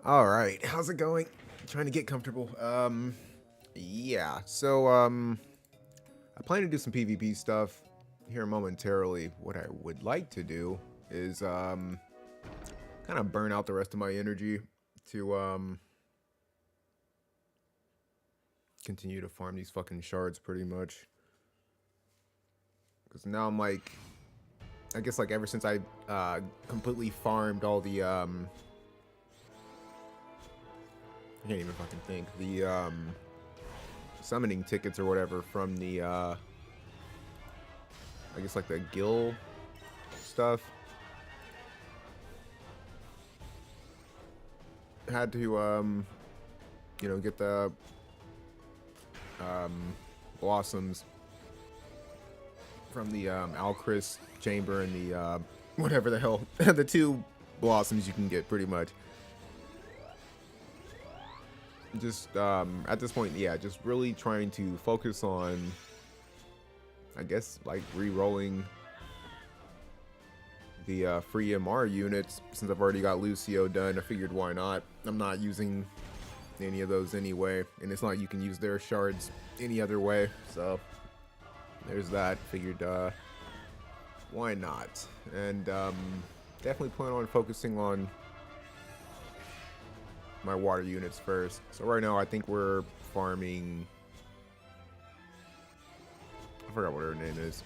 All right, how's it going? Trying to get comfortable. Yeah. So, I plan to do some PvP stuff here momentarily. What I would like to do is, kind of burn out the rest of my energy to, continue to farm these fucking shards pretty much. Because now I'm like, I guess like ever since I, completely farmed all the, I can't even fucking think. The, summoning tickets or whatever from the I guess like the guild stuff. Had to you know, get the blossoms from the Alcris chamber and the whatever the hell the two blossoms you can get pretty much. Just at this point, yeah, just really trying to focus on, I guess, like re-rolling the free MR units. Since I've already got Lucio done, I figured why not. I'm not using any of those anyway, and it's not like you can use their shards any other way, so there's that. Figured why not. And definitely plan on focusing on my water units first. So right now I think we're farming, I forgot what her name is.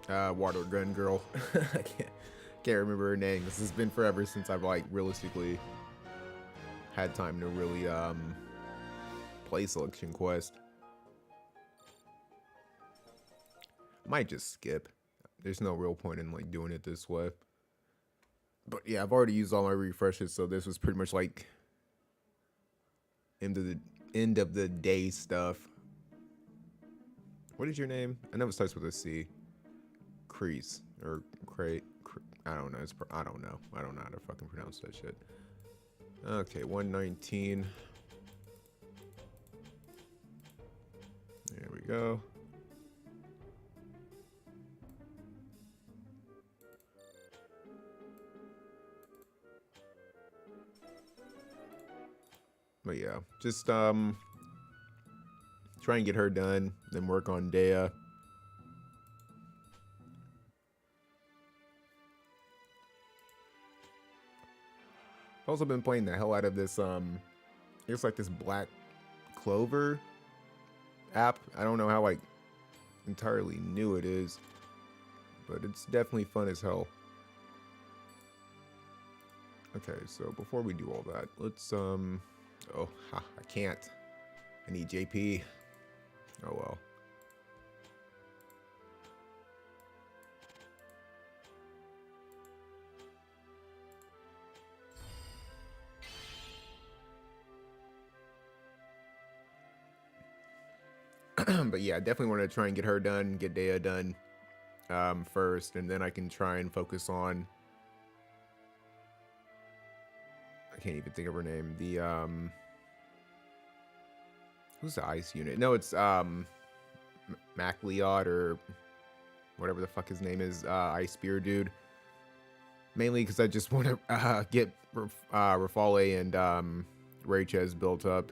Water Gun Girl. I can't remember her name. This has been forever since I've like realistically had time to really play Selection Quest. Might just skip. There's no real point in like doing it this way. But yeah, I've already used all my refreshes, so this was pretty much like end of the day stuff. What is your name? I know it starts with a C. Crease or Crate. I don't know. I don't know. I don't know how to fucking pronounce that shit. Okay, 119. There we go. But yeah, just try and get her done, then work on Dea. I've also been playing the hell out of this it's like this Black Clover app. I don't know how like entirely new it is, but it's definitely fun as hell. Okay, so before we do all that, let's oh, ha, I can't. I need JP. Oh well. But yeah, I definitely want to try and get her done, get Dea done first, and then I can try and focus on, I can't even think of her name. The who's the ice unit? No, it's MacLeod or whatever the fuck his name is, Ice Spear dude. Mainly because I just want to get Rafale and Raychez built up,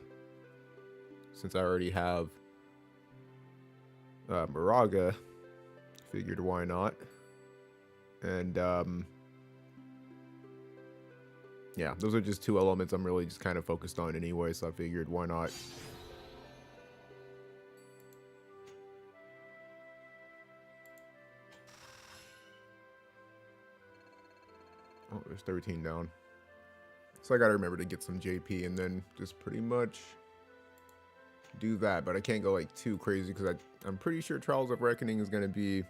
since I already have Moraga. Figured why not. And yeah, those are just two elements I'm really just kind of focused on anyway, so I figured why not. there's 13 down. So I gotta remember to get some JP and then just pretty much do that. But I can't go like too crazy because I'm pretty sure Trials of Reckoning is gonna be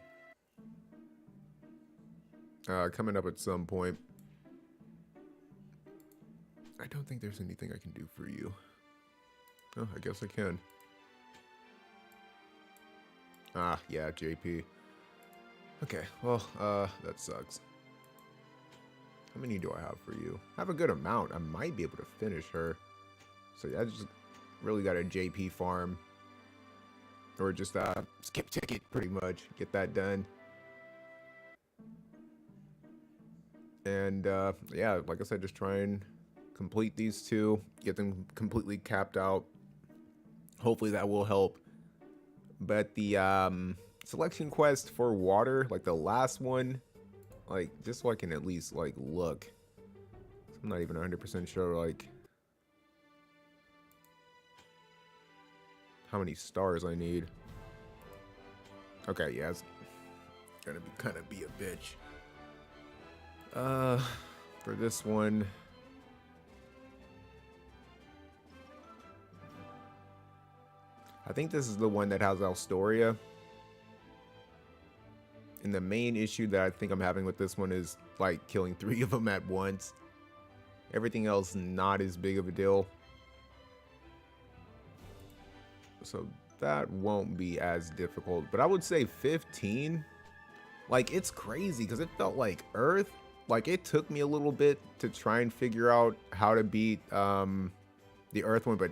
coming up at some point. I don't think there's anything I can do for you. Oh, I guess I can. Ah, yeah, JP. Okay, well, that sucks. How many do I have for you? I have a good amount. I might be able to finish her. So yeah, I just really got a JP farm. Or just skip ticket, pretty much. Get that done. And yeah, like I said, just try and complete these two. Get them completely capped out. Hopefully that will help. But the selection quest for water, like the last one, like just so I can at least like look. I'm not even 100% sure like how many stars I need. Okay, yeah, it's gonna be kind of be a bitch. For this one, I think this is the one that has Alstoria. And the main issue that I think I'm having with this one is like killing 3 of them at once. Everything else not as big of a deal. So that won't be as difficult. But I would say 15. Like, it's crazy because it felt like Earth. Like, it took me a little bit to try and figure out how to beat the Earth one, but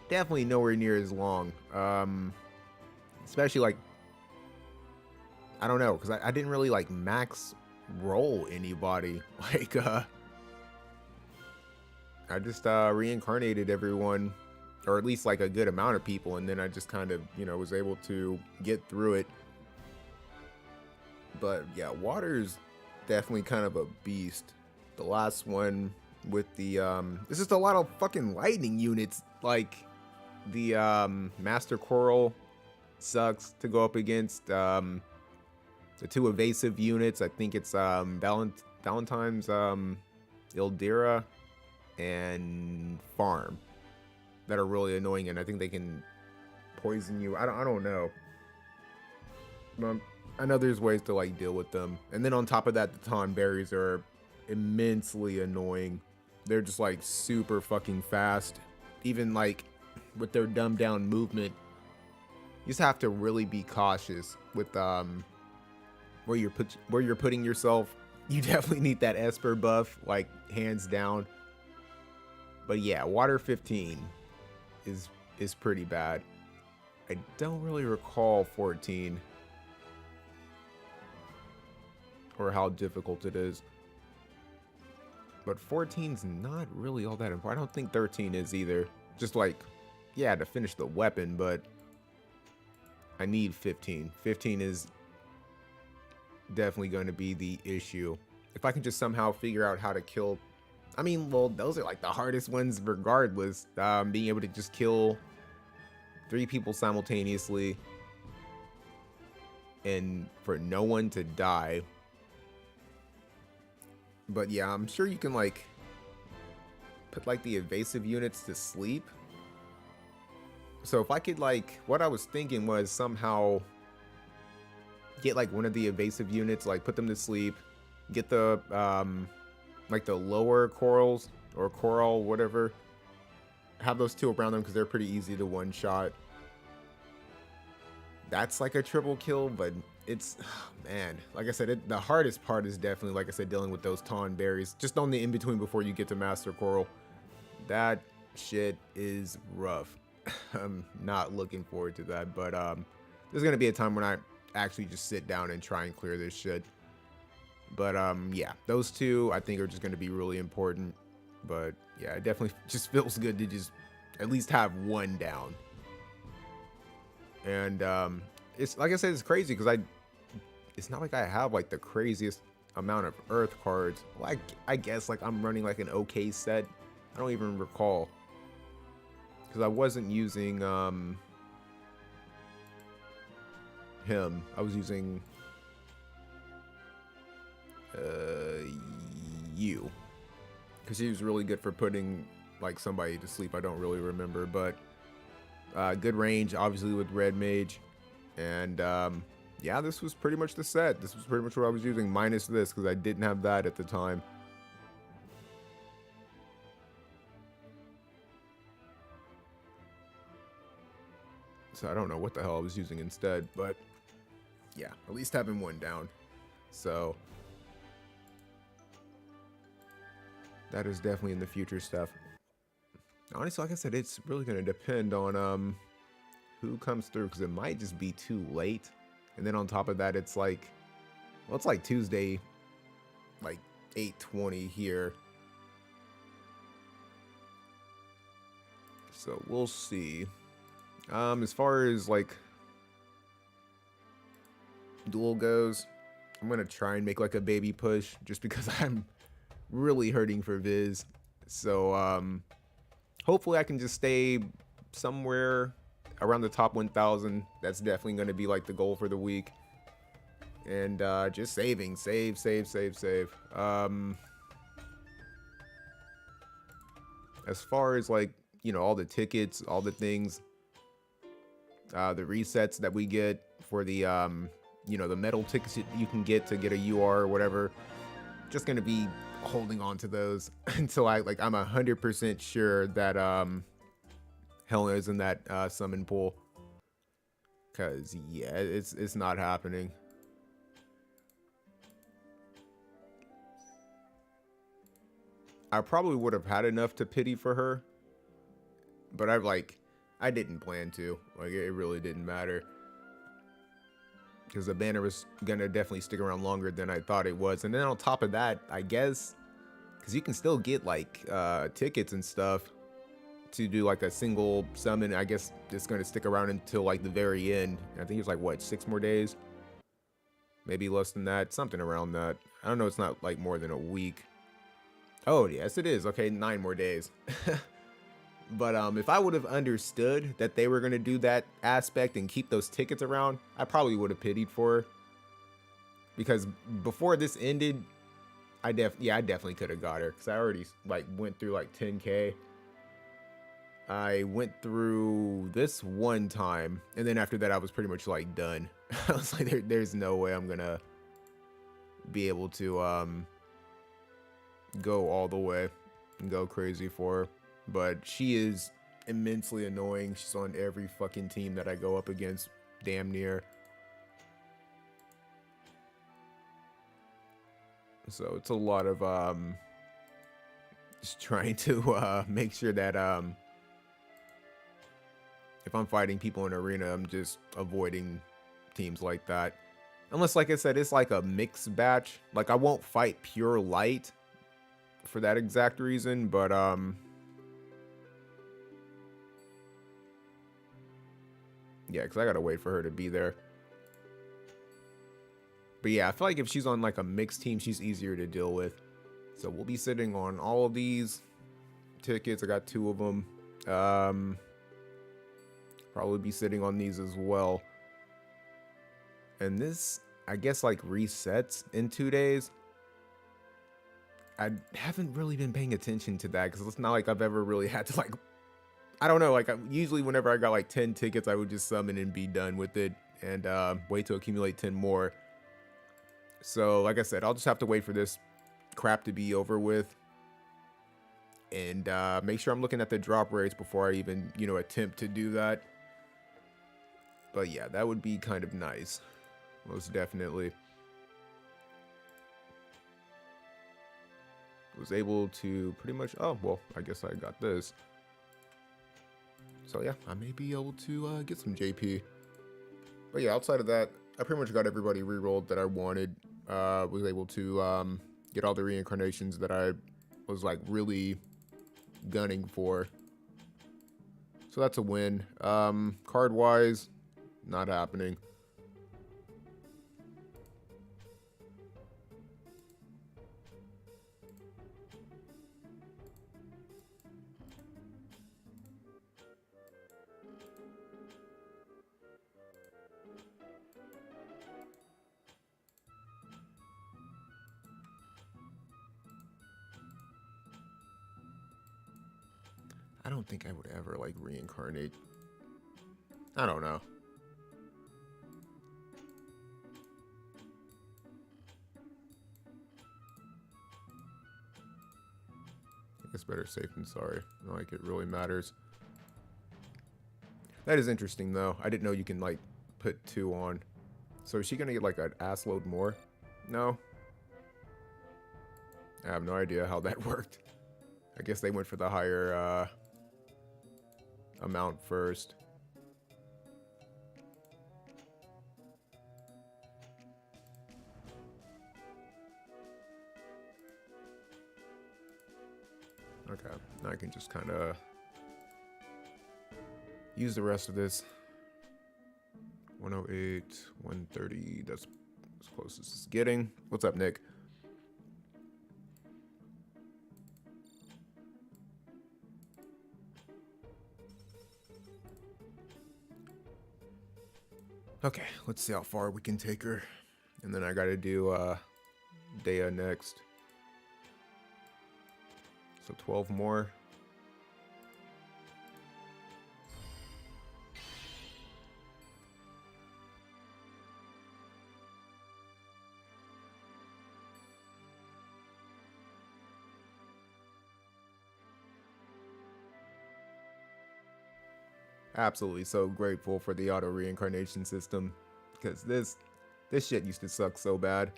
definitely nowhere near as long. Especially like, I don't know, because I didn't really like max roll anybody. Like, I just reincarnated everyone, or at least like a good amount of people, and then I just kind of, you know, was able to get through it. But yeah, water's definitely kind of a beast. The last one with the it's just a lot of fucking lightning units. Like the Master Coral sucks to go up against. The 2 evasive units, I think it's Valentine's Ildira and Farm, that are really annoying, and I think they can poison you. I don't know. I know there's ways to like deal with them. And then on top of that, the Tonberries are immensely annoying. They're just like super fucking fast. Even like with their dumbed down movement, you just have to really be cautious with where you're putting yourself. You definitely need that Esper buff, like hands down. But yeah, water 15 is pretty bad. I don't really recall 14 or how difficult it is. But 14's not really all that important. I don't think 13 is either. Just like, yeah, to finish the weapon, but I need 15. 15 is definitely going to be the issue. If I can just somehow figure out how to kill, I mean, well, those are like the hardest ones regardless. Being able to just kill 3 people simultaneously and for no one to die. But yeah, I'm sure you can like put like the evasive units to sleep. So if I could like, what I was thinking was somehow get like one of the evasive units, like put them to sleep, get the like the lower corals or coral, whatever, have those 2 around them because they're pretty easy to one shot. That's like a triple kill, but it's, oh, man, like I said, the hardest part is definitely, like I said, dealing with those Tonberries, just on the in between before you get to Master Coral. That shit is rough. I'm not looking forward to that, but there's gonna be a time when I actually just sit down and try and clear this shit. But yeah, those 2 I think are just gonna be really important. But yeah, it definitely just feels good to just at least have 1 down. And it's like I said, it's crazy because it's not like I have like the craziest amount of Earth cards. Like, I guess like I'm running like an okay set. I don't even recall, because I wasn't using him. I was using you, because she was really good for putting like somebody to sleep. I don't really remember, but good range, obviously, with Red Mage. And yeah, this was pretty much the set. This was pretty much what I was using, minus this, because I didn't have that at the time. So I don't know what the hell I was using instead, but yeah, at least having one down. So that is definitely in the future stuff. Honestly, like I said, it's really going to depend on who comes through, because it might just be too late. And then on top of that, it's like, well, it's like Tuesday, like 8:20 here. So we'll see. As far as like duel goes, I'm gonna try and make like a baby push, just because I'm really hurting for Viz. So hopefully I can just stay somewhere around the top 1,000. That's definitely gonna be like the goal for the week. And just save. As far as like, you know, all the tickets, all the things, the resets that we get for the you know, the metal tickets you can get to get a UR or whatever, just gonna be holding on to those until I'm 100% sure that Helena is in that summon pool, because yeah, it's not happening. I probably would have had enough to pity for her, but I didn't plan to. Like, it really didn't matter, because the banner was gonna definitely stick around longer than I thought it was. And then on top of that, I guess, because you can still get like tickets and stuff to do like a single summon, I guess it's gonna stick around until like the very end. I think it's like, what, 6 more days, maybe less than that, something around that. I don't know, it's not like more than a week. Oh yes, it is. Okay, 9 more days. But if I would have understood that they were gonna do that aspect and keep those tickets around, I probably would have pitied for her. Because before this ended, I definitely could have got her, because I already like went through like 10K. I went through this one time, and then after that I was pretty much like done. I was like, there's no way I'm gonna be able to go all the way and go crazy for her. But she is immensely annoying. She's on every fucking team that I go up against, damn near. So it's a lot of just trying to make sure that if I'm fighting people in arena, I'm just avoiding teams like that. Unless, like I said, it's like a mixed batch. Like, I won't fight pure light for that exact reason, but yeah, because I gotta wait for her to be there. But yeah, I feel like if she's on like a mixed team, she's easier to deal with. So we'll be sitting on all of these tickets. I got 2 of them. Probably be sitting on these as well. And this, I guess, like resets in 2 days. I haven't really been paying attention to that, because it's not like I've ever really had to, like, I don't know, like, usually whenever I got like 10 tickets, I would just summon and be done with it, and wait to accumulate 10 more. So like I said, I'll just have to wait for this crap to be over with, and make sure I'm looking at the drop rates before I even, you know, attempt to do that. But yeah, that would be kind of nice, most definitely. Was able to pretty much, oh well, I guess I got this. So yeah, I may be able to get some JP. But yeah, outside of that, I pretty much got everybody rerolled that I wanted. Was able to get all the reincarnations that I was like really gunning for. So that's a win. Card wise, not happening. I don't think I would ever like reincarnate. I don't know. I guess better safe than sorry. Not like it really matters. That is interesting though. I didn't know you can like put 2 on. So is she gonna get like an ass load more? No. I have no idea how that worked. I guess they went for the higher amount first. Okay, now I can just kind of use the rest of this. 108, 130, that's as close as it's getting. What's up, Nick? Okay, let's see how far we can take her. And then I gotta do Dea next. So 12 more. Absolutely so grateful for the auto reincarnation system, because this shit used to suck so bad.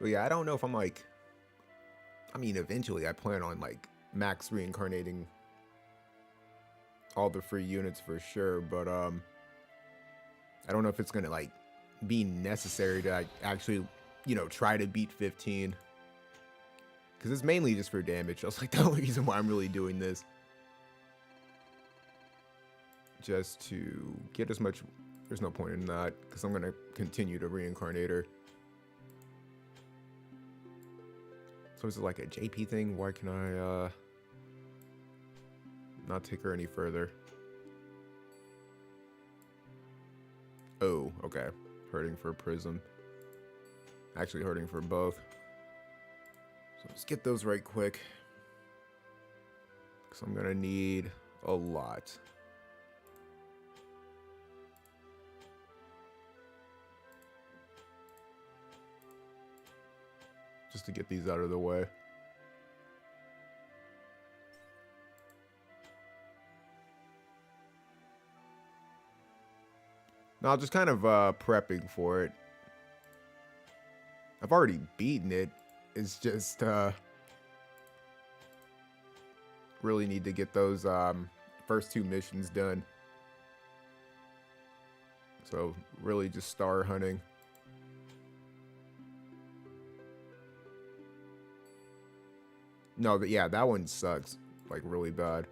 But yeah, I don't know if I'm like, I mean, eventually I plan on like max reincarnating all the free units for sure, but I don't know if it's gonna like be necessary to like, actually, you know, try to beat 15, because it's mainly just for damage. That's like the only reason why I'm really doing this, just to get as much. There's no point in that, because I'm gonna continue to reincarnate her. So is it like a JP thing? Why can I not take her any further? Oh, okay. Hurting for Prism. Actually hurting for both. So let's get those right quick, because I'm gonna need a lot. Just to get these out of the way. Now, just kind of prepping for it. I've already beaten it. It's just really need to get those first 2 missions done. So really just star hunting. No, but yeah, that one sucks like really bad.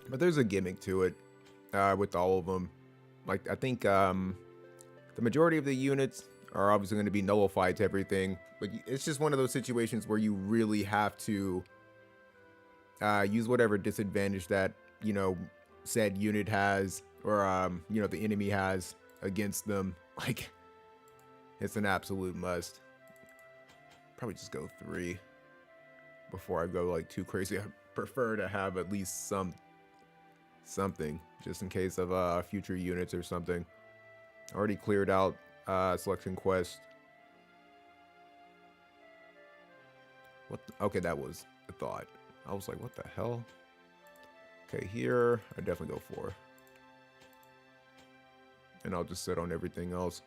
But there's a gimmick to it with all of them. Like, I think the majority of the units are obviously going to be nullified to everything, but it's just one of those situations where you really have to use whatever disadvantage that, you know, said unit has, or you know, the enemy has against them. Like, it's an absolute must. Probably just go 3 before I go like too crazy. I prefer to have at least something just in case of future units or something. Already cleared out selection quest. What okay, that was a thought. I was like, what the hell? Okay, here I definitely go 4, and I'll just sit on everything else.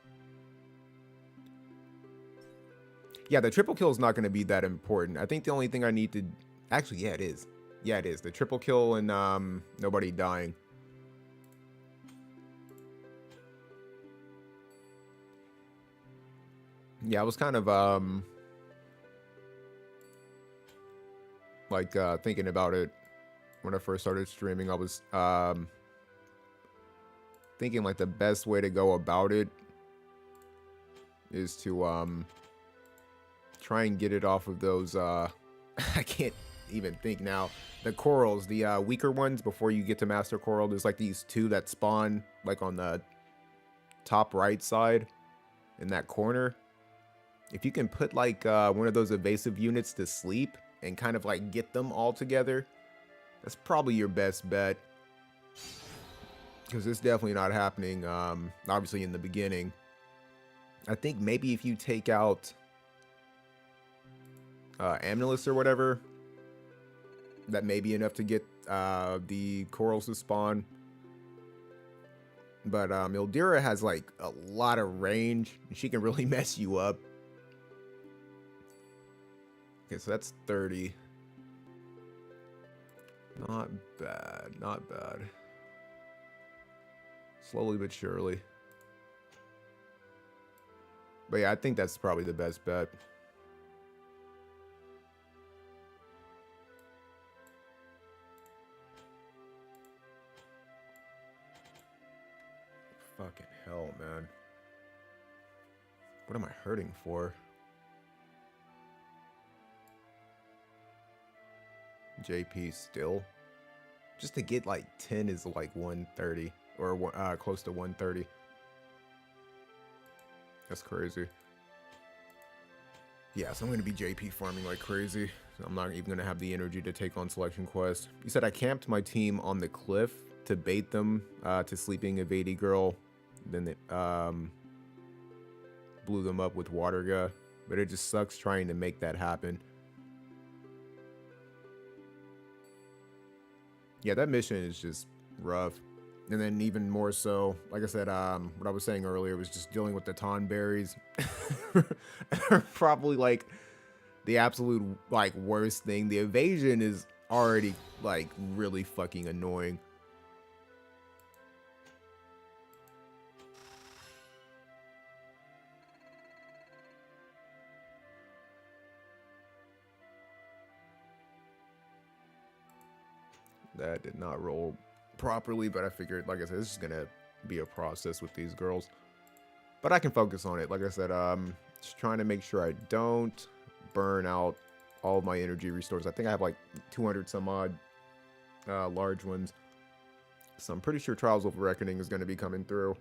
Yeah, the triple kill is not going to be that important. I think the only thing I need to actually, yeah, it is. Yeah, it is. The triple kill and nobody dying. Yeah, I was kind of like thinking about it when I first started streaming. I was thinking like the best way to go about it is to try and get it off of those I can't even think now. The corals, the weaker ones, before you get to Master Coral, there's like these two that spawn like on the top right side in that corner. If you can put like one of those evasive units to sleep and kind of like get them all together, that's probably your best bet. Because it's definitely not happening, obviously, in the beginning. I think maybe if you take out Amnilus or whatever, that may be enough to get the corals to spawn. But Ildira has like a lot of range, and she can really mess you up. Okay, so that's 30. Not bad, not bad. Slowly but surely. But yeah, I think that's probably the best bet. Fucking hell, man. What am I hurting for? JP still? Just to get like 10 is like 130. Or close to 130. That's crazy. Yeah, so I'm going to be JP farming like crazy. So I'm not even going to have the energy to take on Selection Quest. You said I camped my team on the cliff to bait them to sleeping Evadie Girl. Then they blew them up with Waterga. But it just sucks trying to make that happen. Yeah, that mission is just rough. And then even more so, like I said, what I was saying earlier was just dealing with the Tonberries. Probably like the absolute like worst thing. The evasion is already like really fucking annoying. That did not roll properly, but I figured, like I said, this is gonna be a process with these girls, but I can focus on it. Like I said, just trying to make sure I don't burn out all of my energy restores. I think I have like 200 some odd large ones, so I'm pretty sure Trials of Reckoning is going to be coming through,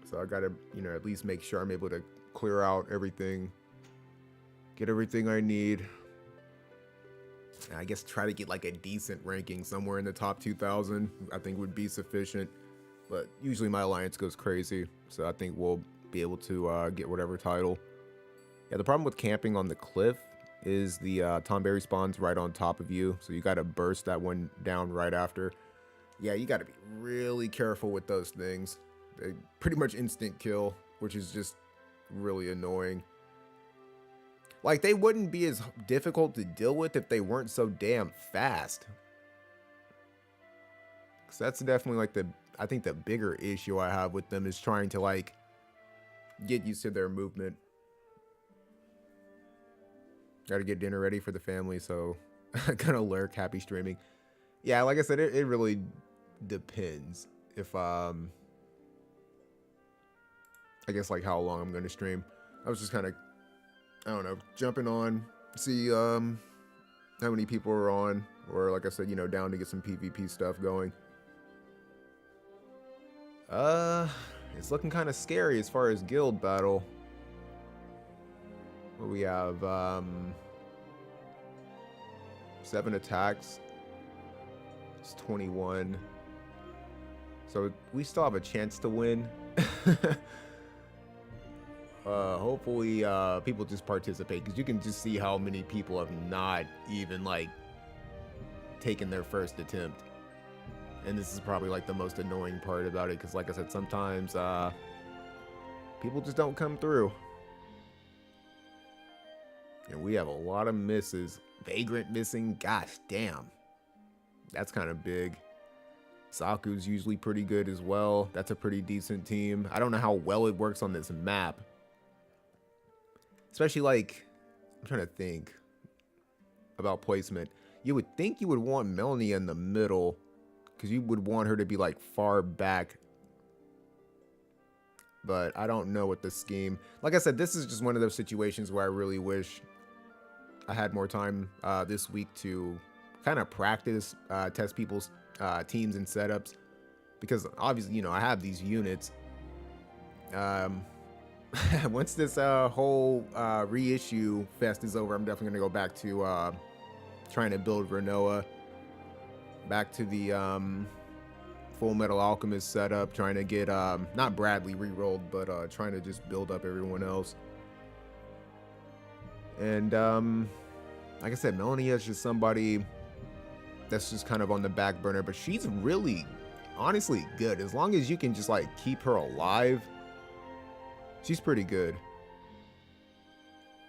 so I gotta, you know, at least make sure I'm able to clear out everything, get everything I need. I guess try to get like a decent ranking somewhere in the top 2,000, I think would be sufficient. But usually my alliance goes crazy, so I think we'll be able to get whatever title. Yeah, the problem with camping on the cliff is the Tonberry spawns right on top of you, so you got to burst that one down right after. Yeah, you got to be really careful with those things. They pretty much instant kill, which is just really annoying. Like, they wouldn't be as difficult to deal with if they weren't so damn fast. Because that's definitely, like, I think the bigger issue I have with them is trying to, like, get used to their movement. Gotta get dinner ready for the family, so I'm gonna lurk, happy streaming. Yeah, like I said, it really depends if, I guess, like, how long I'm gonna stream. I was just kind of, I don't know, jumping on, see how many people are on, or like I said, you know, down to get some PvP stuff going. It's looking kind of scary as far as guild battle. What we have, 7 attacks. It's 21. So we still have a chance to win. Hopefully people just participate, because you can just see how many people have not even like taken their first attempt, and this is probably like the most annoying part about it, because like I said, sometimes people just don't come through, and we have a lot of misses. Vagrant missing, gosh damn, that's kind of big. Saku's usually pretty good as well. That's a pretty decent team. I don't know how well it works on this map. Especially, like, I'm trying to think about placement. You would think you would want Melanie in the middle, because you would want her to be, like, far back. But I don't know what the scheme. Like I said, this is just one of those situations where I really wish I had more time this week to kind of practice, test people's teams and setups, because obviously, I have these units. Once this whole reissue fest is over, I'm definitely gonna go back to trying to build Rinoa, back to the Full Metal Alchemist setup, trying to get not Bradley re-rolled, but trying to just build up everyone else. And like I said, Melania is just somebody that's just kind of on the back burner, but she's really honestly good. As long as you can just like keep her alive, she's pretty good.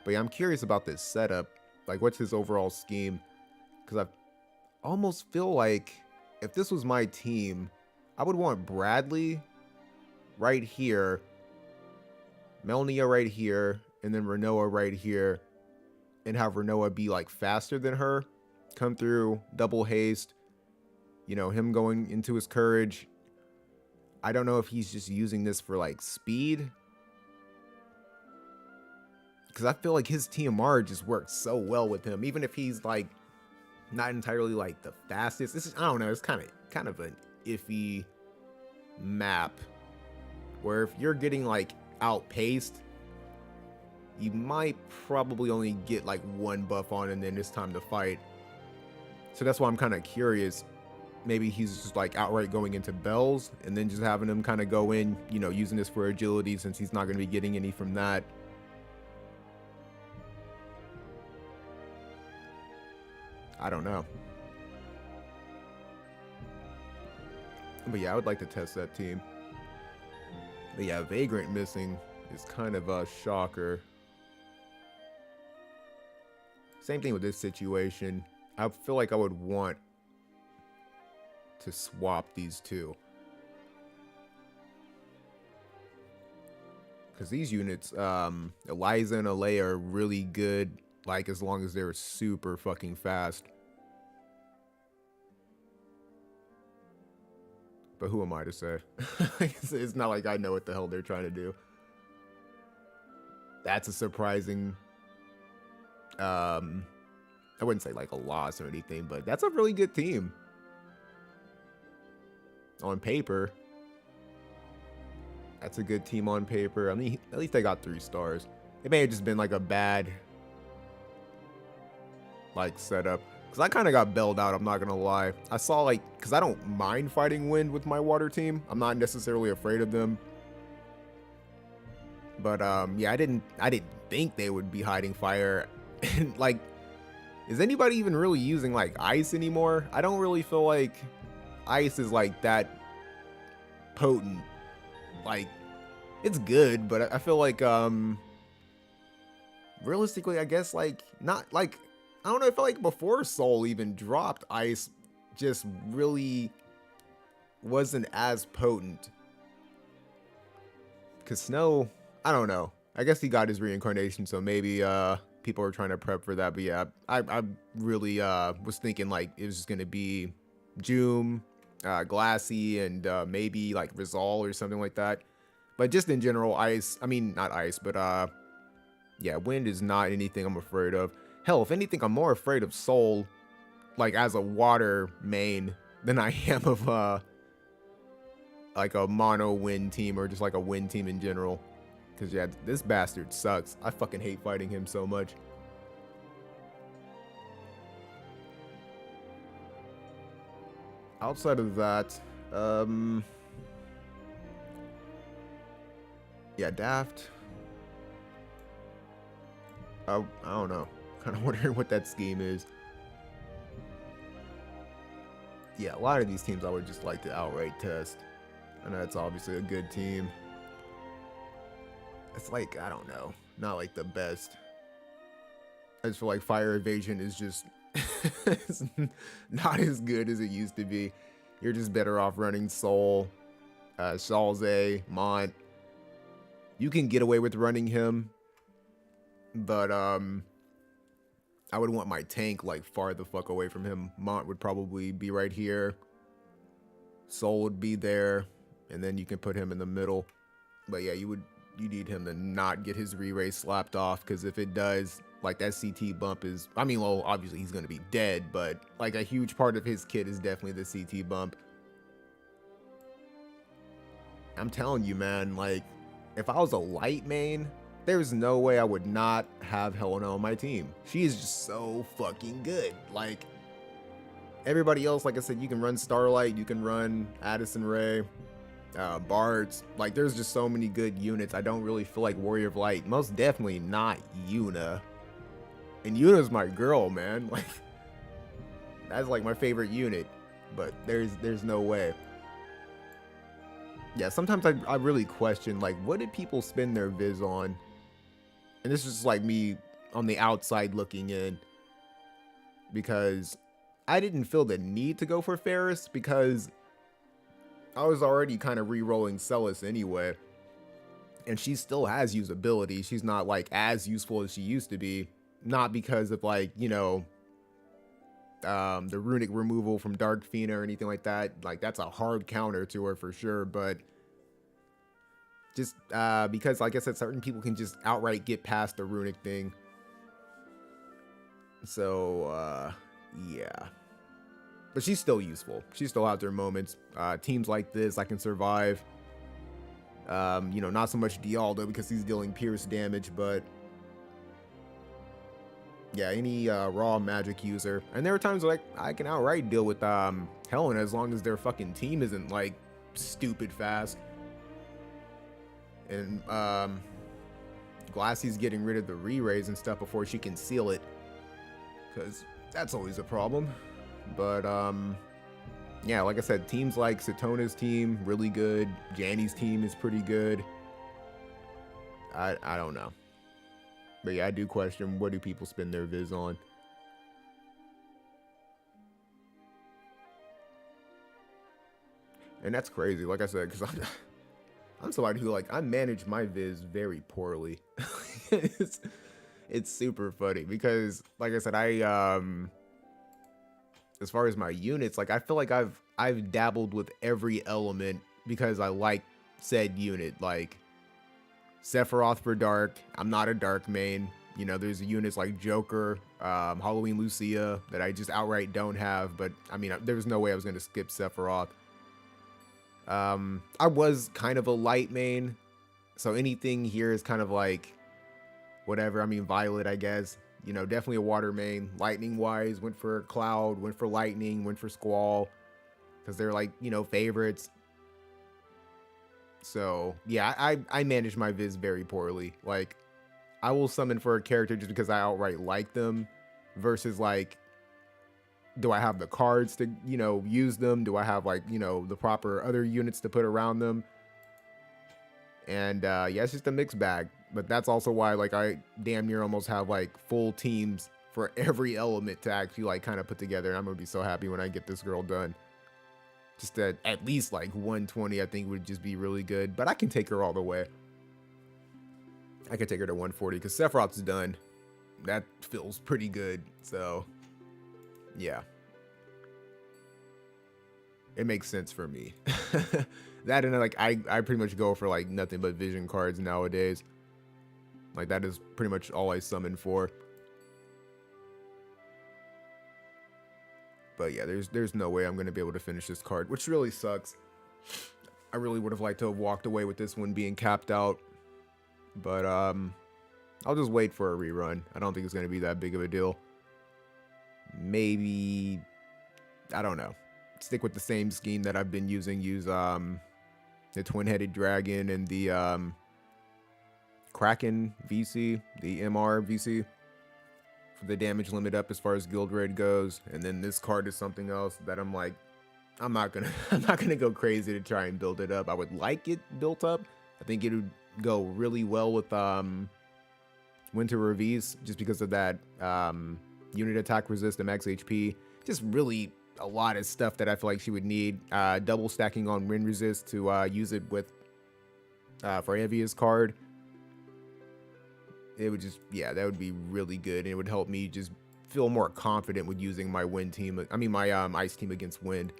But yeah, I'm curious about this setup. Like, what's his overall scheme? Because I almost feel like if this was my team, I would want Bradley right here, Melania right here, and then Rinoa right here, and have Rinoa be like faster than her, come through, double haste, him going into his courage. I don't know if he's just using this for like speed, because I feel like his TMR just works so well with him, even if he's like not entirely like the fastest. This is, I don't know, it's kind of an iffy map where if you're getting like outpaced, you might probably only get like one buff on and then it's time to fight. So that's why I'm kind of curious. Maybe he's just like outright going into bells and then just having him kind of go in, using this for agility, since he's not going to be getting any from that. I don't know. But yeah, I would like to test that team. But yeah, Vagrant missing is kind of a shocker. Same thing with this situation. I feel like I would want to swap these two, because these units, Eliza and Alea, are really good, like as long as they're super fucking fast. But who am I to say? It's not like I know what the hell they're trying to do. That's a surprising, I wouldn't say like a loss or anything, but that's a really good team on paper. That's a good team on paper. I mean, at least they got 3 stars. It may have just been like a bad like setup, because I kind of got bailed out, I'm not gonna lie. I saw like, because I don't mind fighting wind with my water team, I'm not necessarily afraid of them, but yeah, I didn't think they would be hiding fire. And like, is anybody even really using like ice anymore? I don't really feel like ice is like that potent. Like, it's good, but I feel like realistically, I guess, like, not like, I don't know, I feel like before Soul even dropped, ice just really wasn't as potent. Because Snow, I don't know, I guess he got his reincarnation, so maybe people are trying to prep for that. But yeah, I really was thinking like it was just gonna be Joom, Glassy, and maybe like Rizal or something like that. But just in general, ice, I mean, not ice, but yeah, wind is not anything I'm afraid of. Hell, if anything, I'm more afraid of Soul, like as a water main, than I am of like a mono wind team, or just like a wind team in general. Because yeah, this bastard sucks. I fucking hate fighting him so much. Outside of that, yeah, Daft. I don't know. Kind of wondering what that scheme is. Yeah, a lot of these teams I would just like to outright test. I know it's obviously a good team. It's like, I don't know, not like the best. I just feel like Fire Evasion is just it's not as good as it used to be. You're just better off running Soul, Shalze, Mont. You can get away with running him, but I would want my tank like far the fuck away from him. Mont would probably be right here. Soul would be there, and then you can put him in the middle. But yeah, you would You need him to not get his re-raise slapped off, because if it does, like, that CT bump is, I mean, well, obviously he's going to be dead, but like a huge part of his kit is definitely the CT bump. I'm telling you, man, like, if I was a light main, there's no way I would not have Helena on my team. She is just so fucking good. Like, everybody else, like I said, you can run Starlight, you can run Addison Rae, Bards. Like, there's just so many good units. I don't really feel like Warrior of Light. Most definitely not Yuna. And Yuna's my girl, man. Like, that's like my favorite unit. But there's no way. Yeah, sometimes I really question, like, what did people spend their viz on? And this is just like me on the outside looking in. Because I didn't feel the need to go for Ferris, because I was already kind of re-rolling Celis anyway. And she still has usability. She's not, like, as useful as she used to be. Not because of, like, you know, the runic removal from Dark Fina or anything like that. Like, that's a hard counter to her for sure, but just because, like I said, certain people can just outright get past the runic thing. So yeah, but she's still useful. She still has her moments. Teams like this, I can survive. You know, not so much Dialdo because he's dealing pierce damage, but yeah, any raw magic user. And there are times like I can outright deal with Helena as long as their fucking team isn't like stupid fast. And Glassy's getting rid of the re-raise and stuff before she can seal it, because that's always a problem. But yeah, like I said, teams like Satona's team, really good. Janny's team is pretty good. I don't know. But yeah, I do question, what do people spend their viz on? And that's crazy, like I said, because I'm somebody who, like, I manage my viz very poorly. it's super funny because, like I said, as far as my units, like, I feel like I've dabbled with every element because I like said unit. Like, Sephiroth for Dark, I'm not a Dark main. You know, there's units like Joker, Halloween Lucia that I just outright don't have, but I mean, there was no way I was going to skip Sephiroth. I was kind of a light main, so anything here is kind of like whatever. I mean, Violet, I guess. You know, definitely a water main. Lightning wise, went for Cloud, went for Lightning, went for Squall, because they're, like, you know, favorites. So yeah, I manage my viz very poorly. Like, I will summon for a character just because I outright like them, versus, like, do I have the cards to, you know, use them? Do I have, like, you know, the proper other units to put around them? And yeah, it's just a mixed bag. But that's also why, like, I damn near almost have, like, full teams for every element to actually, like, kind of put together. And I'm gonna be so happy when I get this girl done. Just at least, like, 120, I think, would just be really good. But I can take her all the way. I can take her to 140 because Sephiroth's done. That feels pretty good. So yeah, it makes sense for me. That, and like I pretty much go for, like, nothing but vision cards nowadays. Like, that is pretty much all I summon for. But yeah, there's no way I'm gonna be able to finish this card, which really sucks. I really would have liked to have walked away with this one being capped out. But I'll just wait for a rerun. I don't think it's gonna be that big of a deal. Maybe, I don't know, stick with the same scheme that I've been using. Use the twin-headed dragon and the Kraken VC, the MR VC, for the damage limit up as far as guild raid goes. And then this card is something else that I'm like, I'm not gonna go crazy to try and build it up. I would like it built up. I think it would go really well with Winter Revis, just because of that unit attack resist and max HP. Just really a lot of stuff that I feel like she would need. Double stacking on Rin resist to use it with for Evia's card. It would just, yeah, that would be really good, and it would help me just feel more confident with using my wind team. I mean, my ice team against wind.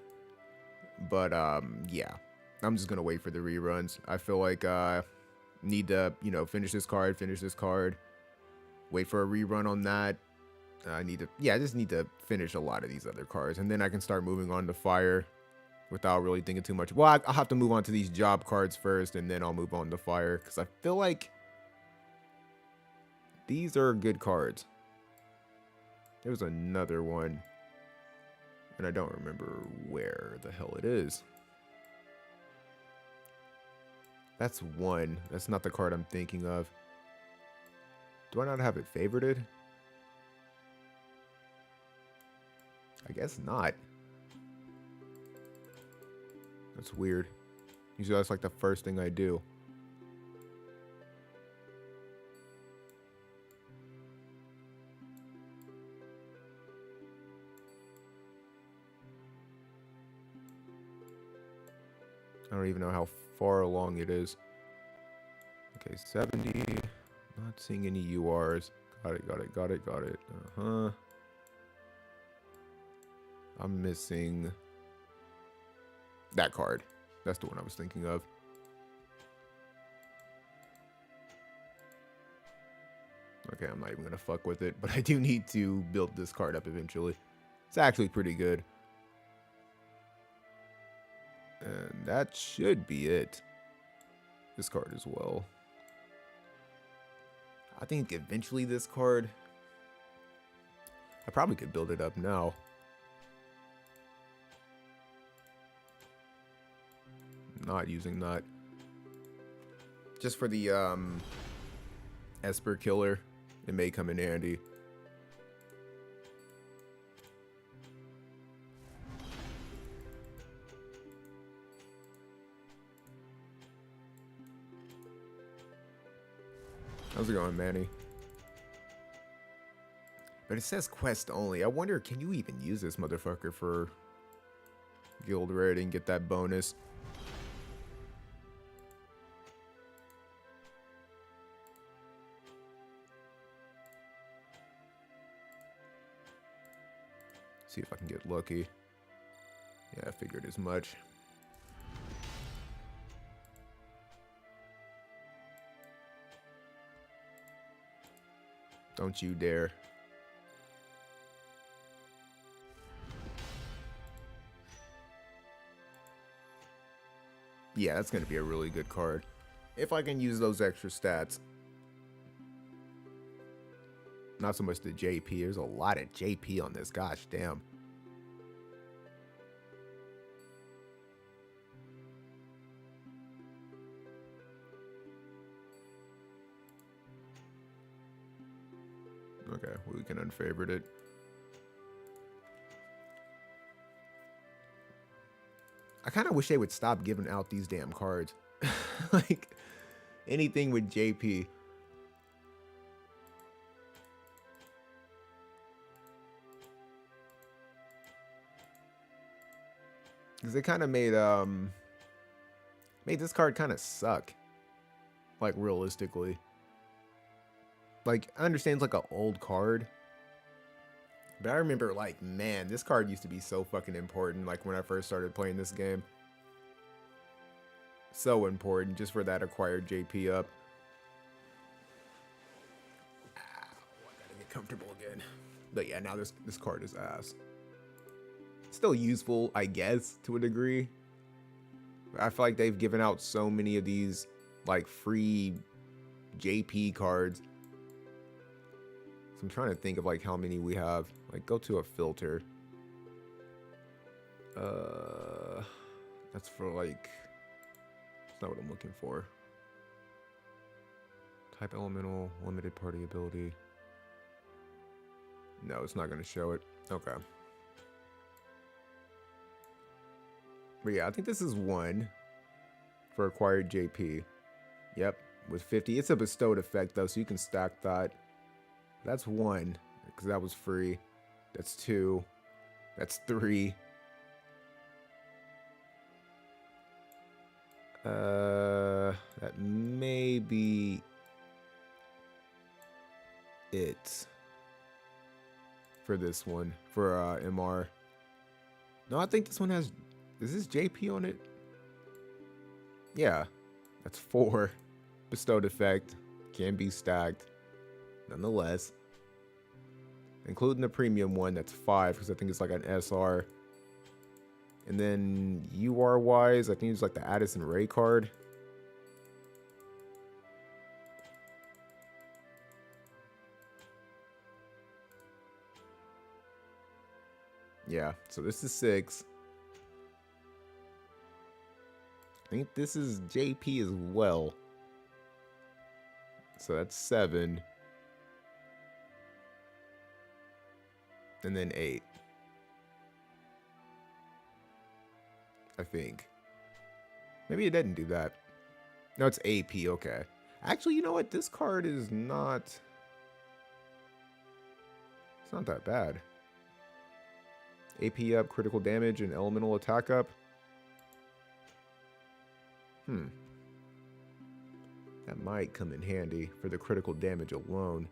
But yeah, I'm just gonna wait for the reruns. I feel like Need to, you know, finish this card, wait for a rerun on that. I just need to finish a lot of these other cards, and then I can start moving on to fire without really thinking too much. Well, I'll have to move on to these job cards first, and then I'll move on to fire, because I feel like these are good cards. There's another one, and I don't remember where the hell it is. That's one. That's not the card I'm thinking of. Do I not have it favorited? I guess not. That's weird. Usually that's like the first thing I do. I don't even know how far along it is. Okay, 70. Not seeing any URs. Got it. I'm missing that card. That's the one I was thinking of. Okay, I'm not even gonna fuck with it, but I do need to build this card up eventually. It's actually pretty good. And that should be it. This card as well. I think eventually this card, I probably could build it up now. Not using that. Just for the Esper Killer, it may come in handy. How's it going, Manny? But it says quest only. I wonder, can you even use this motherfucker for guild raid and get that bonus? See if I can get lucky. Yeah, I figured as much. Don't you dare. Yeah, that's going to be a really good card. If I can use those extra stats. Not so much the JP. There's a lot of JP on this. Gosh, damn. Okay, we can unfavorite it. I kind of wish they would stop giving out these damn cards. Like, anything with JP. Because they kind of made this card kind of suck. Like, realistically. Like, I understand it's like an old card. But I remember, like, man, this card used to be so fucking important, like, when I first started playing this game. So important, just for that acquired JP up. Ow, I gotta get comfortable again. But yeah, now this card is ass. Still useful, I guess, to a degree. I feel like they've given out so many of these, like, free JP cards. So I'm trying to think of, like, how many we have. Like, go to a filter. That's for, like, that's not what I'm looking for. Type elemental, limited party ability. No, it's not going to show it. Okay. But yeah, I think this is one for acquired JP. Yep, with 50. It's a bestowed effect, though, so you can stack that. That's one, because that was free. That's two. That's three. That may be it for this one, for MR. No, I think this one has, is this JP on it? Yeah, that's 4. bestowed effect can be stacked, nonetheless. Including the premium one, that's 5, because I think it's like an SR. And then UR wise, I think it's like the Addison Rae card. Yeah, so this is 6. I think this is JP as well. So that's 7. And then 8. I think. Maybe it didn't do that. No, it's AP, okay. Actually, you know what? This card is not... It's not that bad. AP up, critical damage, and elemental attack up. That might come in handy for the critical damage alone.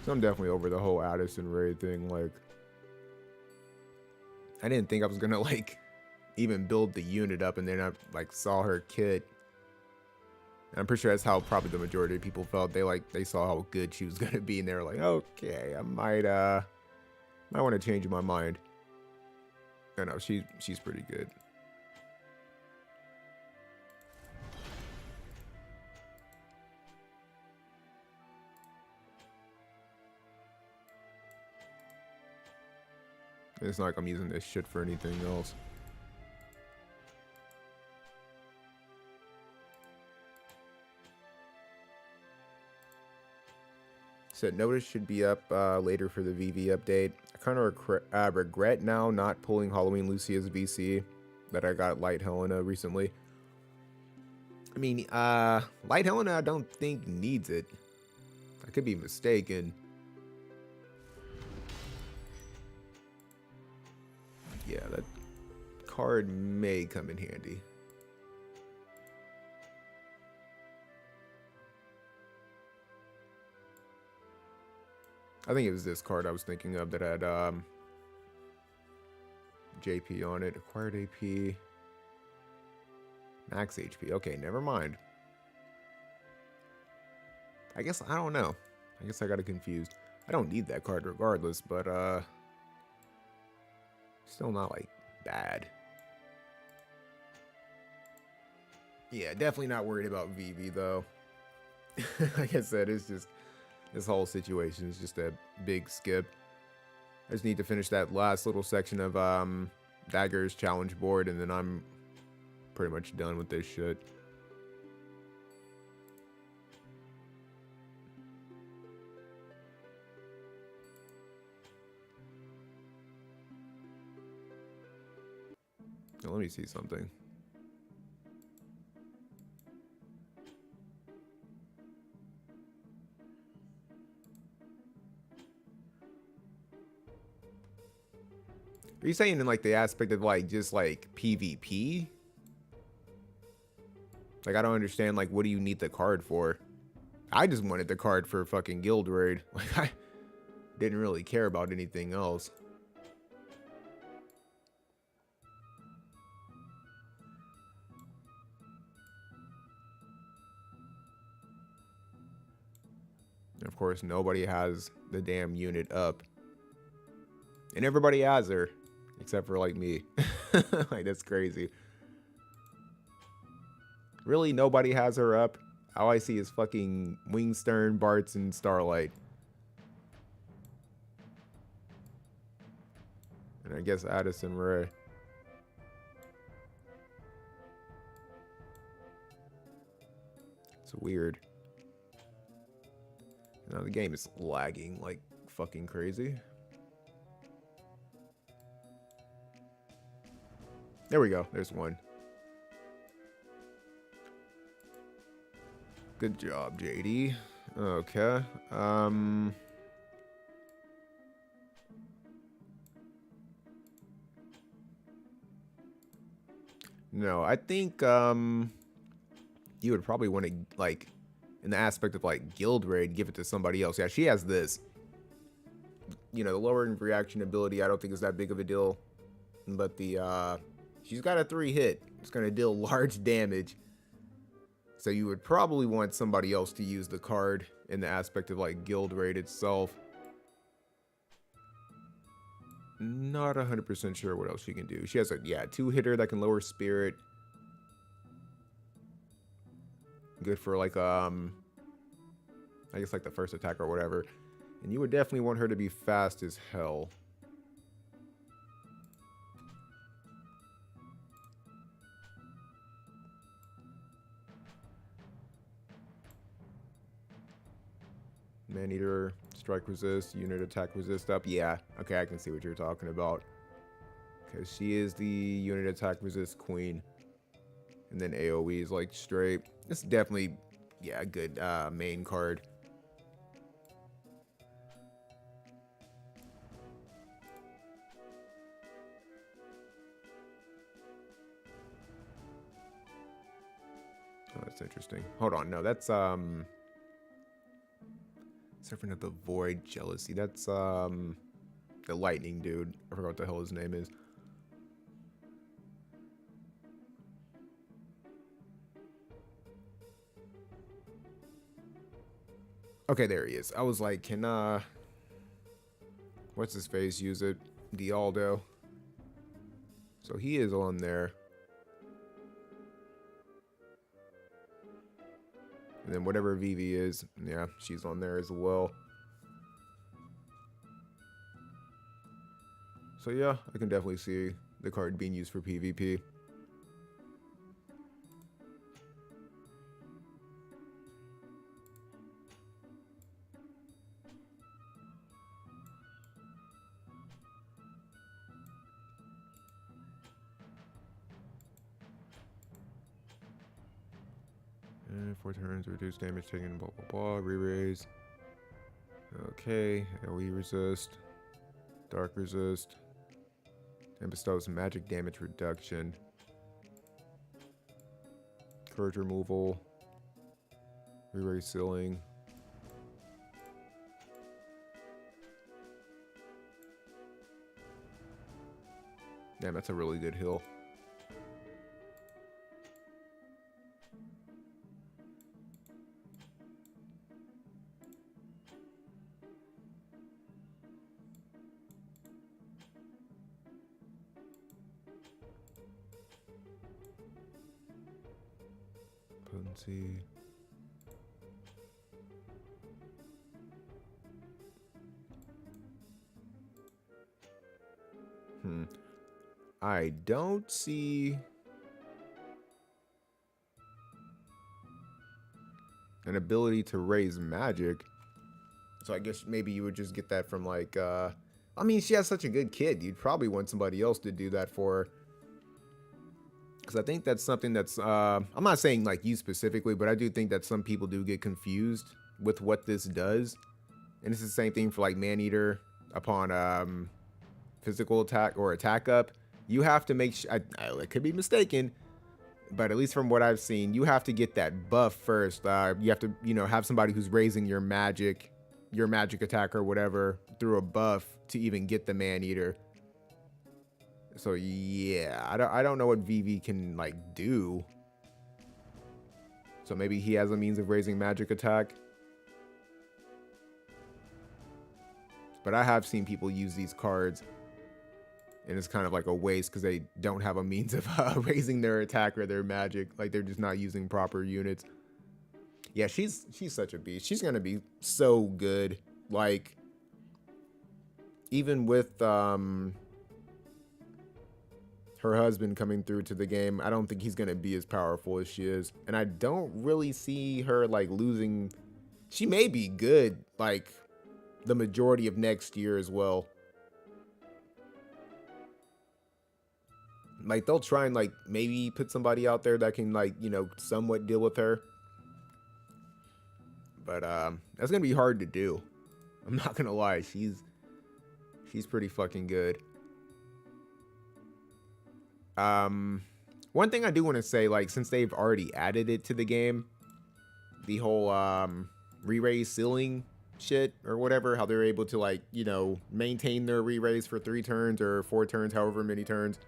So I'm definitely over the whole Addison Rae thing. Like, I didn't think I was gonna like even build the unit up, and then I like saw her kit. And I'm pretty sure that's how probably the majority of people felt. They saw how good she was gonna be, and they were like, okay, I might want to change my mind. I know she's pretty good. It's not like I'm using this shit for anything else. Said notice should be up later for the VV update. I kind of regret now not pulling Halloween Lucia's VC that I got Light Helena recently. I mean, Light Helena I don't think needs it. I could be mistaken. Yeah, that card may come in handy. I think it was this card I was thinking of that had JP on it. Acquired AP. Max HP. Okay, never mind. I guess, I don't know. I guess I got it confused. I don't need that card regardless, but still not like bad. Yeah, definitely not worried about VV though. Like I said, it's just this whole situation is just a big skip. I just need to finish that last little section of Dagger's challenge board, and then I'm pretty much done with this shit. Now, let me see something. Are you saying in like the aspect of like just like PvP? Like, I don't understand, like, what do you need the card for? I just wanted the card for fucking Guild Raid. Like, I didn't really care about anything else. And of course, nobody has the damn unit up. And everybody has her. Except for, like, me. Like, that's crazy. Really, nobody has her up? All I see is fucking Wingstern, Bartz, and Starlight. And I guess Addison Rae. It's weird. Now the game is lagging like fucking crazy. There we go. There's one. Good job, JD. Okay. No, I think you would probably want to, like, in the aspect of like Guild Raid, give it to somebody else. Yeah, she has this. you know, the lowering reaction ability I don't think is that big of a deal. But the she's got a 3-hit. It's gonna deal large damage. So you would probably want somebody else to use the card in the aspect of like guild raid itself. Not 100% sure what else she can do. She has a 2-hitter that can lower spirit. Good for like I guess like the first attack or whatever. And you would definitely want her to be fast as hell. Maneater, strike resist, unit attack resist up. Yeah, okay, I can see what you're talking about. Because she is the unit attack resist queen. And then AoE is like straight. It's definitely, yeah, a good main card. Oh, that's interesting. Hold on, no, that's Servant of the Void, Jealousy. That's the lightning dude. I forgot what the hell his name is. Okay, there he is. I was like, can what's his face use it? Dialdo. So he is on there. And then whatever Vivi is, yeah, she's on there as well. So yeah, I can definitely see the card being used for PvP. And 4 turns, reduce damage taken, blah, blah, blah, re-raise. Okay, AoE resist, dark resist, and bestows magic damage reduction. Courage removal, re-raise ceiling. Damn, that's a really good heal. Potency. I don't see an ability to raise magic. So I guess maybe you would just get that from like, I mean, she has such a good kid. You'd probably want somebody else to do that for her. Because I think that's something that's, I'm not saying like you specifically, but I do think that some people do get confused with what this does. And it's the same thing for like Maneater upon physical attack or attack up. You have to make sure, I could be mistaken, but at least from what I've seen, you have to get that buff first. You have to, you know, have somebody who's raising your magic attack or whatever through a buff to even get the Maneater. So yeah, I don't know what Vivi can like do. So maybe he has a means of raising magic attack. But I have seen people use these cards, and it's kind of like a waste because they don't have a means of raising their attack or their magic. Like they're just not using proper units. Yeah, she's such a beast. She's gonna be so good. Like even with her husband coming through to the game, I don't think he's gonna be as powerful as she is. And I don't really see her like losing. She may be good like the majority of next year as well. Like they'll try and like maybe put somebody out there that can like, you know, somewhat deal with her. But that's gonna be hard to do. I'm not gonna lie, she's pretty fucking good. One thing I do want to say, like, since they've already added it to the game, the whole re-raise ceiling shit or whatever, how they're able to like, you know, maintain their re-raise for 3 turns or 4 turns, however many turns.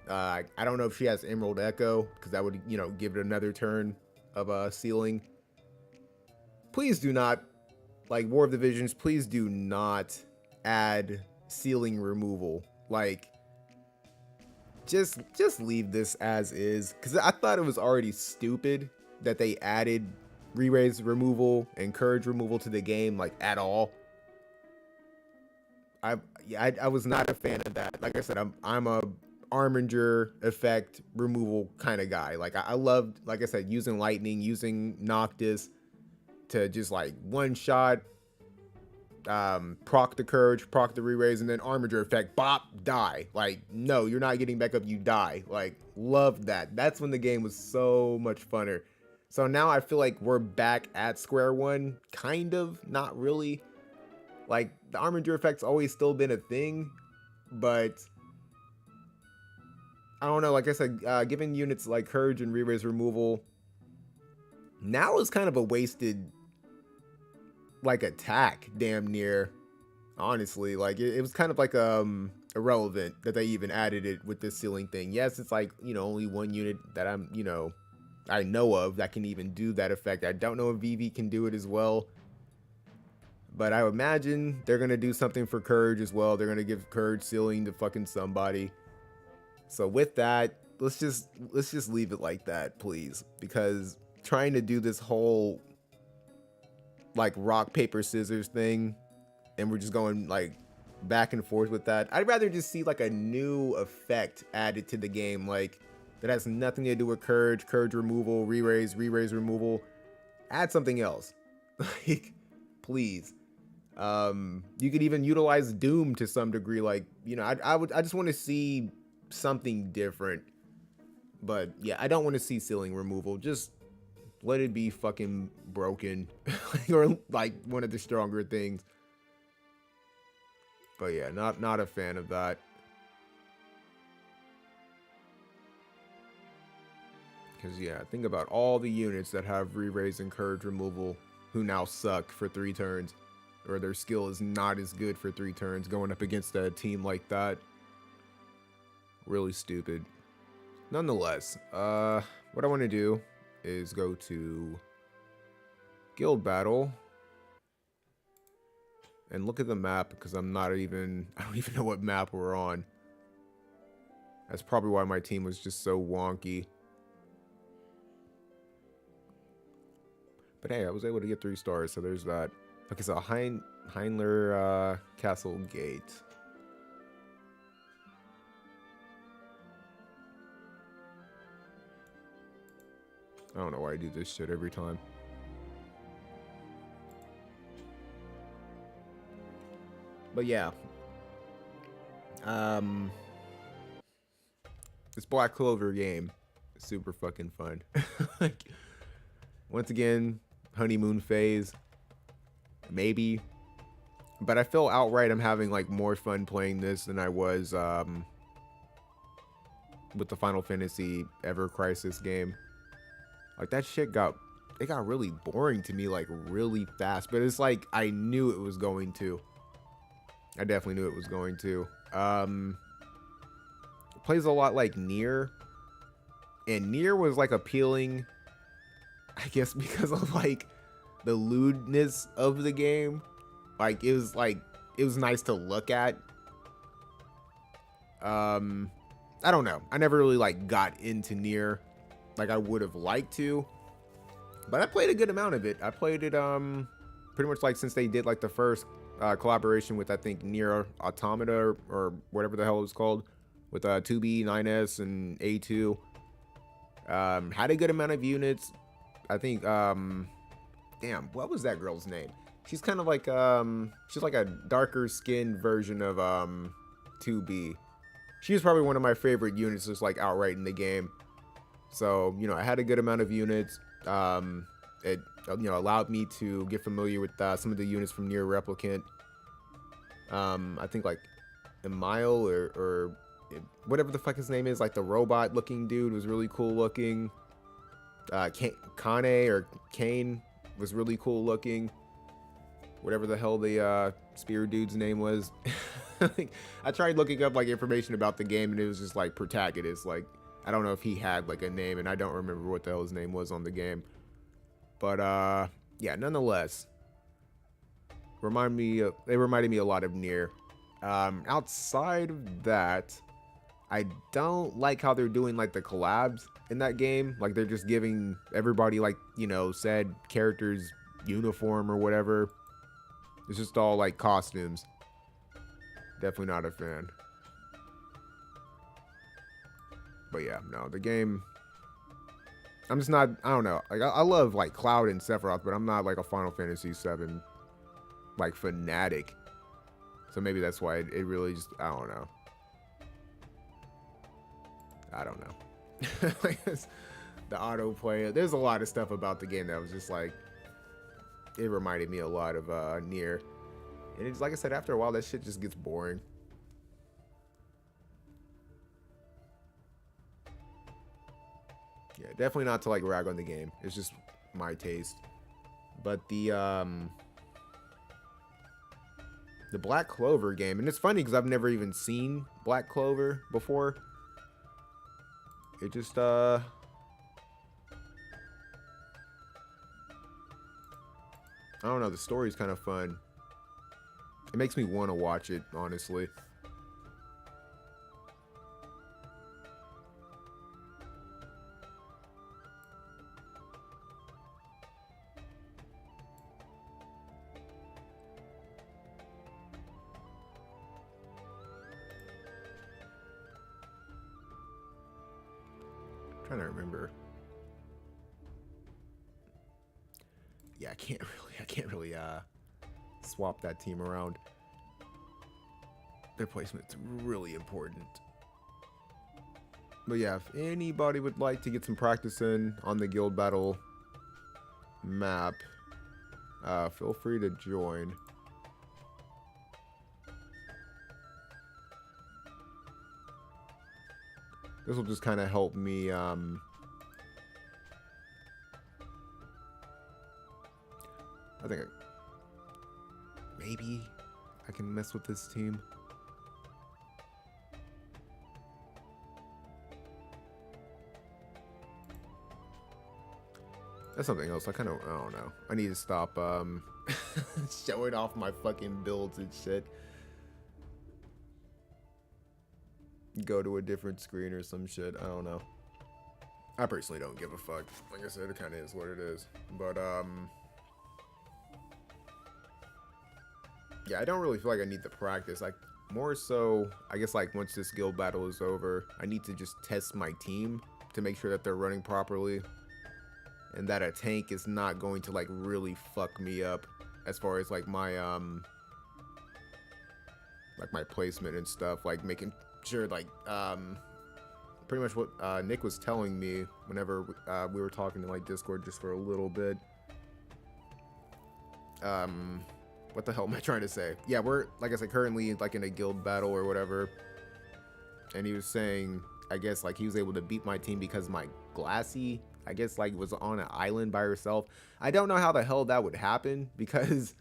I don't know if she has Emerald Echo, because that would, you know, give it another turn of sealing. Please do not, like War of the Visions, please do not add sealing removal. Like, just leave this as is, because I thought it was already stupid that they added re-raise removal and courage removal to the game, like, at all. I was not a fan of that. Like I said, I'm a Arminger effect removal kind of guy. Like I loved, like I said, using lightning, using Noctis to just like one shot, proc the courage, proc the re-raise, and then Arminger effect, bop, die. Like, no, you're not getting back up, you die. Like, loved that. That's when the game was so much funner. So now I feel like we're back at square one, kind of, not really. Like, the Arminger effect's always still been a thing, but I don't know, like I said, giving units like courage and re-raise removal now is kind of a wasted, like, attack, damn near, honestly. Like, it was kind of like irrelevant that they even added it with this sealing thing. Yes, it's like, you know, only one unit that I'm, you know, I know of that can even do that effect. I don't know if Vivi can do it as well, but I imagine they're gonna do something for courage as well. They're gonna give courage sealing to fucking somebody. So with that, let's just leave it like that, please, because trying to do this whole like rock paper scissors thing, and we're just going like back and forth with that. I'd rather just see like a new effect added to the game, like that has nothing to do with courage removal, re-raise removal. Add something else. Like, please. You could even utilize Doom to some degree. Like, you know, I just want to see something different. But yeah, I don't want to see sealing removal. Just let it be fucking broken. Or like one of the stronger things. But yeah, not a fan of that. Because yeah, think about all the units that have re-raise and courage removal who now suck for 3 turns. Or their skill is not as good for 3 turns going up against a team like that. Really stupid. Nonetheless, what I want to do is go to Guild Battle and look at the map, because I don't even know what map we're on. That's probably why my team was just so wonky. But hey, I was able to get 3 stars, so there's that. Okay, so Heinler Castle Gate. I don't know why I do this shit every time. But yeah. This Black Clover game is super fucking fun. Like, once again, honeymoon phase. Maybe. But I feel outright I'm having like more fun playing this than I was with the Final Fantasy Ever Crisis game. Like, that shit got really boring to me, like, really fast. But it's like, I knew it was going to. I definitely knew it was going to. It plays a lot like Nier. And Nier was, like, appealing, I guess, because of, like, the lewdness of the game. Like, it was nice to look at. I don't know. I never really, like, got into Nier like I would have liked to, but I played a good amount of it. I played it pretty much like since they did like the first collaboration with, I think, Nier Automata or whatever the hell it was called, with 2B, 9S, and A2. Had a good amount of units. I think damn, what was that girl's name? She's kind of like she's like a darker skinned version of 2B. She was probably one of my favorite units, just like outright in the game. So, you know, I had a good amount of units. It, you know, allowed me to get familiar with some of the units from Nier Replicant. I think like Emile or whatever the fuck his name is, like the robot looking dude was really cool looking. Kane or Kane was really cool looking. whatever the hell the spear dude's name was. Like, I tried looking up like information about the game, and it was just like protagonist. Like, I don't know if he had like a name, and I don't remember what the hell his name was on the game. But yeah, nonetheless, they reminded me a lot of Nier. Outside of that, I don't like how they're doing like the collabs in that game. Like, they're just giving everybody like, you know, said characters uniform or whatever. It's just all like costumes. Definitely not a fan. But yeah, no, the game, I'm just not, I don't know. Like, I love like Cloud and Sephiroth, but I'm not like a Final Fantasy VII like fanatic. So maybe that's why it really just, I don't know. I don't know. The autoplay, there's a lot of stuff about the game that was just like, it reminded me a lot of Nier. And it's like I said, after a while, that shit just gets boring. Yeah, definitely not to like rag on the game. It's just my taste. But the Black Clover game, and it's funny because I've never even seen Black Clover before. It just I don't know, the story's kind of fun. It makes me want to watch it, honestly. I'm trying to remember. Yeah, I can't really swap that team around. Their placement's really important. But yeah, if anybody would like to get some practice in on the guild battle map, feel free to join. This will just kind of help me I think maybe I can mess with this team. That's something else. I don't know. I need to stop showing off my fucking builds and shit. Go to a different screen or some shit. I don't know. I personally don't give a fuck. Like I said, it kind of is what it is. But yeah, I don't really feel like I need the practice. Like, more so, I guess, like, once this guild battle is over, I need to just test my team to make sure that they're running properly, and that a tank is not going to like really fuck me up as far as like my placement and stuff. Like, making sure, like, pretty much what Nick was telling me whenever we were talking to like Discord just for a little bit. What the hell am I trying to say? Yeah, we're, like I said, currently like in a guild battle or whatever, and he was saying, I guess, like, he was able to beat my team because my Glassy, I guess, like, was on an island by herself. I don't know how the hell that would happen, because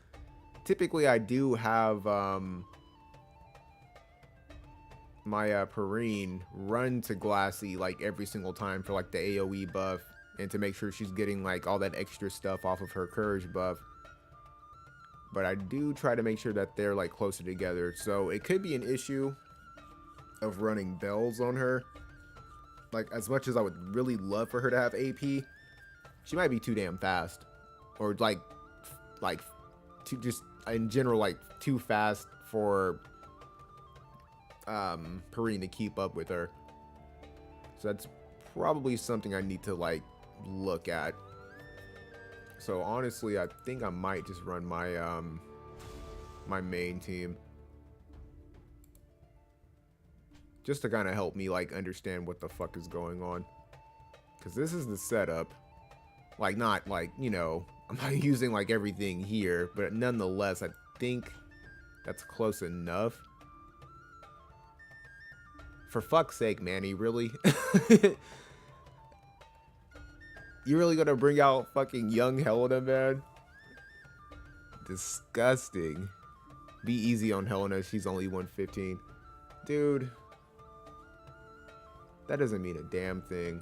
typically I do have my Perrine run to Glassy like every single time for like the AoE buff, and to make sure she's getting like all that extra stuff off of her courage buff. But I do try to make sure that they're like closer together, so it could be an issue of running bells on her. Like, as much as I would really love for her to have AP, she might be too damn fast, or like too, just in general, like too fast for Perrine to keep up with her. So that's probably something I need to like look at. So honestly, I think I might just run my my main team, just to kind of help me like understand what the fuck is going on, because this is the setup. Like, not like, you know, I'm not using like everything here, but nonetheless, I think that's close enough. For fuck's sake, Manny, really? You really gonna bring out fucking young Helena, man? Disgusting. Be easy on Helena. She's only 115. Dude. That doesn't mean a damn thing.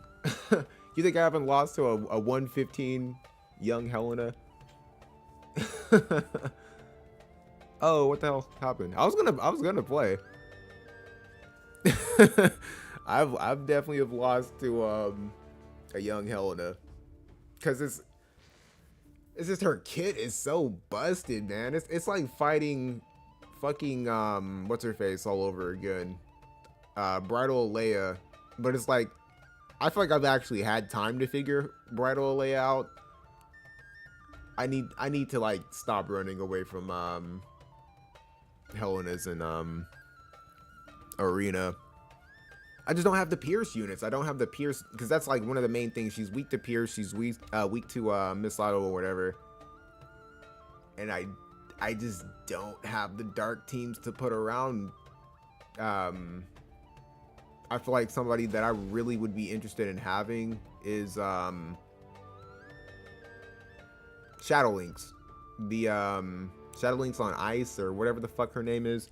You think I haven't lost to a 115 young Helena? Oh, what the hell happened? I was gonna play. I've definitely have lost to a young Helena. Cause it's just her kit is so busted, man. It's like fighting fucking what's her face all over again. Bridal Leia. But it's like I feel like I've actually had time to figure Bridal Leia out. I need to like stop running away from Helena's and Arena. I just don't have the Pierce units. I don't have the Pierce because that's like one of the main things. She's weak to Pierce. She's weak to Missile or whatever. And I just don't have the dark teams to put around. I feel like somebody that I really would be interested in having is Shadowlynx. The Shadowlynx on Ice or whatever the fuck her name is.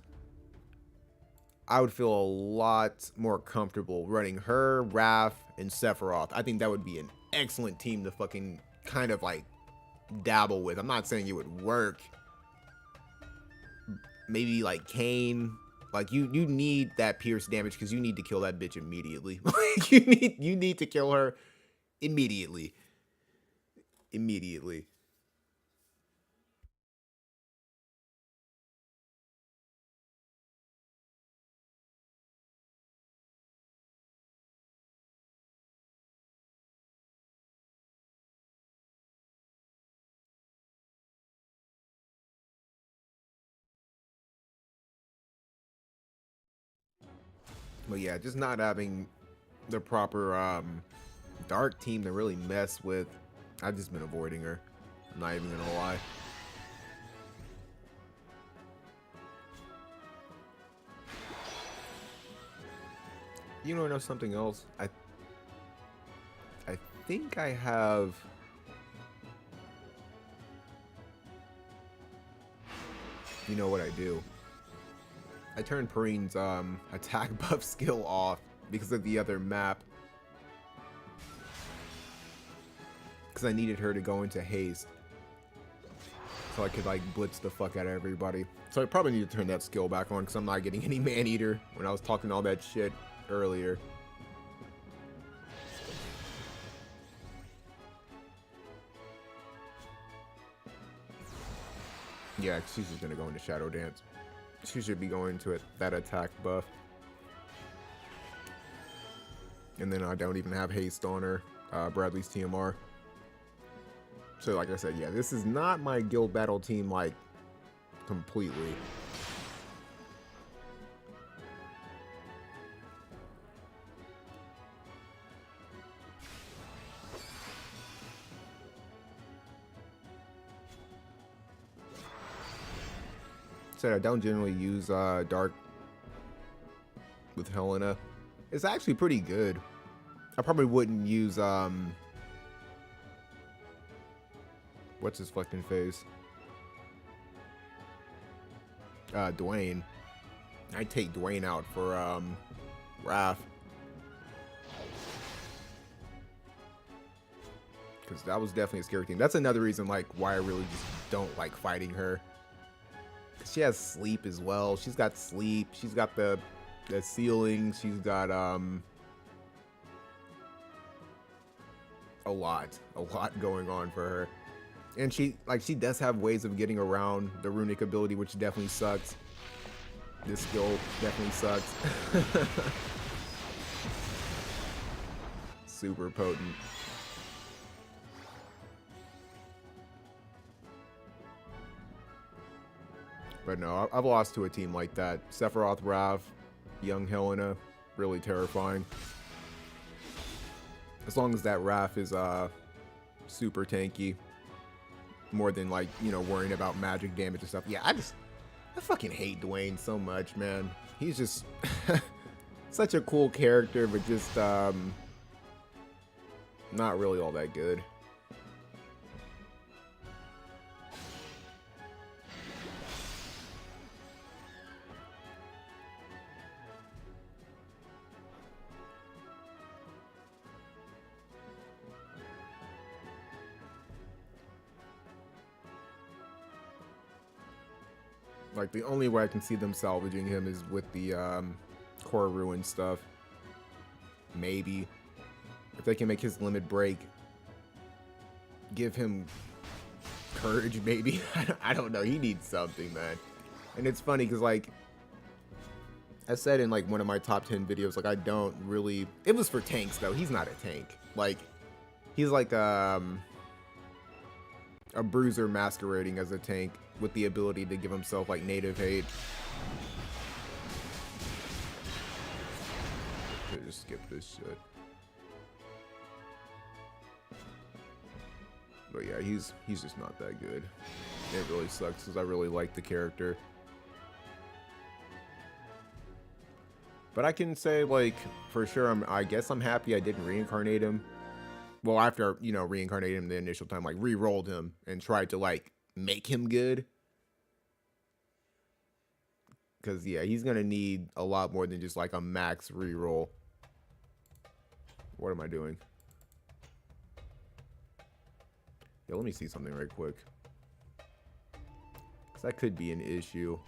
I would feel a lot more comfortable running her, Raph, and Sephiroth. I think that would be an excellent team to fucking kind of like dabble with. I'm not saying it would work. Maybe like Kayn. Like you need that Pierce damage because you need to kill that bitch immediately. Like you need to kill her immediately. Immediately. But yeah, just not having the proper dark team to really mess with. I've just been avoiding her. I'm not even gonna lie. You know something else? I think I have. You know what I do? I turned Perine's attack buff skill off because of the other map. Because I needed her to go into haste. So I could like blitz the fuck out of everybody. So I probably need to turn that skill back on because I'm not getting any man-eater when I was talking all that shit earlier. Yeah, she's just gonna go into Shadow Dance. She should be going to that attack buff. And then I don't even have haste on her. Bradley's TMR. So like I said, yeah, this is not my guild battle team like completely. Said I don't generally use dark with Helena. It's actually pretty good. I probably wouldn't use what's his fucking face? Dwayne. I'd take Dwayne out for Raph. Because that was definitely a scary thing. That's another reason like why I really just don't like fighting her. She has sleep as well. She's got sleep. She's got the ceiling. She's got a lot going on for her. And she does have ways of getting around the runic ability, which definitely sucks. This skill definitely sucks. Super potent. But no, I've lost to a team like that. Sephiroth, Raph, young Helena, really terrifying. As long as that Raph is super tanky, more than like, you know, worrying about magic damage and stuff. Yeah, I fucking hate Dwayne so much, man. He's just such a cool character, but just not really all that good. Like, the only way I can see them salvaging him is with the core ruin stuff. Maybe. If they can make his limit break, give him courage, maybe. I don't know. He needs something, man. And it's funny because, like, I said in, like, one of my top 10 videos, like, I don't really... It was for tanks, though. He's not a tank. Like, he's like a bruiser masquerading as a tank with the ability to give himself, like, native hate. Should just skip this shit. But yeah, he's just not that good. It really sucks because I really like the character. But I can say, like, for sure, I guess I'm happy I didn't reincarnate him. Well, after, you know, reincarnating him the initial time, like, re-rolled him and tried to, like, make him good. Because, yeah, he's going to need a lot more than just, like, a max re-roll. What am I doing? Yeah, let me see something right quick. Because that could be an issue.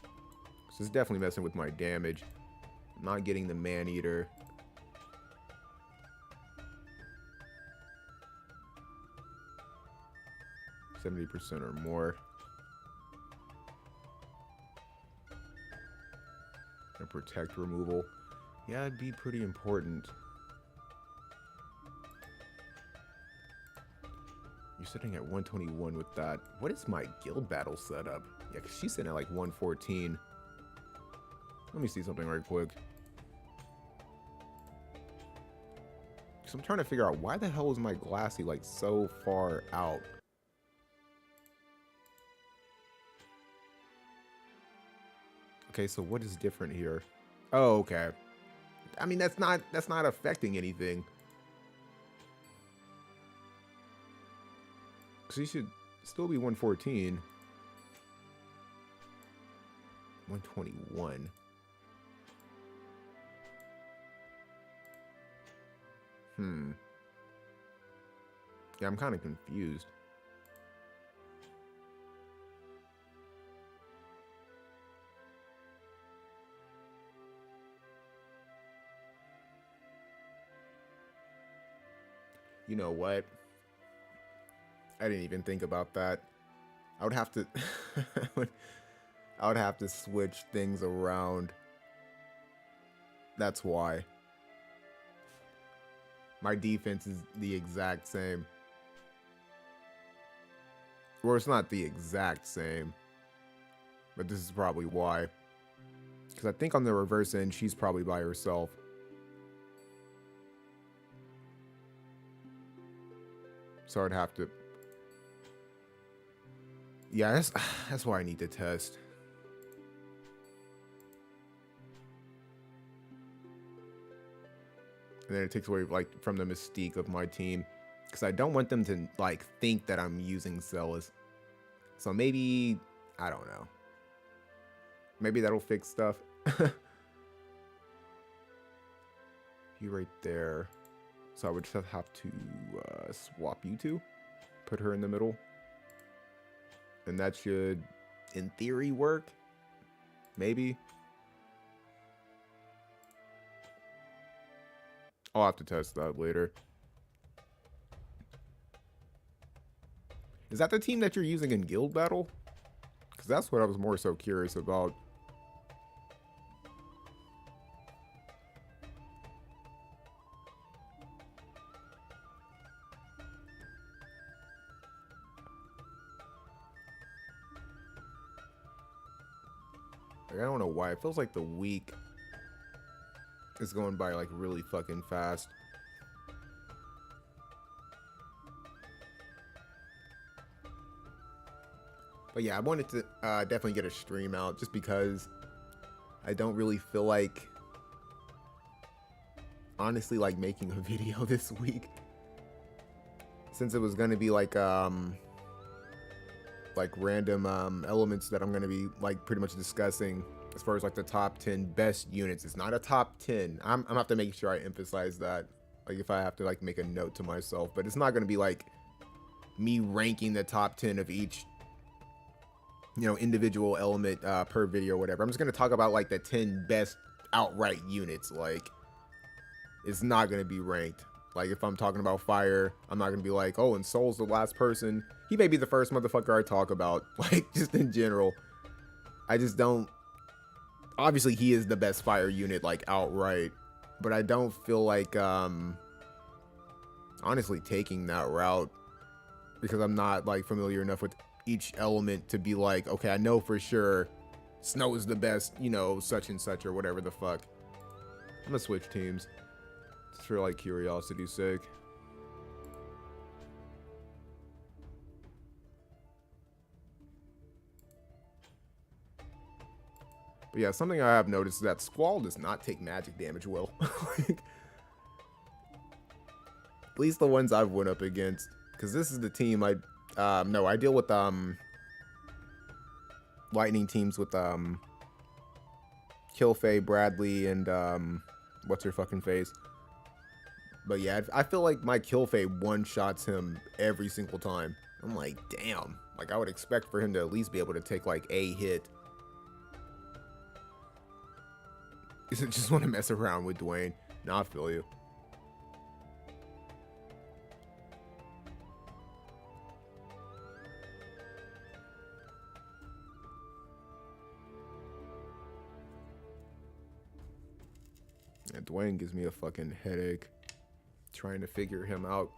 Because it's definitely messing with my damage. I'm not getting the Man-Eater. %70 or more. And protect removal. Yeah, it'd be pretty important. You're sitting at 121 with that. What is my guild battle setup? Yeah, because she's sitting at like 114. Let me see something right quick. Because I'm trying to figure out why the hell is my Glassy like so far out? Okay, so what is different here? Oh, okay. I mean, that's not affecting anything. Because he should still be 114. 121. Yeah, I'm kind of confused. You know what? I didn't even think about that. I would have to I would have to switch things around. That's why. My defense is the exact same. Well, it's not the exact same. But this is probably why. Because I think on the reverse end, she's probably by herself. So I'd have to... Yeah, that's why I need to test. And then it takes away, like, from the mystique of my team. Because I don't want them to, like, think that I'm using Celes. So maybe... I don't know. Maybe that'll fix stuff. You right there. So I would just have to swap you two. Put her in the middle. And that should, in theory, work. Maybe. I'll have to test that later. Is that the team that you're using in guild battle? Because that's what I was more so curious about. Like, I don't know why. It feels like the week is going by like really fucking fast. But yeah, I wanted to definitely get a stream out just because I don't really feel like, honestly, like making a video this week. Since it was going to be like random elements that I'm going to be like pretty much discussing as far as like the top 10 best units. It's not a top 10. I'm gonna have to make sure I emphasize that, like if I have to like make a note to myself, but it's not going to be like me ranking the top 10 of each individual element per video or whatever. I'm just gonna talk about like the 10 best outright units. Like, it's not gonna be ranked. Like, if I'm talking about fire, I'm not gonna be like, oh, and Soul's the last person. He may be the first motherfucker I talk about. Like, just in general, I just don't. Obviously, he is the best fire unit, like, outright, but I don't feel like honestly taking that route, because I'm not like familiar enough with each element to be like, okay, I know for sure Snow is the best, such and such or whatever the fuck. I'm gonna switch teams just for like curiosity's sake. But yeah, something I have noticed is that Squall does not take magic damage well. Like, at least the ones I've went up against, because this is the team I deal with lightning teams with Killfay, Bradley, and what's her fucking face. But yeah, I feel like my Killfay one-shots him every single time. I'm like, damn. Like, I would expect for him to at least be able to take like a hit. Is it just want to mess around with Dwayne? Nah, I feel you. Yeah, Dwayne gives me a fucking headache trying to figure him out.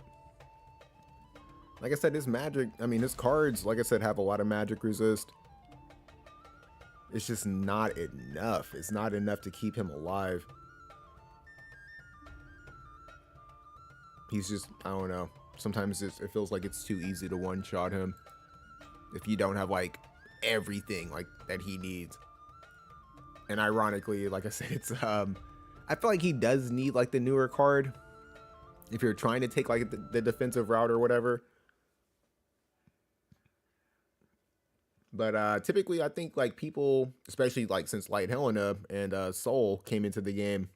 Like I said, his magic, his cards, like I said, have a lot of magic resist. It's just not enough. It's not enough to keep him alive. He's just, I don't know. Sometimes it feels like it's too easy to one-shot him if you don't have like everything like that he needs. And ironically, like I said, it's I feel like he does need like the newer card if you're trying to take like the defensive route or whatever. But typically, I think like people, especially like since Light Helena and Soul came into the game,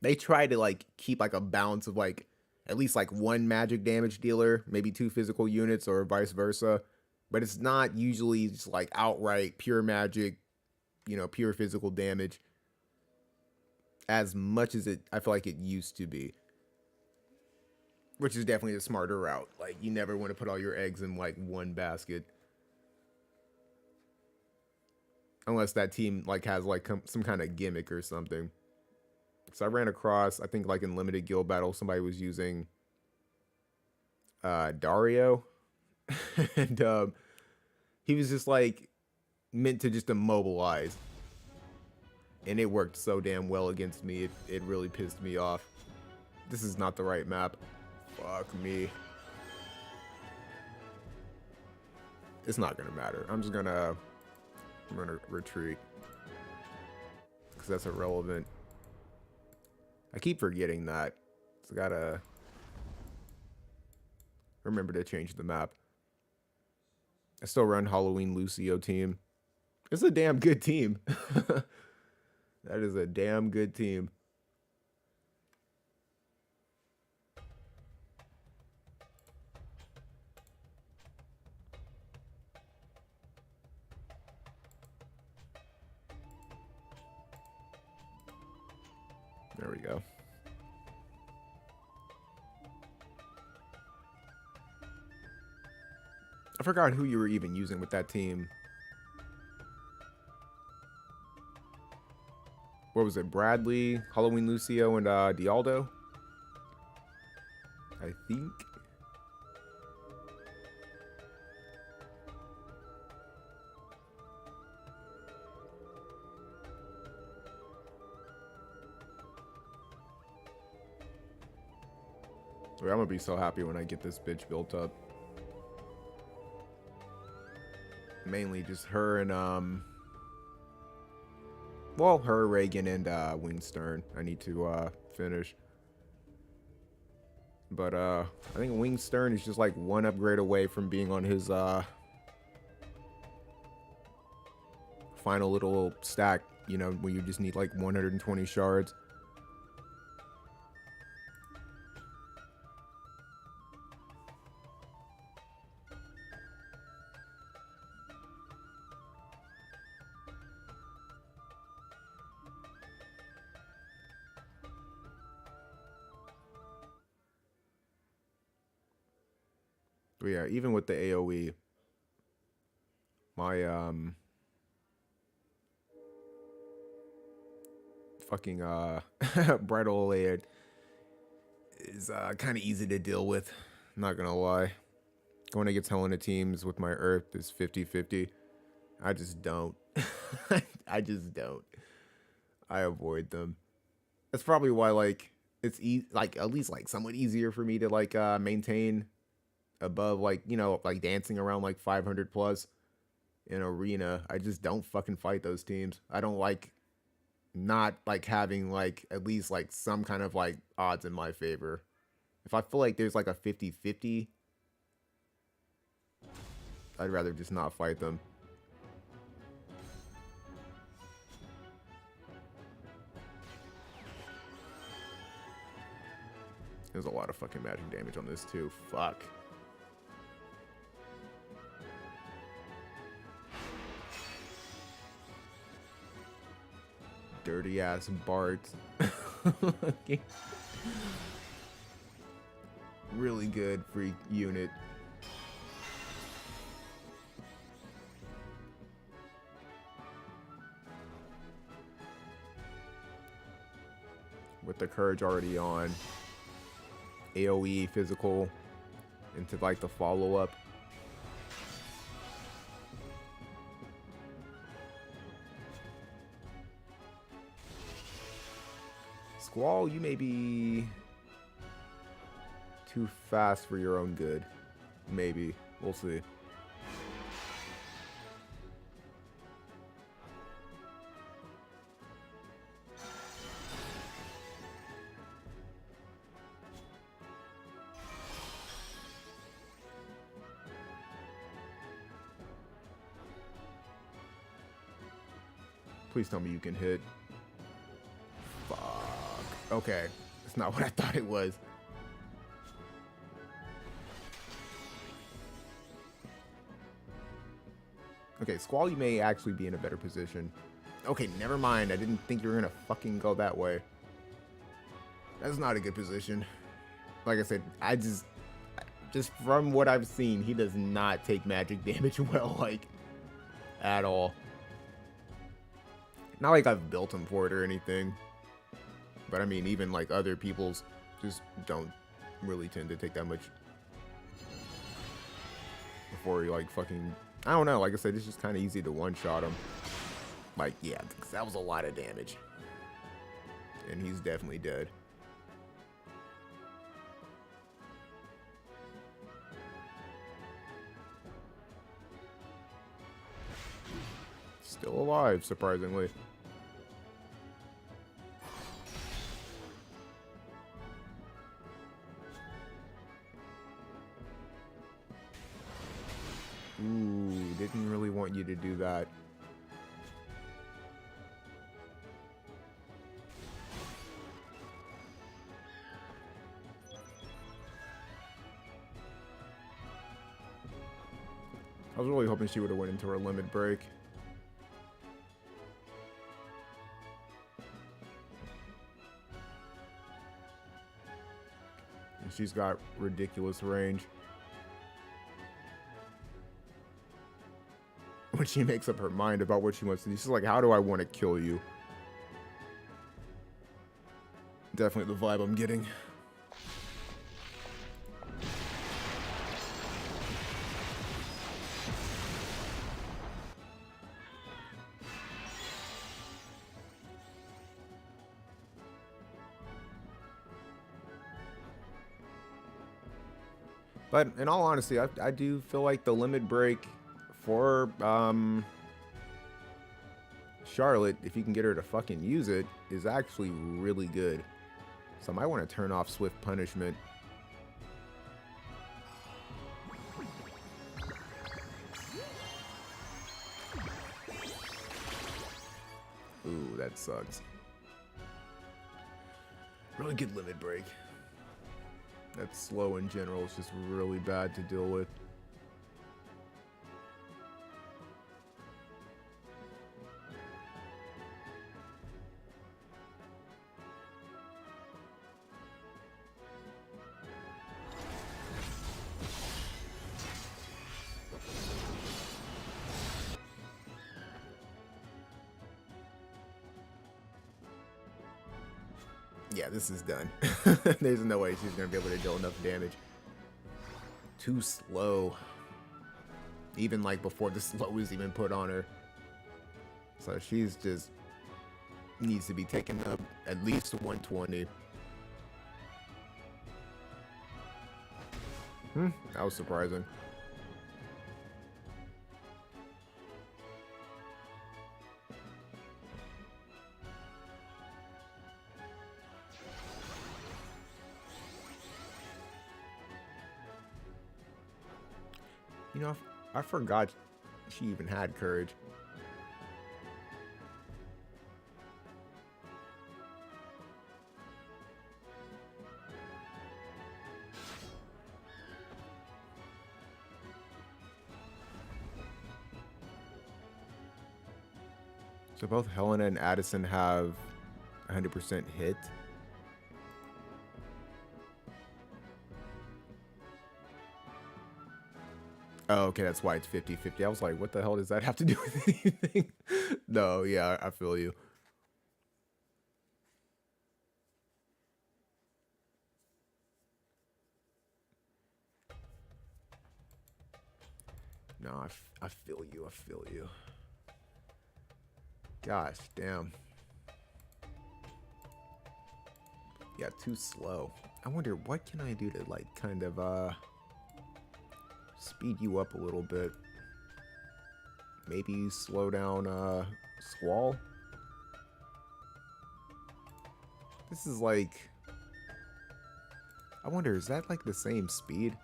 they try to like keep like a balance of like at least like one magic damage dealer, maybe 2 physical units, or vice versa. But it's not usually just like outright pure magic, pure physical damage as much as I feel like it used to be. Which is definitely a smarter route. Like, you never want to put all your eggs in like one basket. Unless that team like has like some kind of gimmick or something. So I ran across, I think like in limited guild battle, somebody was using Dario. And he was just like meant to just immobilize. And it worked so damn well against me. It really pissed me off. This is not the right map. Fuck me. It's not gonna matter. I'm gonna retreat, because that's irrelevant. I keep forgetting that. So I gotta remember to change the map. I still run Halloween Lucio team. It's a damn good team. That is a damn good team. There we go. I forgot who you were even using with that team. What was it? Bradley, Halloween Lucio, and Dialdo? I think. I'm gonna be so happy when I get this bitch built up. Mainly just her and well, her, Reagan, and Wingstern I need to finish. But I think Wingstern is just like one upgrade away from being on his final little stack, when you just need like 120 shards. But yeah, even with the AoE, my fucking Bridal Layered is kind of easy to deal with. Not gonna lie. Going against Helena teams with my Earth is 50-50. I just don't. I just don't. I avoid them. That's probably why like it's like at least like somewhat easier for me to like maintain above like, you know, like dancing around like 500 plus in arena. I just don't fucking fight those teams. I don't like not like having like at least like some kind of like odds in my favor. If I feel like there's like a 50-50, I'd rather just not fight them. There's a lot of fucking magic damage on this too. Fuck. Dirty ass Bart. Really good free unit. With the Courage already on. AoE physical into like the follow-up. Squall, you may be too fast for your own good. Maybe. We'll see. Please tell me you can hit. Fuck. Okay. That's not what I thought it was. Okay, Squall, you may actually be in a better position. Okay, never mind. I didn't think you were gonna fucking go that way. That's not a good position. Like I said, I just from what I've seen, he does not take magic damage well, like, at all. Not like I've built him for it or anything. But I mean, even like other people's just don't really tend to take that much before you like fucking, I don't know, like I said, it's just kind of easy to one-shot him. Like, yeah, because that was a lot of damage. And he's definitely dead. Still alive, surprisingly. Ooh, didn't really want you to do that. I was really hoping she would have went into her limit break. And she's got ridiculous range. When she makes up her mind about what she wants to do, she's like, how do I want to kill you? Definitely the vibe I'm getting. But in all honesty, I do feel like the limit break for Charlotte, if you can get her to fucking use it, is actually really good. So I might want to turn off Swift Punishment. Ooh, that sucks. Really good limit break. That slow in general is just really bad to deal with. Yeah, this is done. There's no way she's gonna be able to deal enough damage. Too slow. Even like before the slow was even put on her. So she's just needs to be taken up at least to 120. That was surprising. You know, I forgot she even had courage. So both Helena and Addison have 100% hit. Oh, okay, that's why it's 50-50. I was like, what the hell does that have to do with anything? No, yeah, I feel you. No, I feel you. I feel you. Gosh, damn. Yeah, too slow. I wonder what can I do to like kind of speed you up a little bit. Maybe slow down Squall. This is like, I wonder, is that like the same speed?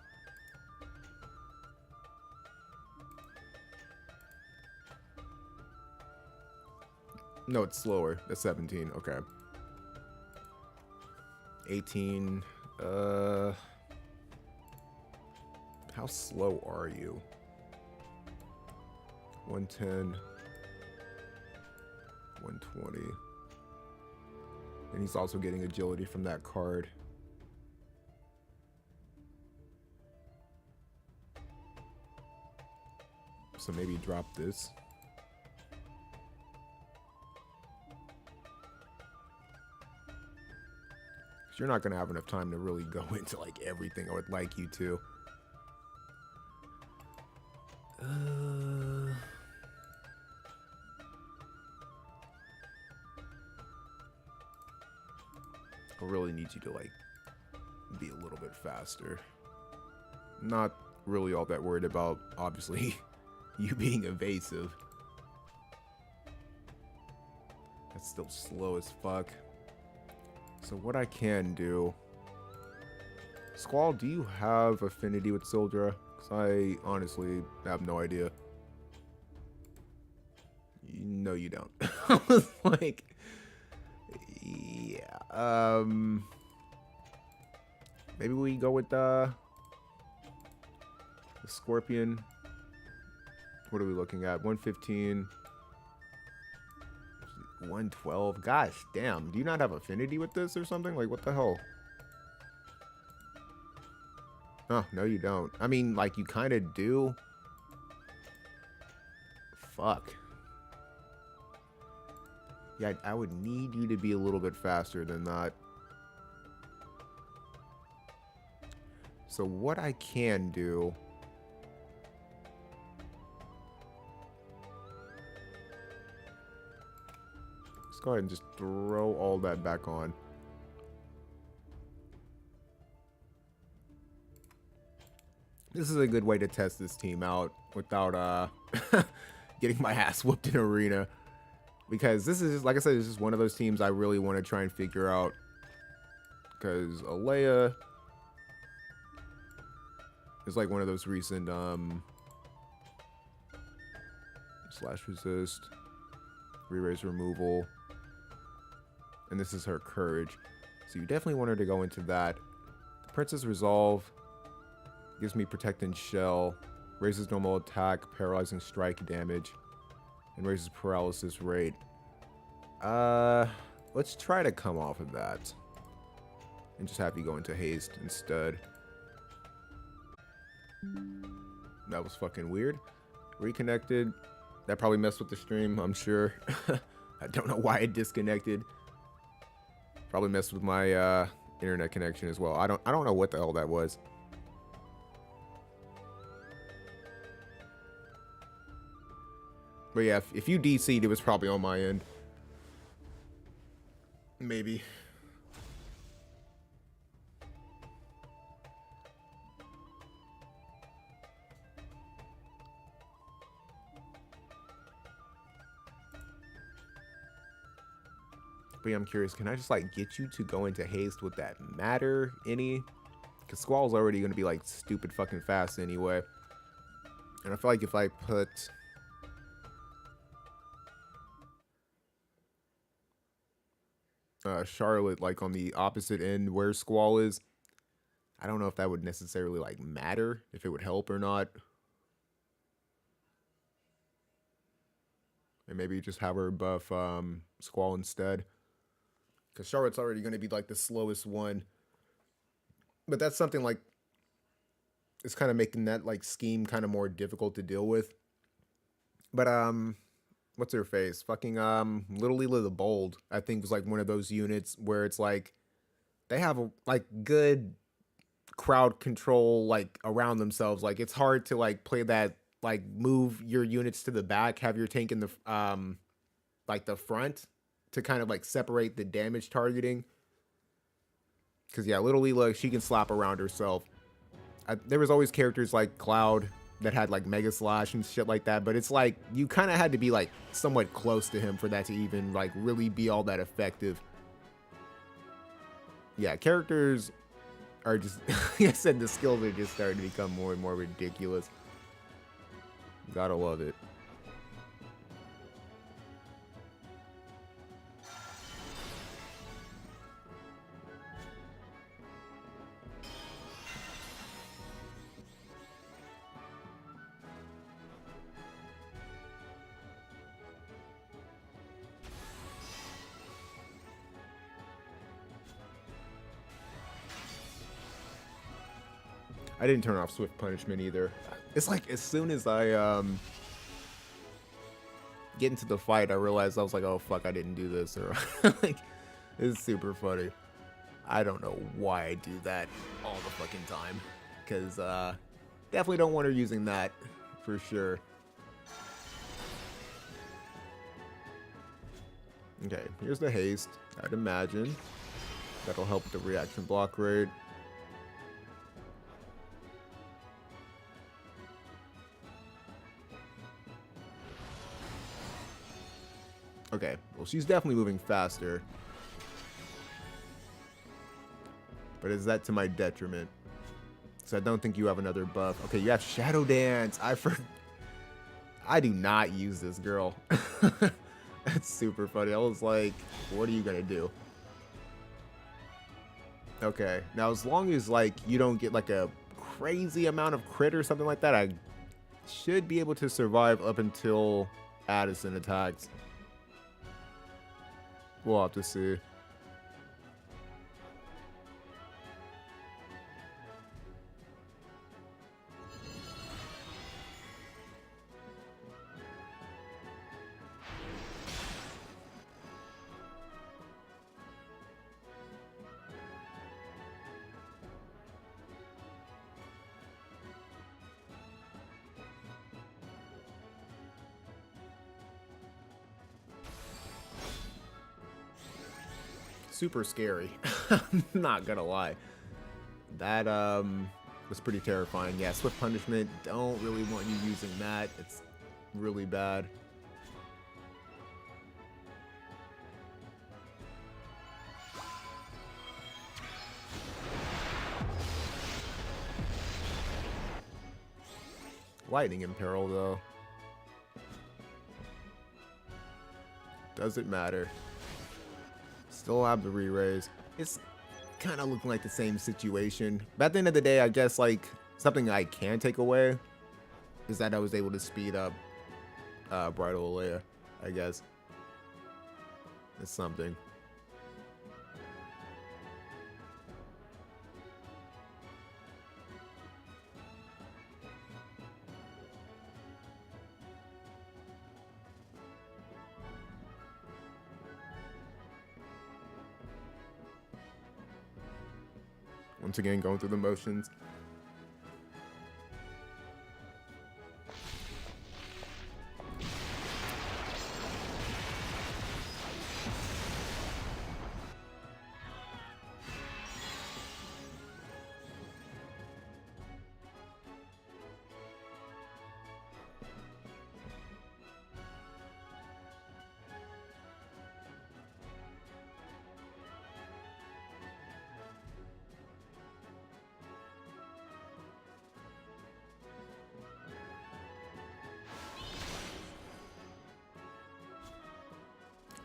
No, it's slower. That's 17. Okay. 18. How slow are you? 110. 120. And he's also getting agility from that card. So maybe drop this. You're not gonna have enough time to really go into like everything I would like you to. I really need you to like be a little bit faster. Not really all that worried about, obviously, you being evasive. That's still slow as fuck. So what I can do... Squall, do you have affinity with Sildra? Because I honestly have no idea. No, you don't. I was like... Yeah, maybe we go with the Scorpion. What are we looking at? 115... 112. Gosh damn, do you not have affinity with this or something? Like, what the hell? Oh, no you don't. I mean, like, you kind of do. Fuck. Yeah, I would need you to be a little bit faster than that. So what I can do... Let's go ahead and just throw all that back on. This is a good way to test this team out without getting my ass whooped in arena. Because this is just, like I said, this is one of those teams I really want to try and figure out. Because Alea is like one of those recent slash resist, re-raise removal. And this is her courage. So you definitely want her to go into that. The Princess Resolve gives me Protect and Shell, raises normal attack, paralyzing strike damage, and raises paralysis rate. Let's try to come off of that. And just have you go into haste instead. That was fucking weird. Reconnected. That probably messed with the stream, I'm sure. I don't know why it disconnected. Probably messed with my internet connection as well. I don't know what the hell that was. But yeah, if you DC'd, it was probably on my end. Maybe. But yeah, I'm curious, can I just like get you to go into haste? Would that matter any? Because Squall's already going to be like stupid fucking fast anyway. And I feel like if I put Charlotte like on the opposite end where Squall is, I don't know if that would necessarily like matter, if it would help or not. And maybe just have her buff Squall instead. Because Charlotte's already going to be like the slowest one. But that's something like, it's kind of making that like scheme kind of more difficult to deal with. But what's her face? Fucking Little Leela the Bold, I think, was like one of those units where it's like they have a like good crowd control like around themselves. Like it's hard to like play that, like move your units to the back, have your tank in the like the front to kind of like separate the damage targeting. Because yeah, Little Leela, she can slap around herself. There was always characters like Cloud that had like Mega Slash and shit like that, but it's like you kind of had to be like somewhat close to him for that to even like really be all that effective. Yeah, characters are just, like I said, the skills are just starting to become more and more ridiculous. Gotta love it. I didn't turn off Swift Punishment either. It's like as soon as I get into the fight, I realized I was like, oh fuck, I didn't do this, or like it's super funny. I don't know why I do that all the fucking time, because definitely don't want her using that for sure. Okay, here's the haste. I'd imagine that'll help with the reaction block rate. Okay, well, she's definitely moving faster. But is that to my detriment? So I don't think you have another buff. Okay, you have Shadow Dance. I do not use this girl. That's super funny. I was like, what are you gonna do? Okay, now as long as like you don't get like a crazy amount of crit or something like that, I should be able to survive up until Addison attacks. We'll have to see. Super scary. I'm not gonna lie. That was pretty terrifying. Yeah, Swift Punishment, don't really want you using that. It's really bad. Lightning Imperil though. Doesn't matter. Still have the re-raise. It's kind of looking like the same situation. But at the end of the day, I guess like something I can take away is that I was able to speed up Bridal Alea, I guess. It's something. Once again, going through the motions.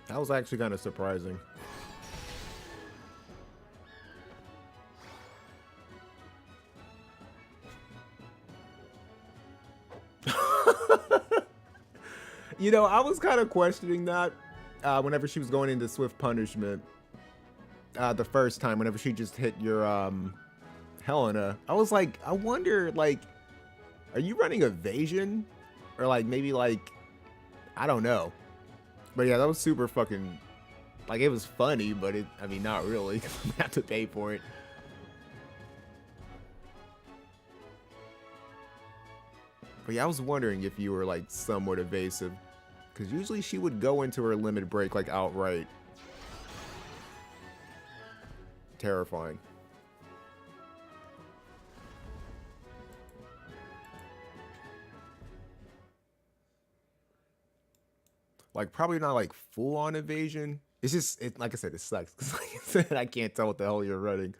That was actually kind of surprising. You know, I was kind of questioning that whenever she was going into Swift Punishment the first time, whenever she just hit your Helena. I was like, I wonder, like, are you running evasion? Or like maybe like, I don't know. But yeah, that was super fucking, like, it was funny, but I mean, not really, because I'm gonna have to pay for it. But yeah, I was wondering if you were, like, somewhat evasive, because usually she would go into her limit break, like, outright. Terrifying. Like, probably not, like, full-on evasion. It's just, like I said, it sucks. Because, like I said, I can't tell what the hell you're running.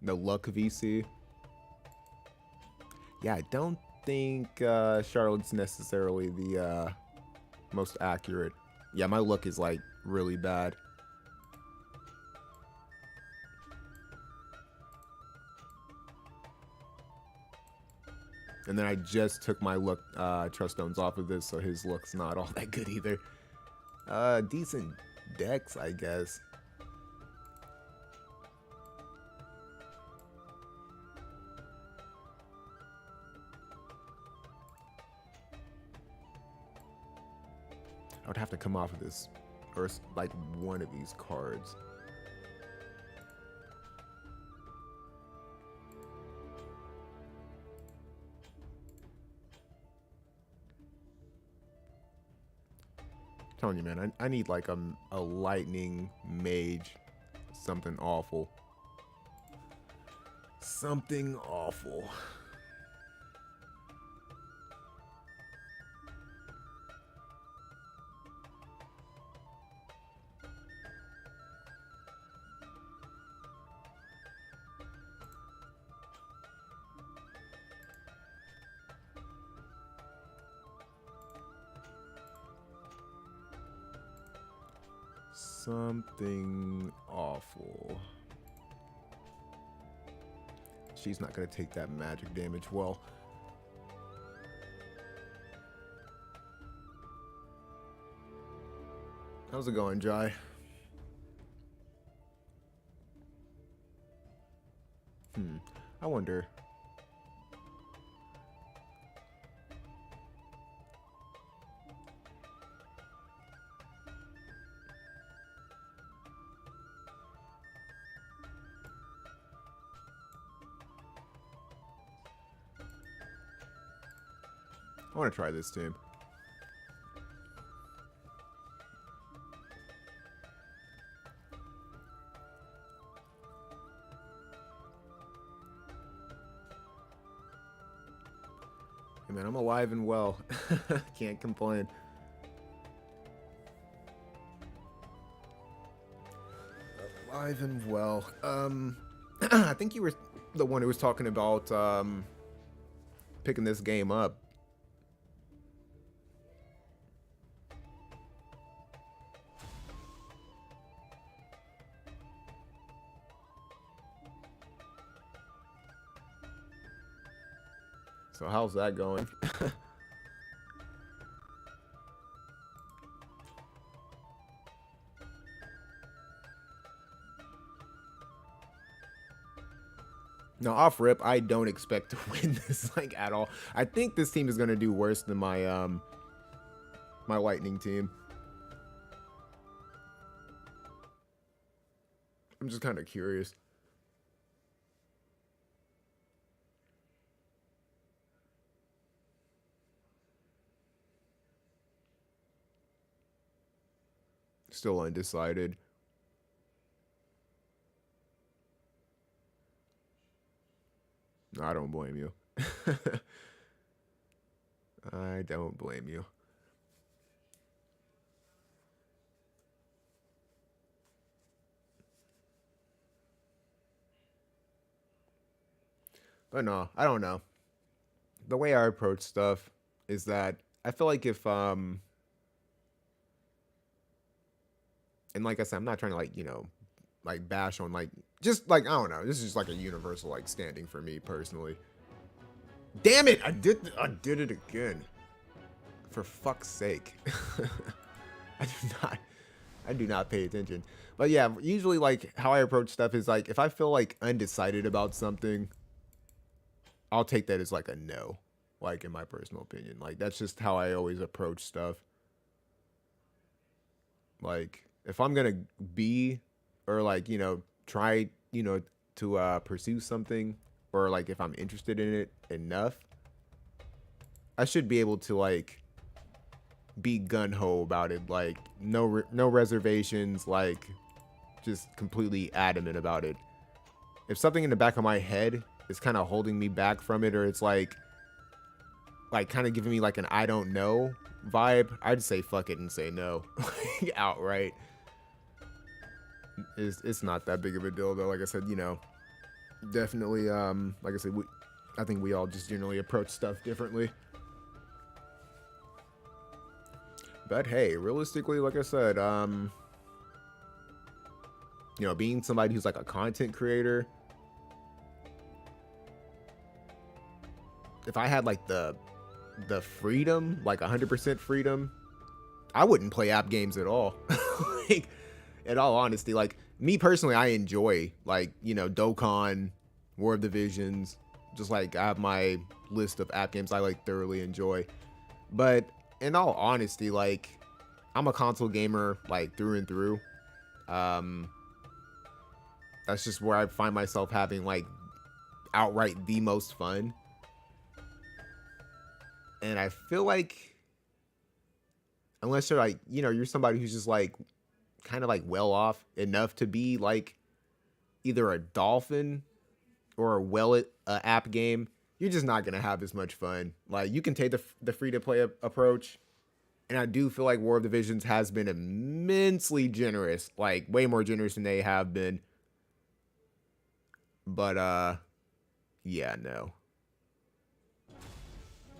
No luck VC. Yeah, I don't think Charlotte's necessarily the most accurate. Yeah, my luck is, like, really bad. And then I just took my luck trust stones off of this, so his luck's not all that good either. Decent dex, I guess. I would have to come off of this, or like one of these cards. I'm telling you, man, I need like a lightning mage, something awful. Something awful. Something awful. She's not gonna take that magic damage well. How's it going, Jai? I wonder. I want to try this team. Hey man, I'm alive and well. Can't complain. Alive and well. I think you were the one who was talking about picking this game up. So how's that going? Now, off rip, I don't expect to win this like at all. I think this team is gonna do worse than my Lightning team. I'm just kind of curious. Still undecided. No, I don't blame you. I don't blame you. But no, I don't know. The way I approach stuff is that I feel like if and like I said, I'm not trying to like, like bash on like just like I don't know. This is just like a universal like standing for me personally. Damn it! I did it again. For fuck's sake. I do not pay attention. But yeah, usually like how I approach stuff is like if I feel like undecided about something, I'll take that as like a no. Like in my personal opinion. Like that's just how I always approach stuff. Like if I'm gonna be or like, try, to pursue something or like if I'm interested in it enough, I should be able to like be gun ho about it, like no reservations, like just completely adamant about it. If something in the back of my head is kind of holding me back from it, or it's like kind of giving me like an I don't know vibe, I'd say fuck it and say no, outright. It's not that big of a deal though. Like I said, definitely. Like I said, I think we all just generally approach stuff differently. But hey, realistically, like I said, being somebody who's like a content creator, if I had like the freedom, like 100% freedom, I wouldn't play app games at all. Like, in all honesty, like me personally, I enjoy like, Dokkan, War of Divisions, just like I have my list of app games I like thoroughly enjoy. But in all honesty, like I'm a console gamer like through and through. That's just where I find myself having like outright the most fun. And I feel like unless you're like, you're somebody who's just like kind of like well off enough to be like either a dolphin or a app game, you're just not gonna have as much fun. Like you can take the free to play approach, and I do feel like War of Divisions has been immensely generous, like way more generous than they have been. But yeah, no.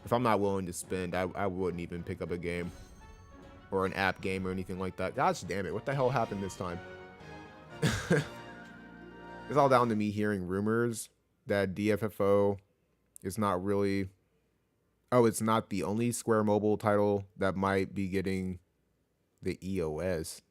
If I'm not willing to spend, I wouldn't even pick up a game or an app game or anything like that. Gosh damn it, what the hell happened this time? It's all down to me hearing rumors that DFFO is not really... Oh, it's not the only Square Mobile title that might be getting the EOS.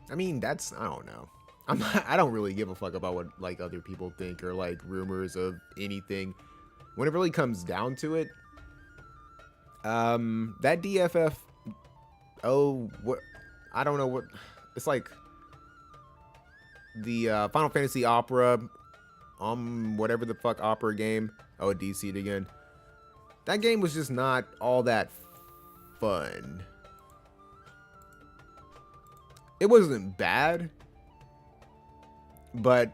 I mean, that's... I don't know. I don't really give a fuck about what like other people think or like rumors of anything. When it really comes down to it, that DFF, what, I don't know what, it's like the Final Fantasy Opera, whatever the fuck opera game. Oh, it DC'd again. That game was just not all that fun. It wasn't bad. But,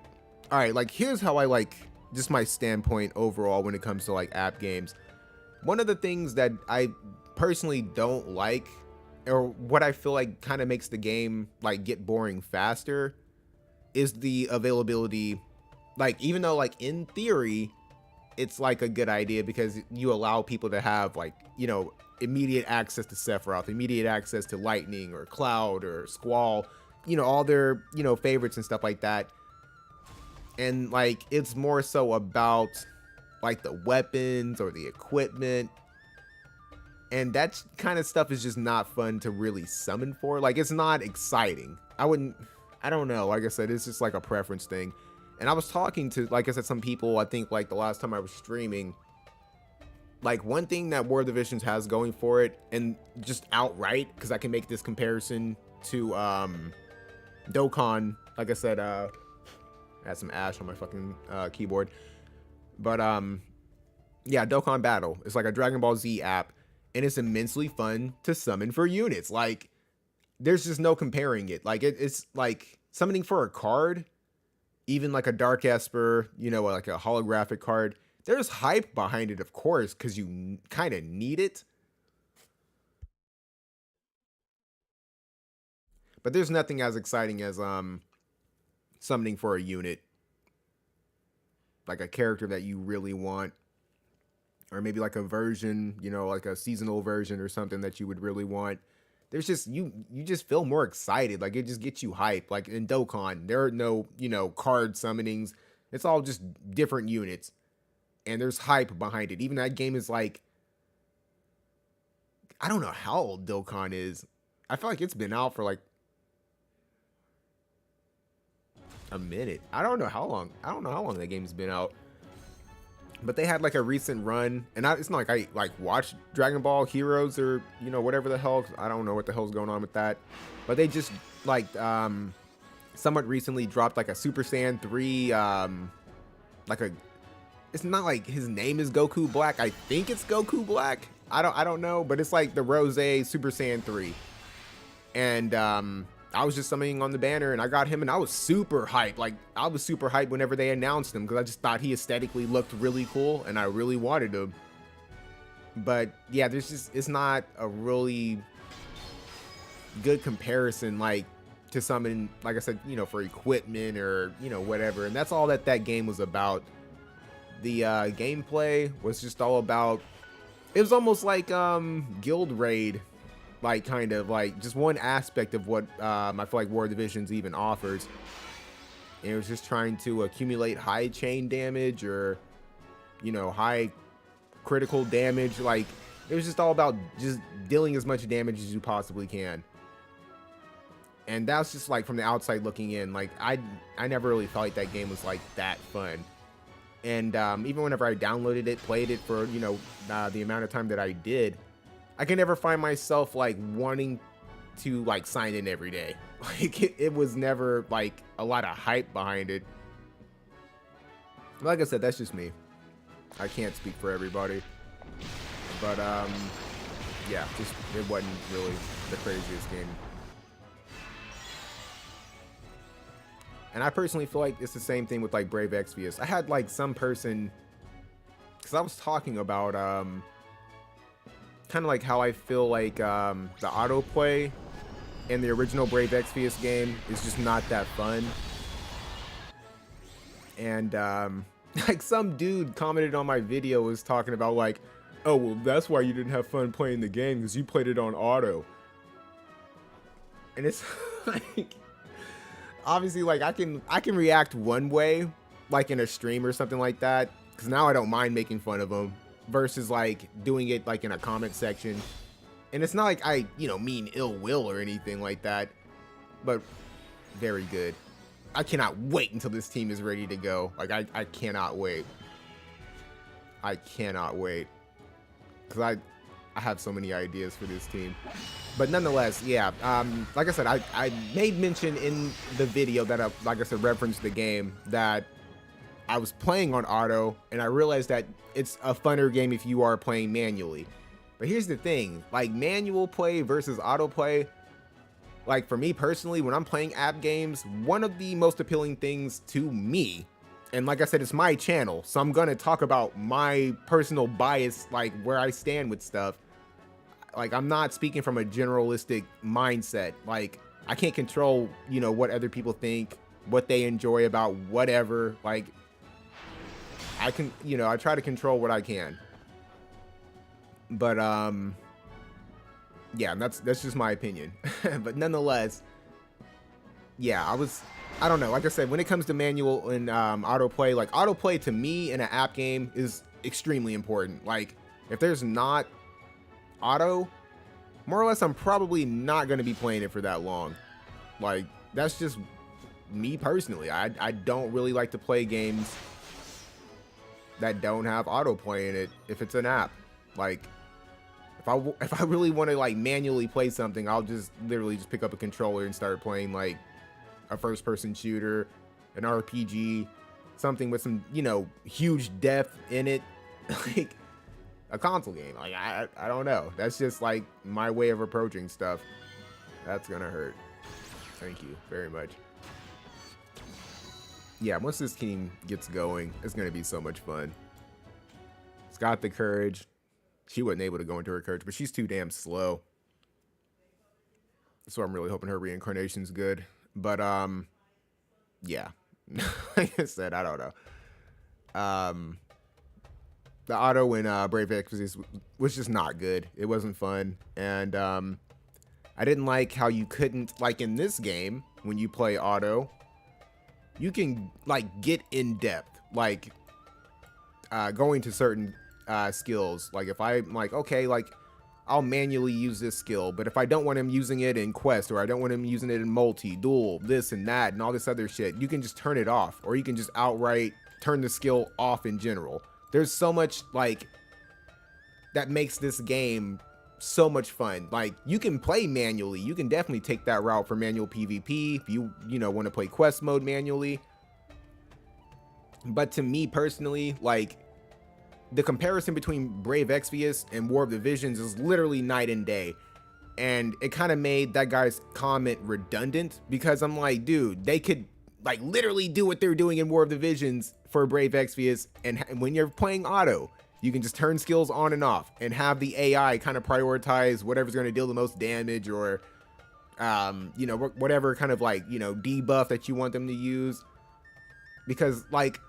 alright, like, here's how I, like, just my standpoint overall when it comes to, like, app games. One of the things that I personally don't like, or what I feel like kind of makes the game, like, get boring faster, is the availability. Like, even though, like, in theory, it's, like, a good idea because you allow people to have, like, immediate access to Sephiroth, immediate access to Lightning, or Cloud, or Squall, all their, favorites and stuff like that. And like it's more so about like the weapons or the equipment. And that kind of stuff is just not fun to really summon for. Like, it's not exciting. I don't know. Like I said, it's just like a preference thing. And I was talking to, like I said, some people, I think like the last time I was streaming, like one thing that War of the Visions has going for it, and just outright, because I can make this comparison to Dokkan. Like I said, I had some ash on my fucking keyboard. But yeah, Dokkan Battle. It's like a Dragon Ball Z app. And it's immensely fun to summon for units. Like, there's just no comparing it. Like, it's like summoning for a card, even like a Dark Esper, you know, like a holographic card. There's hype behind it, of course, because you kind of need it. But there's nothing as exciting as summoning for a unit. Like a character that you really want. Or maybe like a version, you know, like a seasonal version or something that you would really want. There's just, you just feel more excited. Like, it just gets you hype. Like in Dokkan, there are no, you know, card summonings. It's all just different units. And there's hype behind it. Even that game is like, I don't know how old Dokkan is. I feel like it's been out for like a minute. I don't know how long that game's been out. But they had like a recent run, and it's not like I like watched Dragon Ball Heroes or, you know, whatever the hell. I don't know what the hell's going on with that. But they just like somewhat recently dropped like a Super Saiyan 3 like a, it's not like his name is Goku Black. I think it's Goku Black. I don't know, but it's like the Rose Super Saiyan 3. And I was just summoning on the banner, and I got him, and I was super hyped. Like, I was super hyped whenever they announced him, because I just thought he aesthetically looked really cool, and I really wanted him. But yeah, it's not a really good comparison, like, to summon, like I said, you know, for equipment or, you know, whatever. And that's all that game was about. The gameplay was just all about, it was almost like Guild Raid. Like, kind of like just one aspect of what I feel like War of the Visions even offers. And it was just trying to accumulate high chain damage, or, you know, high critical damage. Like, it was just all about just dealing as much damage as you possibly can. And that's just like from the outside looking in. Like, I never really felt like that game was like that fun. And even whenever I downloaded it, played it for, you know, the amount of time that I did, I can never find myself like wanting to like sign in every day. Like, it was never like a lot of hype behind it. Like I said, that's just me. I can't speak for everybody. But yeah, just it wasn't really the craziest game. And I personally feel like it's the same thing with like Brave Exvius. I had like some person, because I was talking about kind of like how I feel like the autoplay in the original Brave Exvius game is just not that fun. And like some dude commented on my video, was talking about like, oh, well, that's why you didn't have fun playing the game, because you played it on auto. And it's like, obviously, like, I can react one way, like in a stream or something like that, because now I don't mind making fun of them, versus like doing it like in a comment section. And it's not like I, you know, mean ill will or anything like that, but very good. I cannot wait until this team is ready to go. Like, I cannot wait. I cannot wait, because I have so many ideas for this team. But nonetheless, yeah, like I said, I made mention in the video that I, like I said, referenced the game, that I was playing on auto, and I realized that it's a funner game if you are playing manually. But here's the thing, like, manual play versus auto play, like, for me personally, when I'm playing app games, one of the most appealing things to me, and like I said, it's my channel, so I'm gonna talk about my personal bias, like where I stand with stuff. Like, I'm not speaking from a generalistic mindset. Like, I can't control, you know, what other people think, what they enjoy about whatever. Like, I can, you know, I try to control what I can. But yeah, that's just my opinion. But nonetheless, yeah, I don't know, like I said, when it comes to manual and autoplay, like, autoplay to me in an app game is extremely important. Like, if there's not auto, more or less, I'm probably not going to be playing it for that long. Like, that's just me personally. I don't really like to play games that don't have autoplay in it if it's an app. Like, if I really want to like manually play something, I'll just literally just pick up a controller and start playing like a first person shooter, an RPG, something with some, you know, huge depth in it. Like a console game. Like, I don't know. That's just like my way of approaching stuff. That's gonna hurt. Thank you very much. Yeah, once this team gets going, it's gonna be so much fun. It's got the courage. She wasn't able to go into her courage, but she's too damn slow. So I'm really hoping her reincarnation's good. But yeah. Like I said, I don't know. The auto in Brave Exvius was just not good. It wasn't fun. And I didn't like how you couldn't, like in this game, when you play auto, you can like get in depth, like going to certain skills. Like if I'm like, okay, like I'll manually use this skill, but if I don't want him using it in quest, or I don't want him using it in multi, duel, this and that, and all this other shit, you can just turn it off, or you can just outright turn the skill off in general. There's so much like that makes this game so much fun. Like you can play manually. You can definitely take that route for manual PvP if you know, want to play quest mode manually. But to me personally, like the comparison between Brave Exvius and War of the Visions is literally night and day. And it kind of made that guy's comment redundant, because I'm like, dude, they could like literally do what they're doing in War of the Visions for Brave Exvius, and when you're playing auto, you can just turn skills on and off and have the AI kind of prioritize whatever's going to deal the most damage, or you know, whatever kind of like, you know, debuff that you want them to use. Because like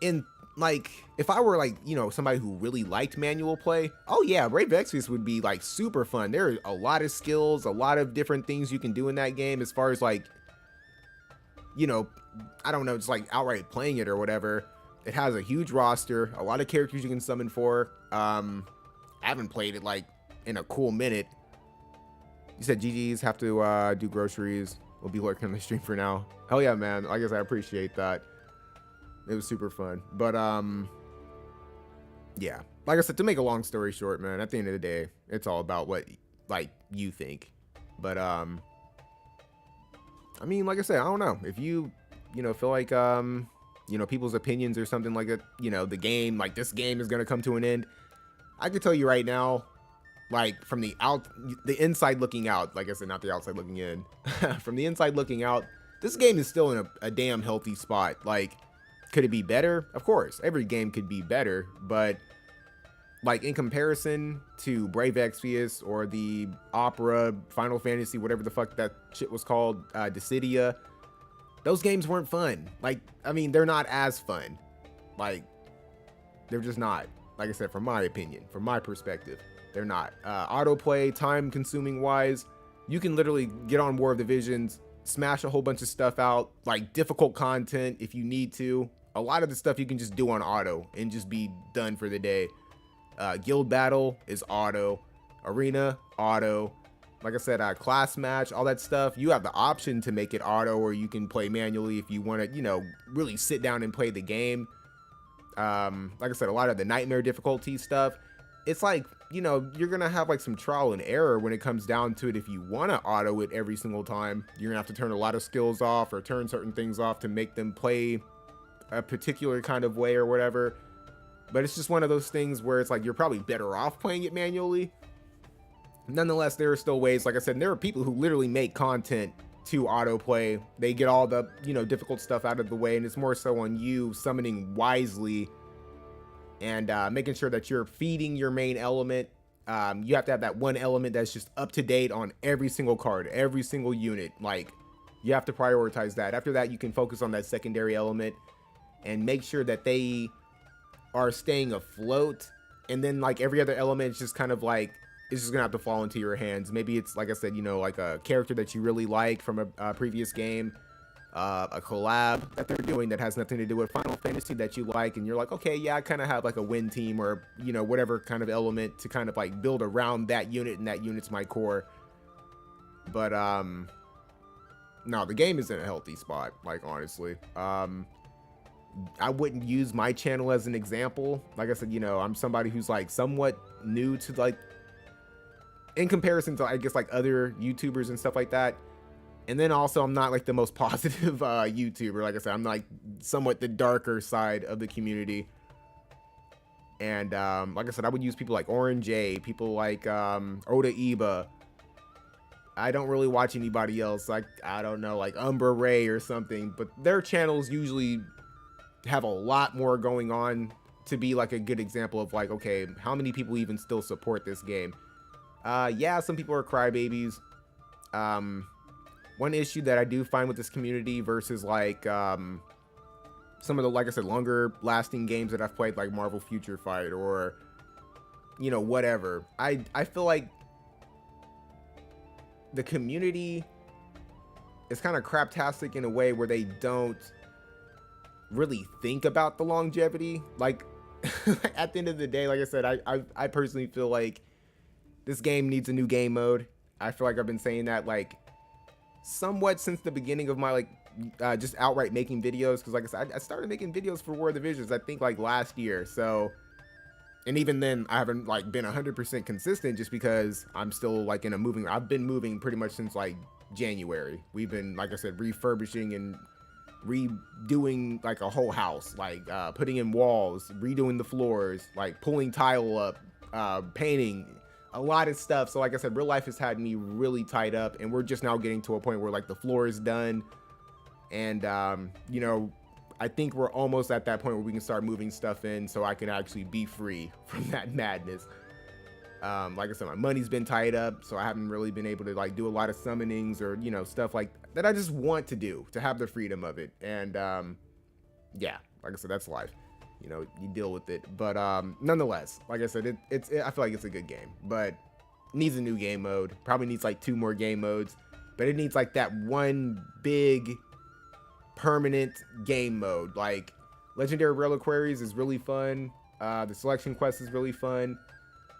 in like if I were like, you know, somebody who really liked manual play, oh yeah, Brave Exvius would be like super fun. There are a lot of skills, a lot of different things you can do in that game, as far as like, you know, I don't know, just like outright playing it or whatever. It has a huge roster, a lot of characters you can summon for. I haven't played it like in a cool minute. You said GG's have to do groceries. We'll be lurking on the stream for now. Hell yeah, man. I guess I appreciate that. It was super fun. But yeah, like I said, to make a long story short, man, at the end of the day, it's all about what like you think. But I mean, like I said, I don't know if you know, feel like you know, people's opinions or something like that, you know, the game, like this game is gonna come to an end. I can tell you right now, like from the inside looking out, like I said, not the outside looking in, from the inside looking out, this game is still in a damn healthy spot. Like, could it be better? Of course, every game could be better, but like in comparison to Brave Exvius or the Opera, Final Fantasy, whatever the fuck that shit was called, Dissidia, those games weren't fun. Like, I mean, they're not as fun. Like, they're just not. Like I said, from my opinion, from my perspective, they're not. Autoplay, time consuming wise, you can literally get on War of the Visions, smash a whole bunch of stuff out, like difficult content if you need to. A lot of the stuff you can just do on auto and just be done for the day. Guild battle is auto. Arena, auto. Like I said, class match, all that stuff, you have the option to make it auto, or you can play manually if you want to, you know, really sit down and play the game. Like I said, a lot of the nightmare difficulty stuff, it's like, you know, you're going to have like some trial and error when it comes down to it. If you want to auto it every single time, you're going to have to turn a lot of skills off or turn certain things off to make them play a particular kind of way or whatever. But it's just one of those things where it's like you're probably better off playing it manually. Nonetheless, there are still ways, like I said, there are people who literally make content to autoplay. They get all the, you know, difficult stuff out of the way, and it's more so on you summoning wisely and making sure that you're feeding your main element. You have to have that one element that's just up to date on every single card, every single unit. Like, you have to prioritize that. After that, you can focus on that secondary element and make sure that they are staying afloat. And then, like, every other element is just kind of like, it's just gonna have to fall into your hands. Maybe it's, like I said, you know, like a character that you really like from a previous game. a collab that they're doing that has nothing to do with Final Fantasy that you like, and you're like, okay, yeah, I kind of have like a win team or, you know, whatever kind of element to kind of like build around that unit, and that unit's my core. But no, the game is in a healthy spot, like, honestly. I wouldn't use my channel as an example. Like I said, you know, I'm somebody who's like somewhat new to, like, in comparison to, I guess, like other YouTubers and stuff like that. And then also, I'm not like the most positive YouTuber. Like I said, I'm like somewhat the darker side of the community. And like I said, I would use people like Orange A, people like Oda Iba. I don't really watch anybody else, like, I don't know, like Umbra Ray or something, but their channels usually have a lot more going on to be like a good example of like, okay, how many people even still support this game? Yeah, some people are crybabies. One issue that I do find with this community versus like some of the, like I said, longer lasting games that I've played, like Marvel Future Fight or, you know, whatever, I feel like the community is kind of craptastic in a way where they don't really think about the longevity. Like, at the end of the day, like I said, I personally feel like this game needs a new game mode. I feel like I've been saying that like somewhat since the beginning of my like just outright making videos, because like I said, I started making videos for War of the Visions, I think, like last year. So, and even then I haven't like been 100% consistent, just because I'm still like in a moving, I've been moving pretty much since like January. We've been, like I said, refurbishing and redoing like a whole house, like putting in walls, redoing the floors, like pulling tile up, painting, a lot of stuff. So like I said, real life has had me really tied up, and we're just now getting to a point where like the floor is done, and you know, I think we're almost at that point where we can start moving stuff in so I can actually be free from that madness. Like I said, my money's been tied up, so I haven't really been able to like do a lot of summonings or, you know, stuff like that I just want to do, to have the freedom of it. And yeah, like I said, that's life. You know, you deal with it. But nonetheless, like I said, I feel like it's a good game, but needs a new game mode. Probably needs like 2 more game modes, but it needs like that one big permanent game mode. Like Legendary Reliquaries is really fun. The Selection Quest is really fun.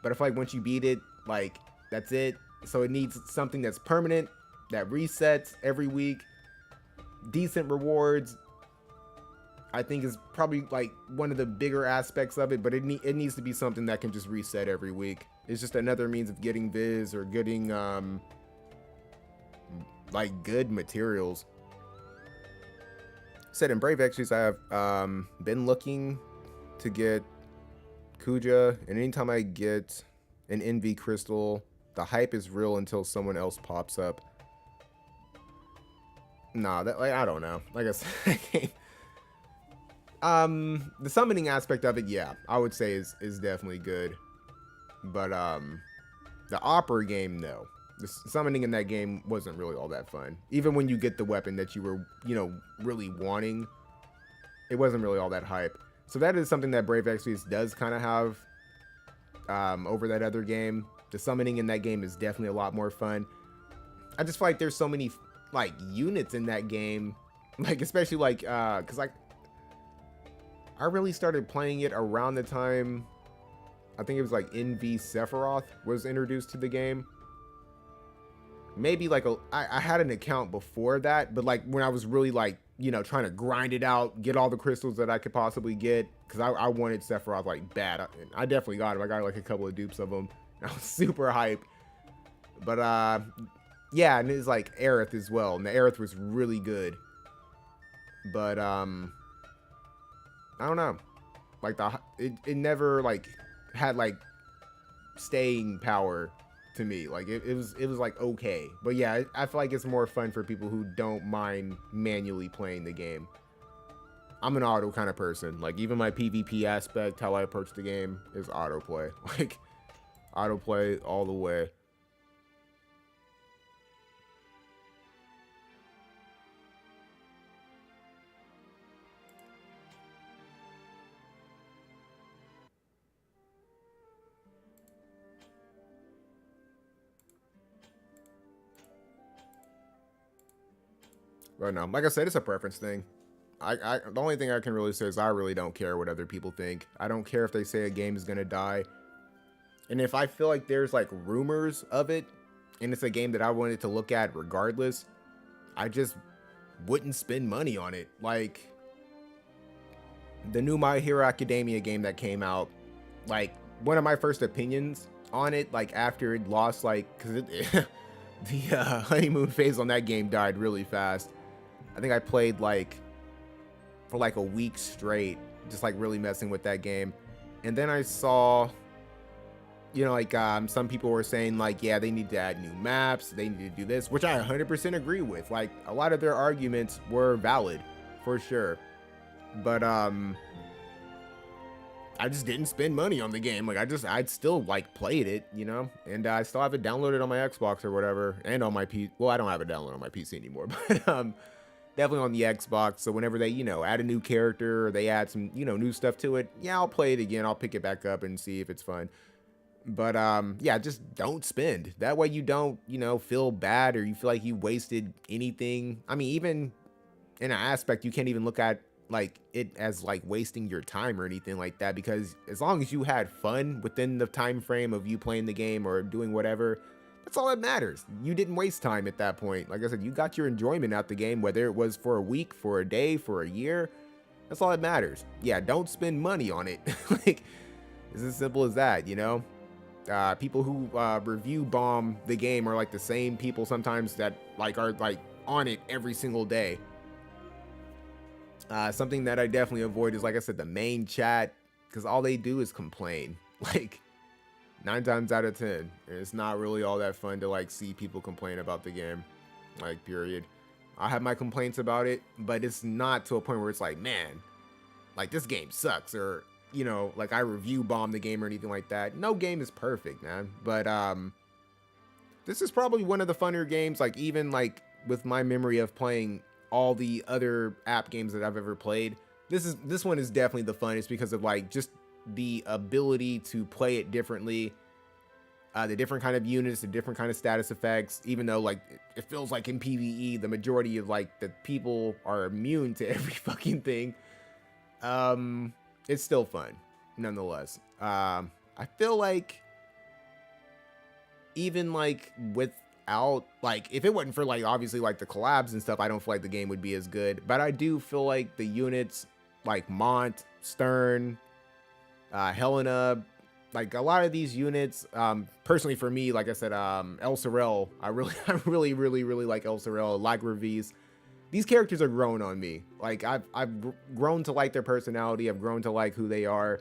But I feel like once you beat it, like, that's it. So it needs something that's permanent, that resets every week. Decent rewards, I think, is probably like one of the bigger aspects of it. But it needs to be something that can just reset every week. It's just another means of getting viz or getting like good materials. Said in Brave Extras, I have been looking to get Kuja, and anytime I get an Envy Crystal, the hype is real until someone else pops up. Nah, that, like, I don't know. Like I said, the summoning aspect of it, yeah, I would say is definitely good. But the Opera game, no. The summoning in that game wasn't really all that fun. Even when you get the weapon that you were, you know, really wanting, it wasn't really all that hype. So that is something that Brave Exvius does kind of have over that other game. The summoning in that game is definitely a lot more fun. I just feel like there's so many like units in that game, like especially like because like I really started playing it around the time I think it was like Envy Sephiroth was introduced to the game. Maybe like I had an account before that, but like when I was really like, you know, trying to grind it out, get all the crystals that I could possibly get, because I wanted Sephiroth like bad. I definitely got him. I got like a couple of dupes of him. I was super hyped. But yeah, and it's like Aerith as well, and the Aerith was really good. But I don't know, like it never like had like staying power to me. Like it was like okay, but yeah, I feel like it's more fun for people who don't mind manually playing the game. I'm an auto kind of person. Like even my PvP aspect, how I approach the game is autoplay. Like autoplay all the way. But no, like I said, it's a preference thing. The only thing I can really say is I really don't care what other people think. I don't care if they say a game is gonna die. And if I feel like there's like rumors of it, and it's a game that I wanted to look at regardless, I just wouldn't spend money on it. Like the new My Hero Academia game that came out, like one of my first opinions on it, like after it lost, like, because the honeymoon phase on that game died really fast. I think I played like for like a week straight, just like really messing with that game. And then I saw, you know, like some people were saying like, yeah, they need to add new maps, they need to do this, which I 100% agree with. Like a lot of their arguments were valid for sure. But I just didn't spend money on the game. Like I'd still like played it, you know, and I still have it downloaded on my Xbox or whatever, and on my PC. Well, I don't have it downloaded on my PC anymore, but definitely on the Xbox. So whenever they, you know, add a new character or they add some, you know, new stuff to it, yeah, I'll play it again. I'll pick it back up and see if it's fun. But yeah, just don't spend. That way you don't, you know, feel bad or you feel like you wasted anything. I mean, even in an aspect, you can't even look at like it as like wasting your time or anything like that, because as long as you had fun within the time frame of you playing the game or doing whatever, that's all that matters. You didn't waste time at that point. Like I said, you got your enjoyment out the game, whether it was for a week, for a day, for a year. That's all that matters. Yeah, don't spend money on it. Like it's as simple as that, you know. People who review bomb the game are like the same people sometimes that like are like on it every single day. Something that I definitely avoid is, like I said, the main chat, because all they do is complain. Like 9 times out of 10, and it's not really all that fun to like see people complain about the game. Like period. I have my complaints about it, but it's not to a point where it's like, man, like this game sucks, or you know, like I review bomb the game or anything like that. No game is perfect, man. But this is probably one of the funnier games. Like even like with my memory of playing all the other app games that I've ever played, this one is definitely the funnest because of like just the ability to play it differently, the different kind of units, the different kind of status effects. Even though like it feels like in PvE the majority of like the people are immune to every fucking thing, it's still fun nonetheless. I feel like even like without like, if it wasn't for like obviously like the collabs and stuff, I don't feel like the game would be as good. But I do feel like the units like Mont, Stern, Helena, like a lot of these units, personally for me, like I said, El Sorel, I really like El Sorel, Lagravies. These characters are grown on me. Like I've grown to like their personality. I've grown to like who they are.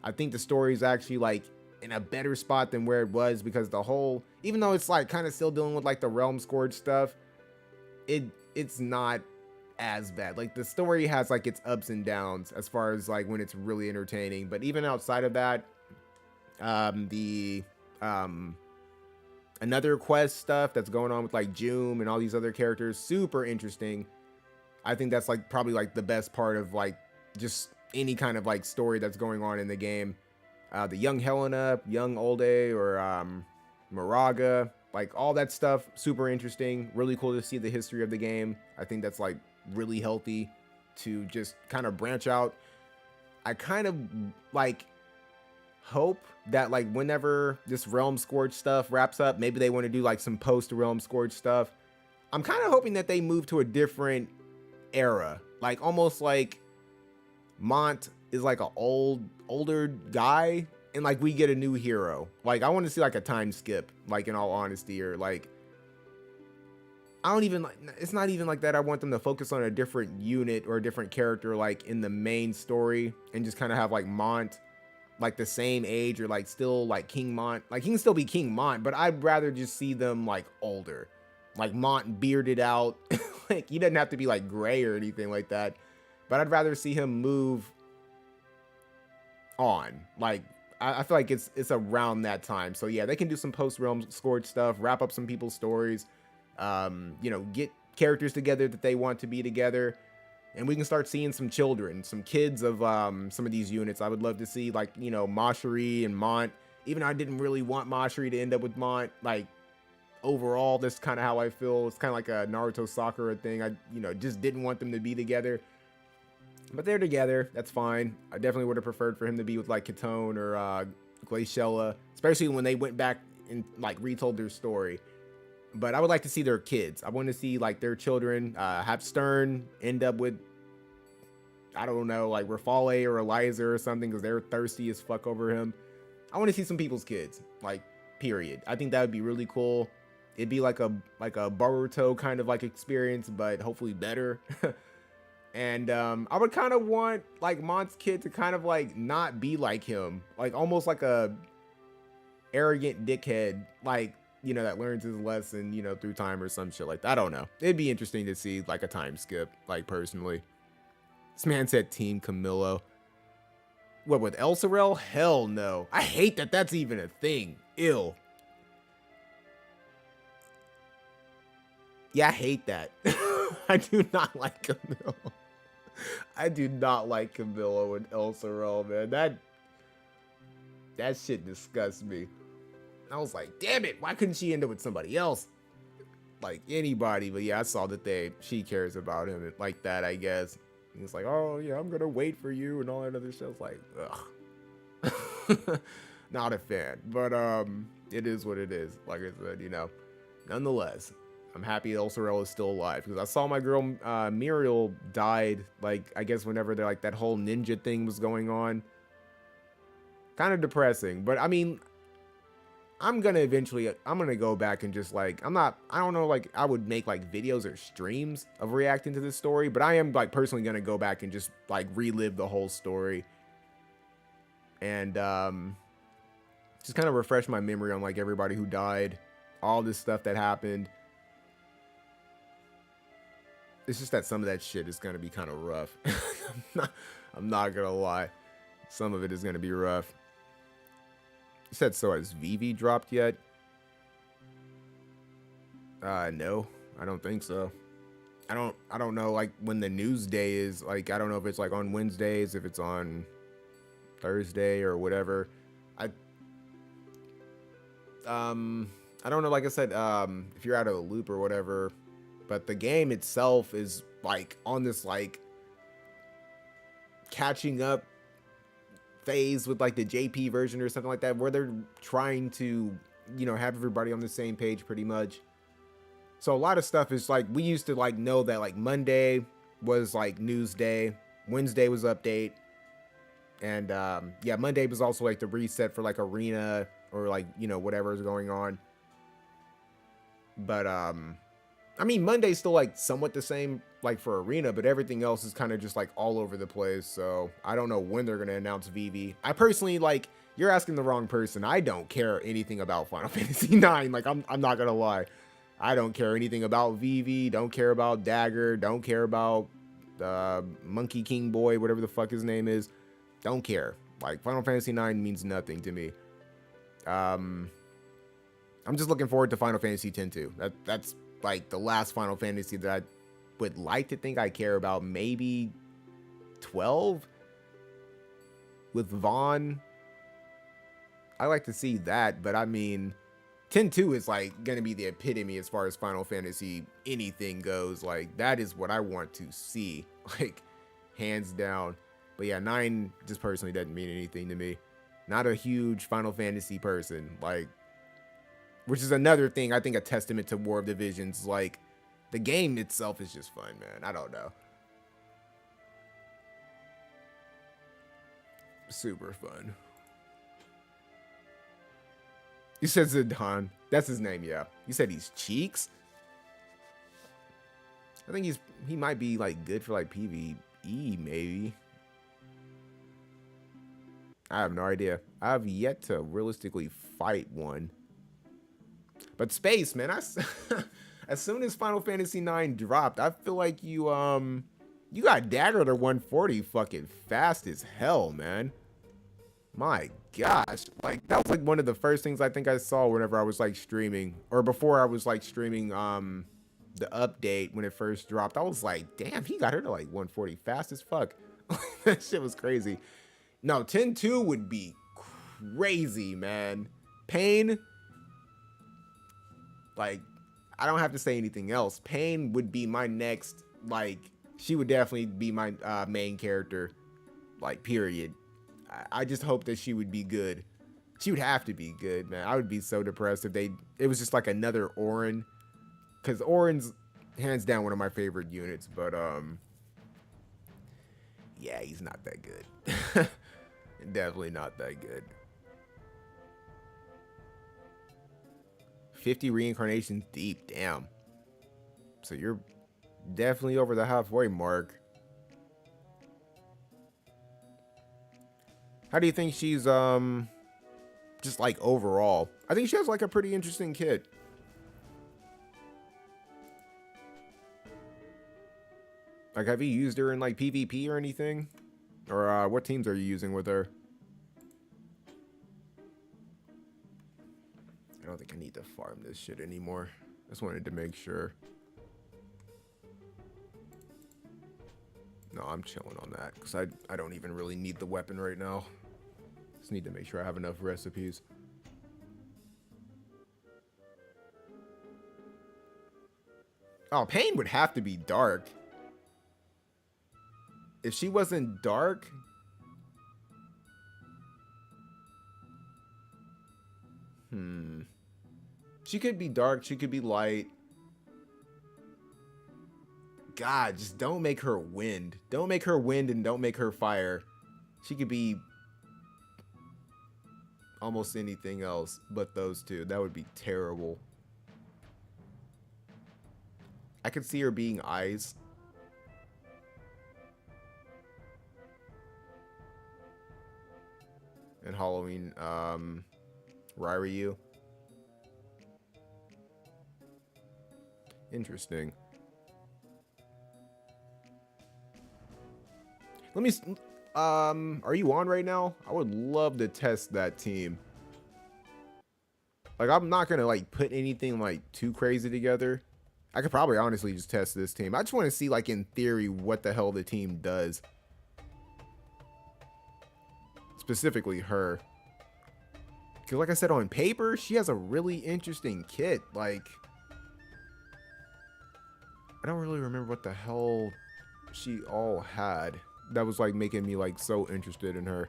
I think the story is actually like in a better spot than where it was, because the whole, even though it's like kind of still dealing with like the Realm Scourge stuff, it's not as bad. Like the story has like its ups and downs as far as like when it's really entertaining. But even outside of that, another quest stuff that's going on with like Joom and all these other characters, super interesting. I think that's like probably like the best part of like just any kind of like story that's going on in the game. The young Helena, young Olde, or Moraga, like all that stuff, super interesting. Really cool to see the history of the game. I think that's like really healthy to just kind of branch out. I kind of like hope that like whenever this Realm Scourge stuff wraps up, maybe they want to do like some post Realm Scourge stuff. I'm kind of hoping that they move to a different era, like almost like Mont is like an older guy, and like we get a new hero. Like I want to see like a time skip, like in all honesty, or like I don't even, it's not even like that. I want them to focus on a different unit or a different character like in the main story, and just kind of have like Mont like the same age, or like still like King Mont. Like he can still be King Mont, but I'd rather just see them like older, like Mont bearded out. Like he doesn't have to be like gray or anything like that, but I'd rather see him move on. Like I feel like it's around that time. So yeah, they can do some post Realm Scourge stuff, wrap up some people's stories, you know, get characters together that they want to be together, and we can start seeing some children, some kids of some of these units. I would love to see like, you know, Mashari and Mont. Even though I didn't really want Mashari to end up with Mont, like overall, that's kind of how I feel. It's kind of like a Naruto Sakura thing. I, just didn't want them to be together. But they're together. That's fine. I definitely would have preferred for him to be with like Katone or Glaciella, especially when they went back and like retold their story. But I would like to see their kids. I want to see like their children have Stern end up with, I don't know, like Rafale or Eliza or something, because they're thirsty as fuck over him. I want to see some people's kids, like, period. I think that would be really cool. It'd be like a Boruto kind of like experience, but hopefully better. And I would kind of want like Mont's kid to kind of like not be like him, like almost like a arrogant dickhead, like, that learns his lesson, through time or some shit like that. I don't know. It'd be interesting to see like a time skip, like, personally. This man said Team Camillo. What, with Elsorel? Hell no. I hate that that's even a thing. Ew. Yeah, I hate that. I do not like Camillo. I do not like Camillo and Elsorel, man. That shit disgusts me. I was like, damn it, why couldn't she end up with somebody else? Like anybody, but yeah, I saw that she cares about him like that, I guess. And it's like, oh yeah, I'm gonna wait for you and all that other shit. I was like, ugh. Not a fan. But it is what it is. Like I said, nonetheless, I'm happy Elsorel is still alive, because I saw my girl Muriel died, like, I guess whenever they're like that whole ninja thing was going on. Kind of depressing, but I mean, I'm gonna go back and just like, I don't know, like, I would make like videos or streams of reacting to this story, but I am like personally gonna go back and just like relive the whole story. And just kind of refresh my memory on like everybody who died, all this stuff that happened. It's just that some of that shit is gonna be kind of rough. I'm not gonna lie. Some of it is gonna be rough. You said, so has Vivi dropped yet? No, I don't think so. I don't know like when the news day is. Like, I don't know if it's like on Wednesdays, if it's on Thursday or whatever. I don't know, like I said, if you're out of the loop or whatever, but the game itself is like on this like catching up phase with like the JP version or something like that, where they're trying to, have everybody on the same page pretty much. So a lot of stuff is like, we used to like know that like Monday was like news day, Wednesday was update, and yeah, Monday was also like the reset for like arena or like, whatever is going on. But I mean, Monday's still like somewhat the same like for arena, but everything else is kind of just like all over the place. So I don't know when they're gonna announce Vivi. I personally, like, you're asking the wrong person. I don't care anything about Final Fantasy 9. Like, I'm not gonna lie. I don't care anything about Vivi. Don't care about Dagger. Don't care about Monkey King Boy, whatever the fuck his name is. Don't care. Like, Final Fantasy 9 means nothing to me. I'm just looking forward to Final Fantasy 10 too. That's like the last Final Fantasy that I would like to think I care about. Maybe 12 with Vaughn. I like to see that, but I mean, 10-2 is like gonna be the epitome as far as Final Fantasy anything goes. Like, that is what I want to see, like, hands down. But yeah, 9 just personally doesn't mean anything to me. Not a huge Final Fantasy person, like, which is another thing, I think, a testament to War of Divisions. Like, the game itself is just fun, man. I don't know. Super fun. You said Zidane. That's his name, yeah. You said he's Cheeks? I think he might be, like, good for, like, PvE, maybe. I have no idea. I have yet to realistically fight one. But Space, man, as soon as Final Fantasy 9 dropped, I feel like you got Dagger to 140 fucking fast as hell, man. My gosh, like, that was like one of the first things I think I saw whenever I was like streaming, or before I was like streaming the update when it first dropped. I was like, damn, he got her to like 140 fast as fuck. That shit was crazy. No, 10-2 would be crazy, man. Pain, Like, I don't have to say anything else. Pain would be my next, like, she would definitely be my main character, like, period. I just hope that she would be good. She would have to be good, man. I would be so depressed if it was just like another Auron, because Auron's hands down one of my favorite units, but yeah, he's not that good. Definitely not that good. 50 reincarnations deep, damn. So you're definitely over the halfway mark. How do you think she's just like overall? I think she has like a pretty interesting kit. Like, have you used her in like PvP or anything? Or what teams are you using with her? I don't think I need to farm this shit anymore. I just wanted to make sure. No, I'm chilling on that because I don't even really need the weapon right now. Just need to make sure I have enough recipes. Oh, Pain would have to be dark. If she wasn't dark... She could be dark, she could be light. God, just don't make her wind. Don't make her wind and don't make her fire. She could be almost anything else but those two. That would be terrible. I could see her being ice. And Halloween, Ryu. Interesting. Let me, are you on right now? I would love to test that team. Like, I'm not gonna, like, put anything, like, too crazy together. I could probably honestly just test this team. I just want to see, like, in theory, what the hell the team does. Specifically her. Because, like I said, on paper, she has a really interesting kit. Like, I don't really remember what the hell she all had. That was, like, making me, like, so interested in her.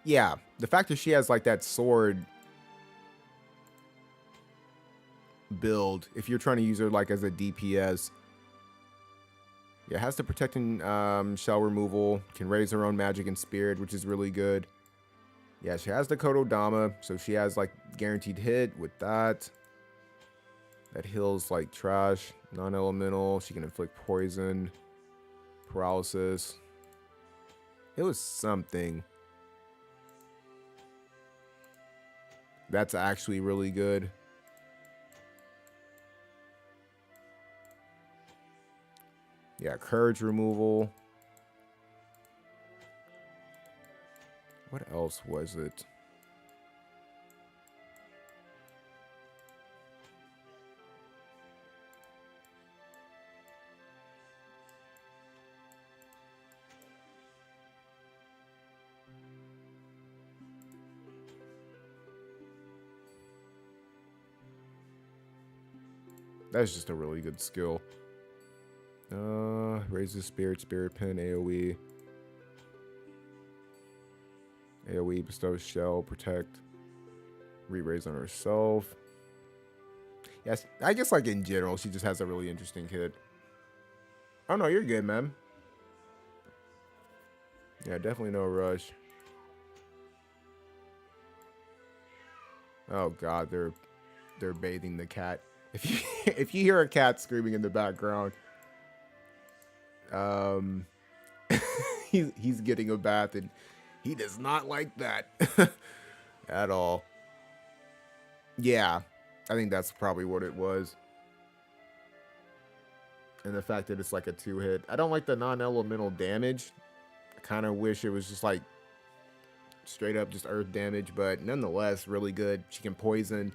Yeah, the fact that she has, like, that sword build, if you're trying to use her, like, as a DPS. Yeah, it has the protecting shell removal, can raise her own magic and spirit, which is really good. Yeah, she has the Kododama, so she has, like, guaranteed hit with that. That heals like trash. Non-elemental. She can inflict poison. Paralysis. It was something. That's actually really good. Yeah, courage removal. What else was it? That's just a really good skill. Raises spirit pin, AoE. AoE bestows shell, protect. Re-raise on herself. Yes, I guess like in general, she just has a really interesting kit. Oh no, you're good, man. Yeah, definitely no rush. Oh god, they're bathing the cat. If you hear a cat screaming in the background, he's getting a bath and he does not like that at all. Yeah, I think that's probably what it was. And the fact that it's like a 2-hit. I don't like the non-elemental damage. I kind of wish it was just like straight up just earth damage, but nonetheless really good. She can poison.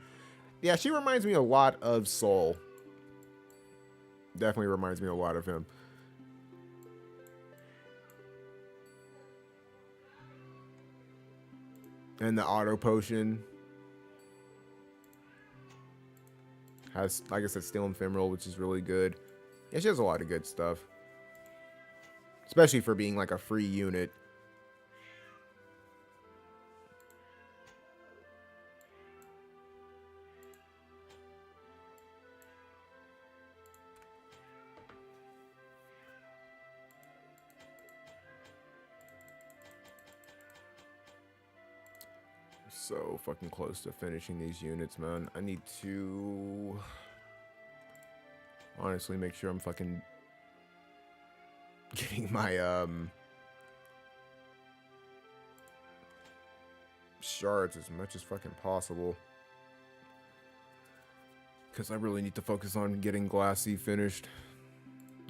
Yeah, she reminds me a lot of Soul. Definitely reminds me a lot of him. And the auto potion has, like I said, Steel Ephemeral, which is really good. Yeah, she has a lot of good stuff. Especially for being like a free unit. So fucking close to finishing these units, man. I need to honestly make sure I'm fucking getting my shards as much as fucking possible, because I really need to focus on getting Glassy finished.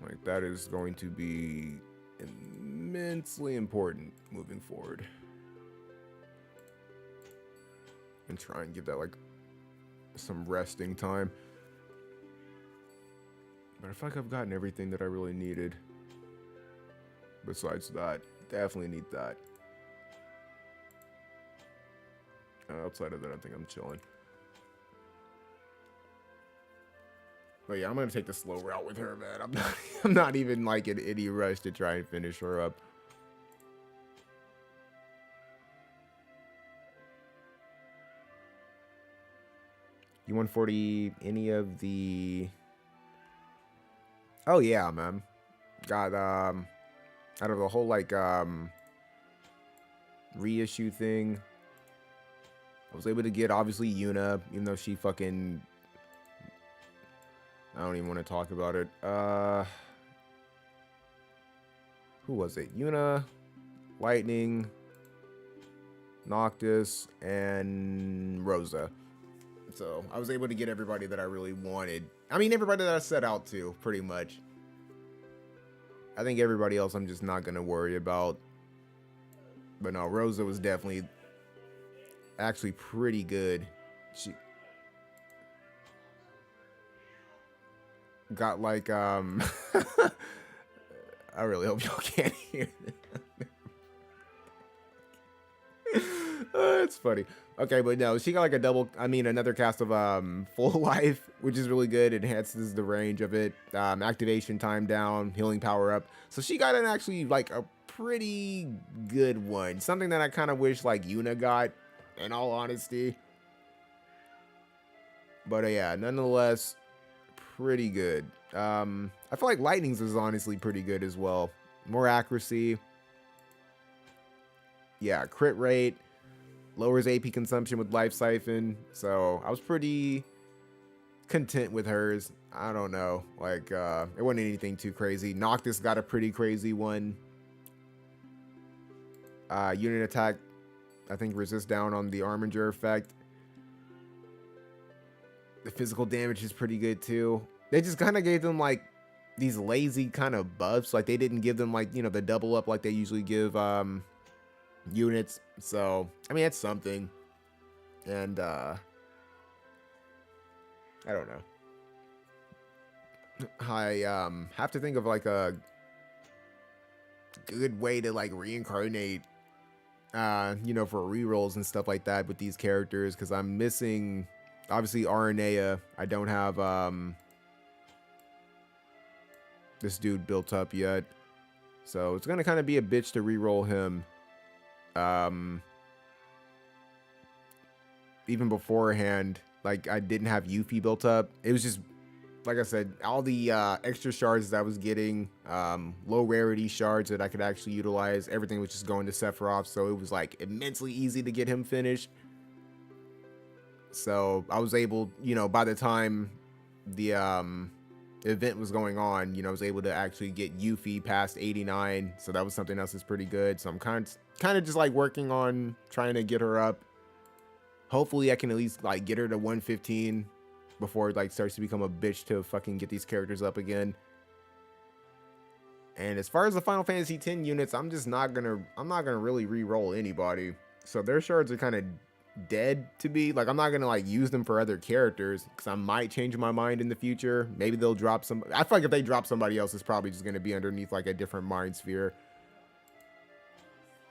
Like, that is going to be immensely important moving forward. And try and give that like some resting time. But I feel like I've gotten everything that I really needed. Besides that, definitely need that. Outside of that, I think I'm chilling. But yeah, I'm gonna take the slow route with her, man. I'm not even like in any rush to try and finish her up. You 140 any of the... Oh yeah, man. Got out of the whole like reissue thing, I was able to get obviously Yuna, even though she fucking, I don't even want to talk about it. Who was it? Yuna, Lightning, Noctis, and Rosa. So I was able to get everybody that I really wanted. I mean, everybody that I set out to, pretty much. I think everybody else I'm just not going to worry about. But no, Rosa was definitely actually pretty good. She got like, I really hope y'all can't hear it. It's funny. Okay, but no, she got like another cast of full life, which is really good. Enhances the range of it. Activation time down, healing power up. So she got an actually like a pretty good one. Something that I kind of wish like Yuna got, in all honesty. But yeah, nonetheless, pretty good. I feel like Lightning's is honestly pretty good as well. More accuracy. Yeah, crit rate. Lowers AP consumption with Life Siphon. So I was pretty content with hers. I don't know. Like, it wasn't anything too crazy. Noctis got a pretty crazy one. Unit attack, I think, resist down on the Arminger effect. The physical damage is pretty good too. They just kind of gave them like these lazy kind of buffs. Like, they didn't give them like, you know, the double up like they usually give units. So I mean, it's something. And I don't know, I have to think of like a good way to like reincarnate you know, for rerolls and stuff like that with these characters, because I'm missing obviously Aranea. I don't have this dude built up yet, so it's gonna kind of be a bitch to reroll him. Even beforehand, like, I didn't have Yuffie built up. It was just, like I said, all the extra shards that I was getting, low rarity shards that I could actually utilize, everything was just going to Sephiroth, so it was like immensely easy to get him finished. So I was able, you know, by the time the event was going on, you know, I was able to actually get Yuffie past 89, so that was something else that's pretty good. So I'm kind of just like working on trying to get her up. Hopefully I can at least like get her to 115 before it like starts to become a bitch to fucking get these characters up again. And as far as the Final Fantasy X units, I'm not gonna really re-roll anybody. So their shards are kind of dead to me. Like, I'm not gonna like use them for other characters because I might change my mind in the future. Maybe they'll drop some. I feel like if they drop somebody else, it's probably just gonna be underneath like a different mind sphere.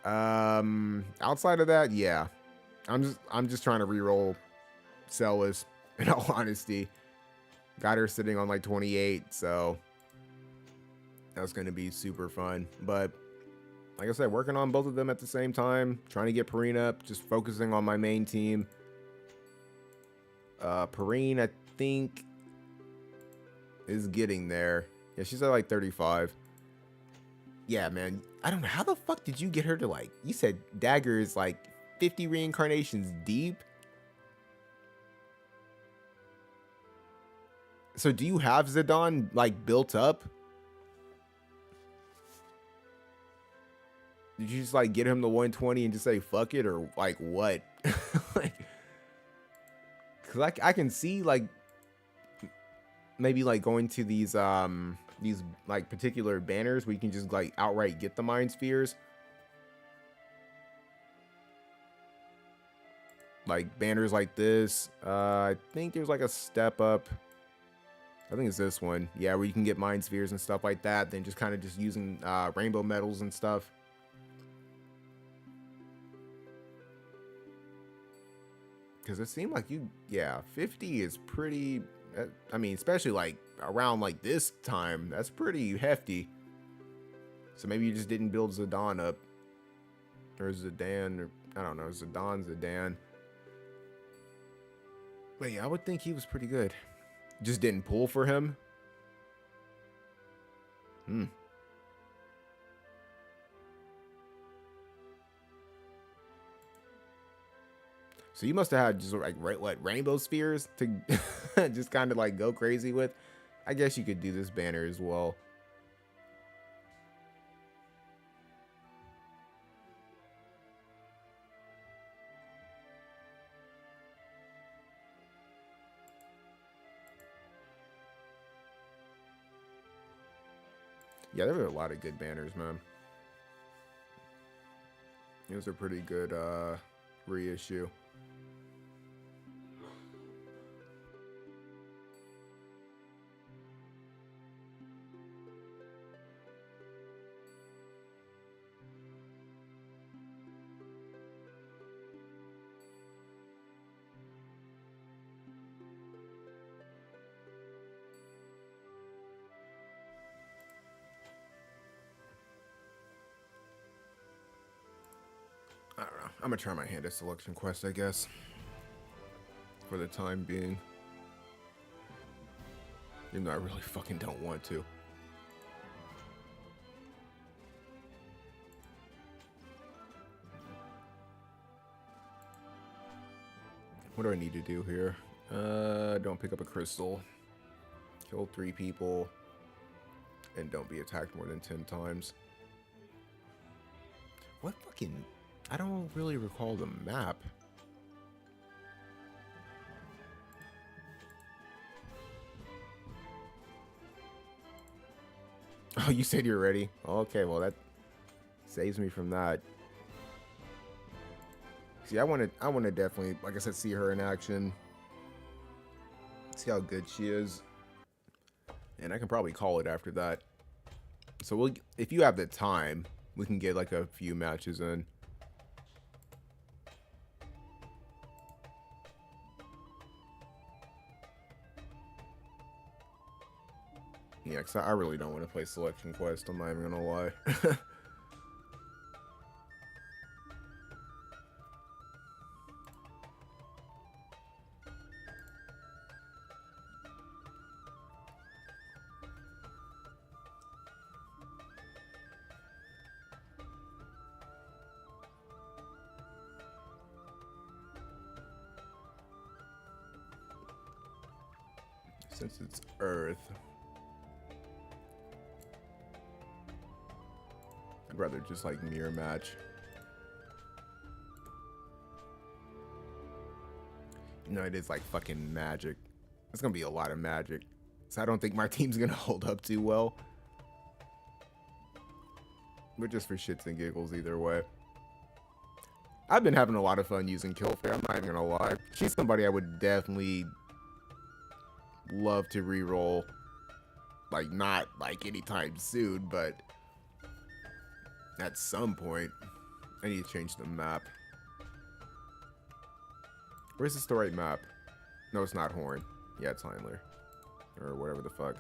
Outside of that, yeah. I'm just trying to reroll Celis, in all honesty. Got her sitting on like 28, so that's going to be super fun. But like I said, working on both of them at the same time, trying to get Perrine up, just focusing on my main team. Perrine, I think, is getting there. Yeah, she's at like 35. Yeah, man. I don't know. How the fuck did you get her to like... You said Dagger is like 50 reincarnations deep? So do you have Zidane like built up? Did you just like get him to 120 and just say fuck it, or like what? Like, cause I can see like maybe like going to these like particular banners where you can just like outright get the Mind Spheres. Like banners like this. I think there's like a step up. I think it's this one. Yeah, where you can get Mind Spheres and stuff like that. Then just kind of just using rainbow medals and stuff. Because it seemed like yeah, 50 is pretty, I mean, especially like around like this time, that's pretty hefty. So maybe you just didn't build Zidane up. Or Zidane, or I don't know, Zidane. But yeah, I would think he was pretty good. Just didn't pull for him. So you must have had just like what rainbow spheres to just kind of like go crazy with. I guess you could do this banner as well. Yeah, there were a lot of good banners, man. It was a pretty good reissue. I don't know. I'm gonna try my hand at Selection Quest, I guess. For the time being. Even though I really fucking don't want to. What do I need to do here? Don't pick up a crystal. Kill 3 people. And don't be attacked more than 10 times. What fucking... I don't really recall the map. Oh, you said you're ready? Okay, well that saves me from that. See, I want to definitely, like I said, see her in action. See how good she is. And I can probably call it after that. So we'll, if you have the time, we can get like a few matches in. Yeah, because I really don't want to play Selection Quest, I'm not even gonna lie. Since it's Earth, I'd rather just like mirror match. You know, it is like fucking magic. It's gonna be a lot of magic. So I don't think my team's gonna hold up too well. But just for shits and giggles either way. I've been having a lot of fun using Killfair, I'm not even gonna lie. She's somebody I would definitely love to reroll. Like, not like anytime soon, but at some point. I need to change the map. Where's this the right map? No, it's not Horn. Yeah, it's Heimler. Or whatever the fuck.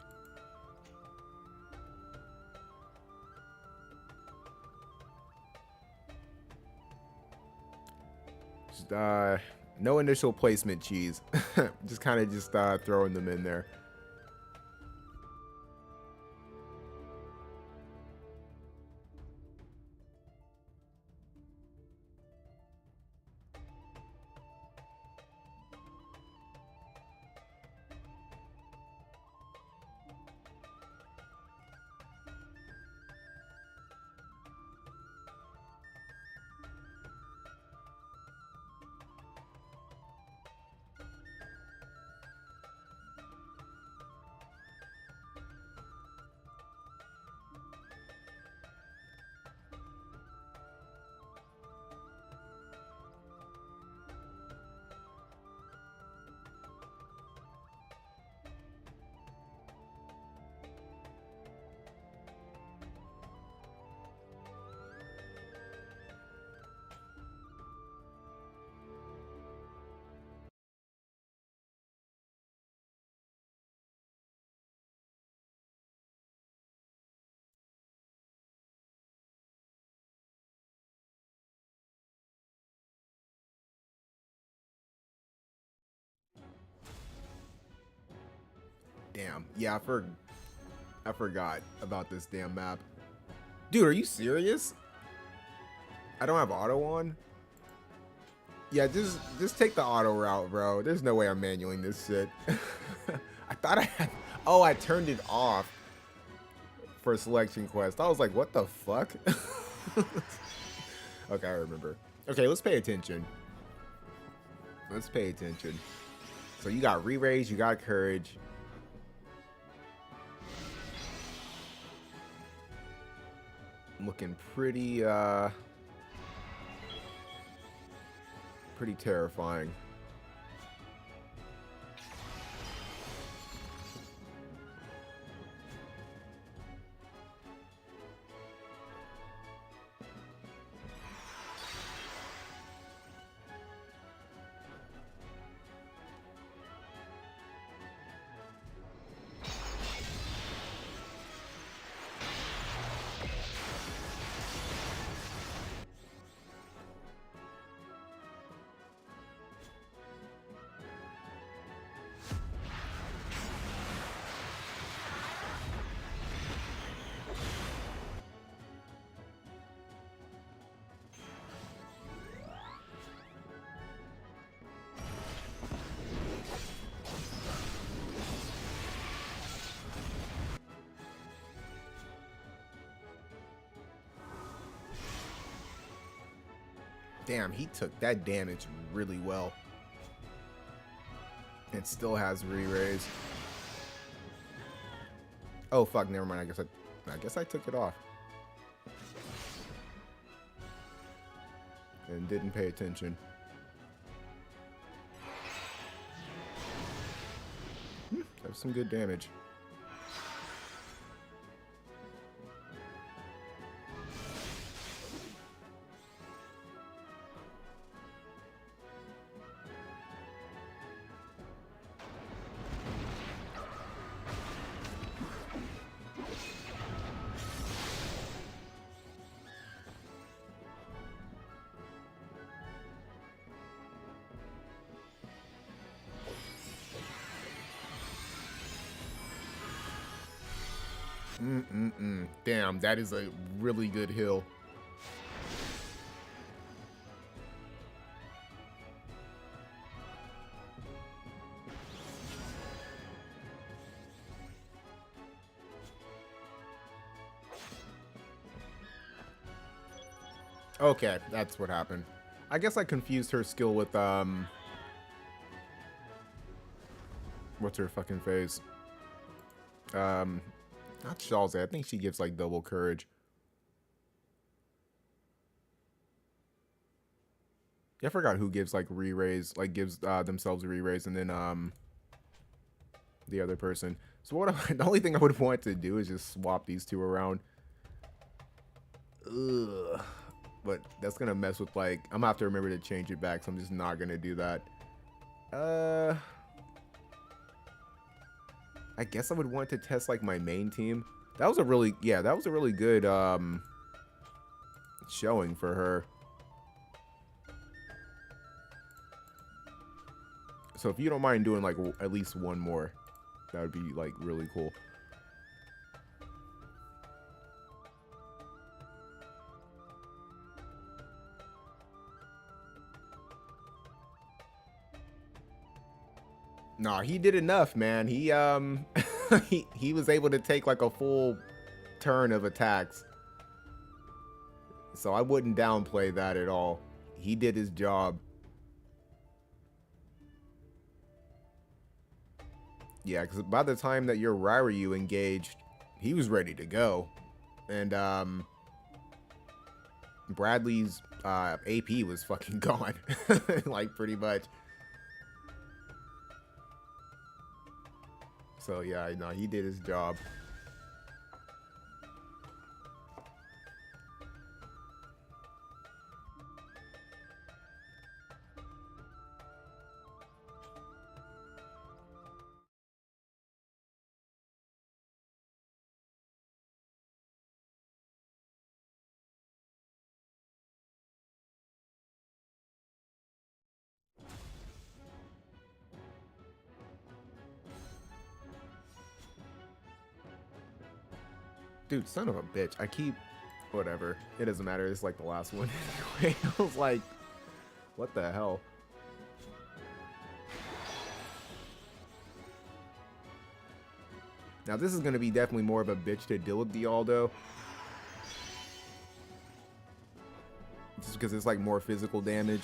Just, no initial placement cheese. Just kind of just throwing them in there. Damn. Yeah, I forgot about this damn map. Dude, are you serious? I don't have auto on? Yeah, just take the auto route, bro. There's no way I'm manualing this shit. I thought I had... Oh, I turned it off for selection quest. I was like, what the fuck? Okay, I remember. Okay, let's pay attention. Let's pay attention. So you got re-raise, you got courage. Looking pretty pretty terrifying. Damn, he took that damage really well. It still has re-raise. Oh fuck, never mind. I guess I took it off. And didn't pay attention. That was some good damage. Damn, that is a really good hill. Okay, that's what happened. I guess I confused her skill with, what's her fucking face? Not Shalze. I think she gives, like, double courage. Yeah, I forgot who gives, like, re-raise, like, gives, themselves a re-raise, and then, the other person. So what the only thing I would want to do is just swap these two around. Ugh. But that's gonna mess with, like, I'm gonna have to remember to change it back, so I'm just not gonna do that. Uh, I guess I would want to test like my main team. That was a really, yeah, that was a really good showing for her. So if you don't mind doing like at least one more, that would be like really cool. Nah, he did enough, man. He he was able to take like a full turn of attacks. So I wouldn't downplay that at all. He did his job. Yeah, because by the time that your Ryu engaged, he was ready to go. And Bradley's AP was fucking gone. Like, pretty much. So yeah, no, he did his job. Dude, son of a bitch. I keep... Whatever. It doesn't matter. It's like the last one anyway. I was like, what the hell? Now, this is going to be definitely more of a bitch to deal with Dialdo. Just because it's like more physical damage.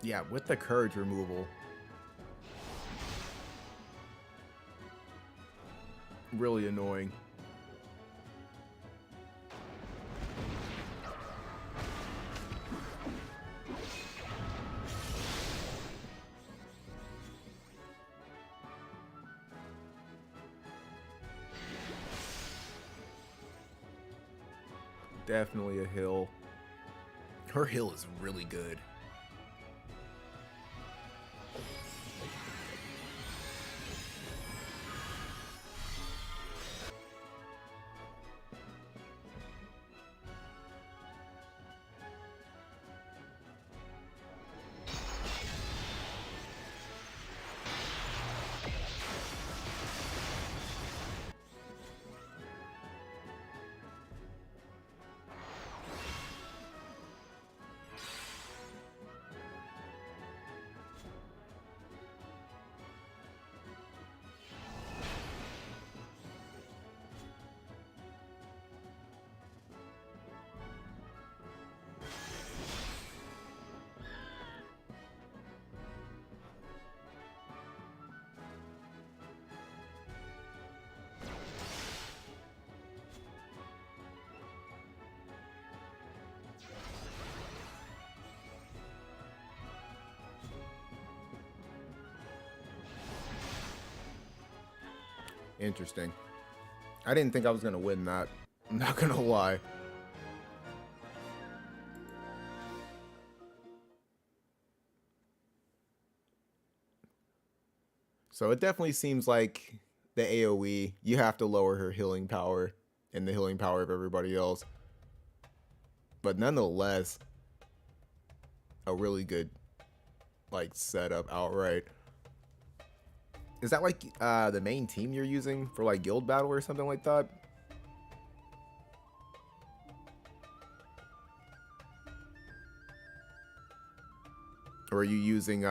Yeah, with the courage removal. Really annoying. Definitely a hill. Her hill is really good. Interesting. I didn't think I was going to win that. I'm not going to lie. So it definitely seems like the AoE, you have to lower her healing power and the healing power of everybody else. But nonetheless, a really good like setup outright. Is that like the main team you're using for like guild battle or something like that? Or are you using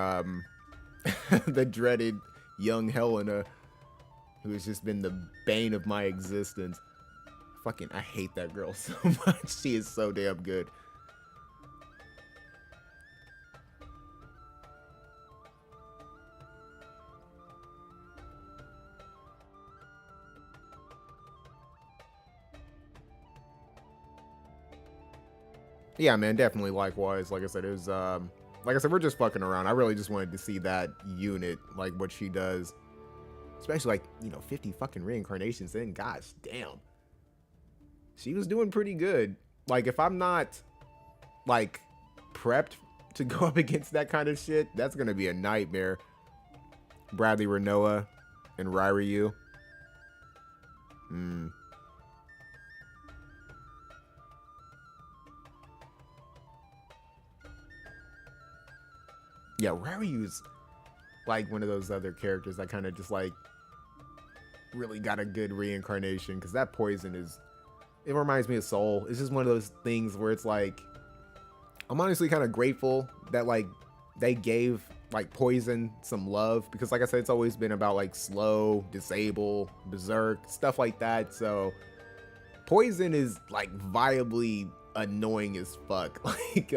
The dreaded young Helena, who has just been the bane of my existence. Fucking, I hate that girl so much. She is so damn good. Yeah, man, definitely likewise. Like I said, it was, like I said, we're just fucking around. I really just wanted to see that unit, like what she does. Especially like, you know, 50 fucking reincarnations in. Gosh damn. She was doing pretty good. Like, if I'm not, like, prepped to go up against that kind of shit, that's gonna be a nightmare. Bradley Renoa and Ryu. Yeah, Ryu's like one of those other characters that kind of just like really got a good reincarnation, because that poison is, it reminds me of Soul. It's just one of those things where it's like, I'm honestly kind of grateful that like they gave like poison some love, because like I said, it's always been about like slow, disable, berserk, stuff like that. So poison is like viably annoying as fuck. Like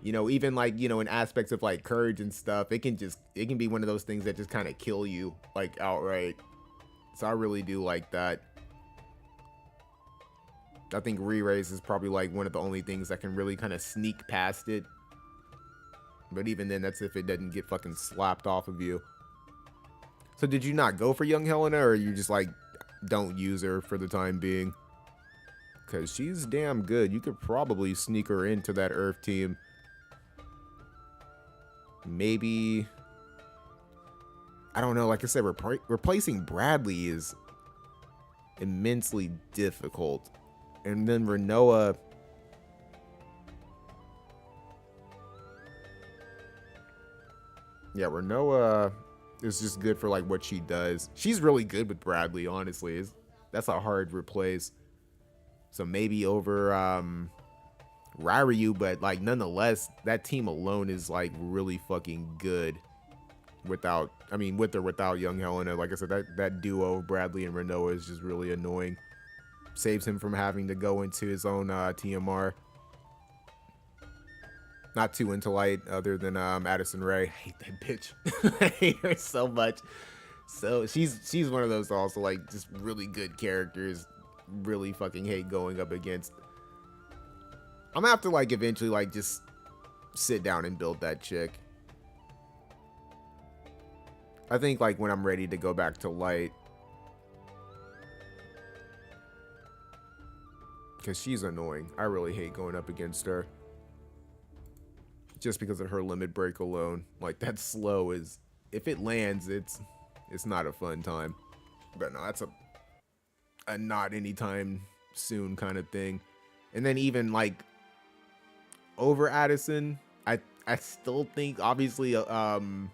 you know, even like, you know, in aspects of like courage and stuff, it can be one of those things that just kind of kill you like outright. So I really do like that. I think re-raise is probably like one of the only things that can really kind of sneak past it. But even then, that's if it doesn't get fucking slapped off of you. So did you not go for young Helena, or you just like don't use her for the time being? Because she's damn good. You could probably sneak her into that Earth team. Maybe, I don't know. Like I said, replacing Bradley is immensely difficult. And then Renoa, yeah, Renoa is just good for like what she does. She's really good with Bradley, honestly. That's a hard replace. So maybe over Ryu, but like nonetheless, that team alone is like really fucking good. Without, I mean, with or without young Helena, like I said, that duo Bradley and Renoa is just really annoying. Saves him from having to go into his own TMR. Not too into light, other than Addison Rae. I hate that bitch. I hate her so much. So she's one of those also like just really good characters. Really fucking hate going up against. I'm gonna have to like eventually like just sit down and build that chick. I think like when I'm ready to go back to light. Because she's annoying. I really hate going up against her. Just because of her limit break alone. Like that slow is, if it lands, it's not a fun time. But no, that's a not anytime soon kind of thing. And then even like over Addison, I still think obviously young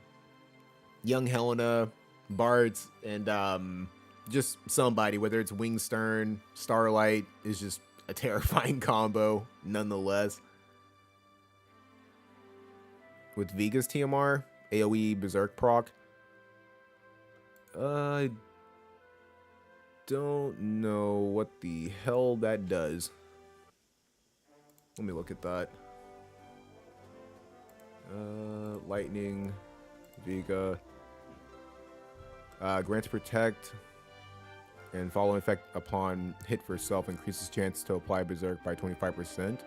Helena, Bartz, and just somebody, whether it's Wingstern, Starlight, is just a terrifying combo nonetheless. With Viga's TMR, AoE Berserk proc, I don't know what the hell that does. Let me look at that. Lightning, Viga, grants protect and follow effect upon hit for self, increases chance to apply Berserk by 25%.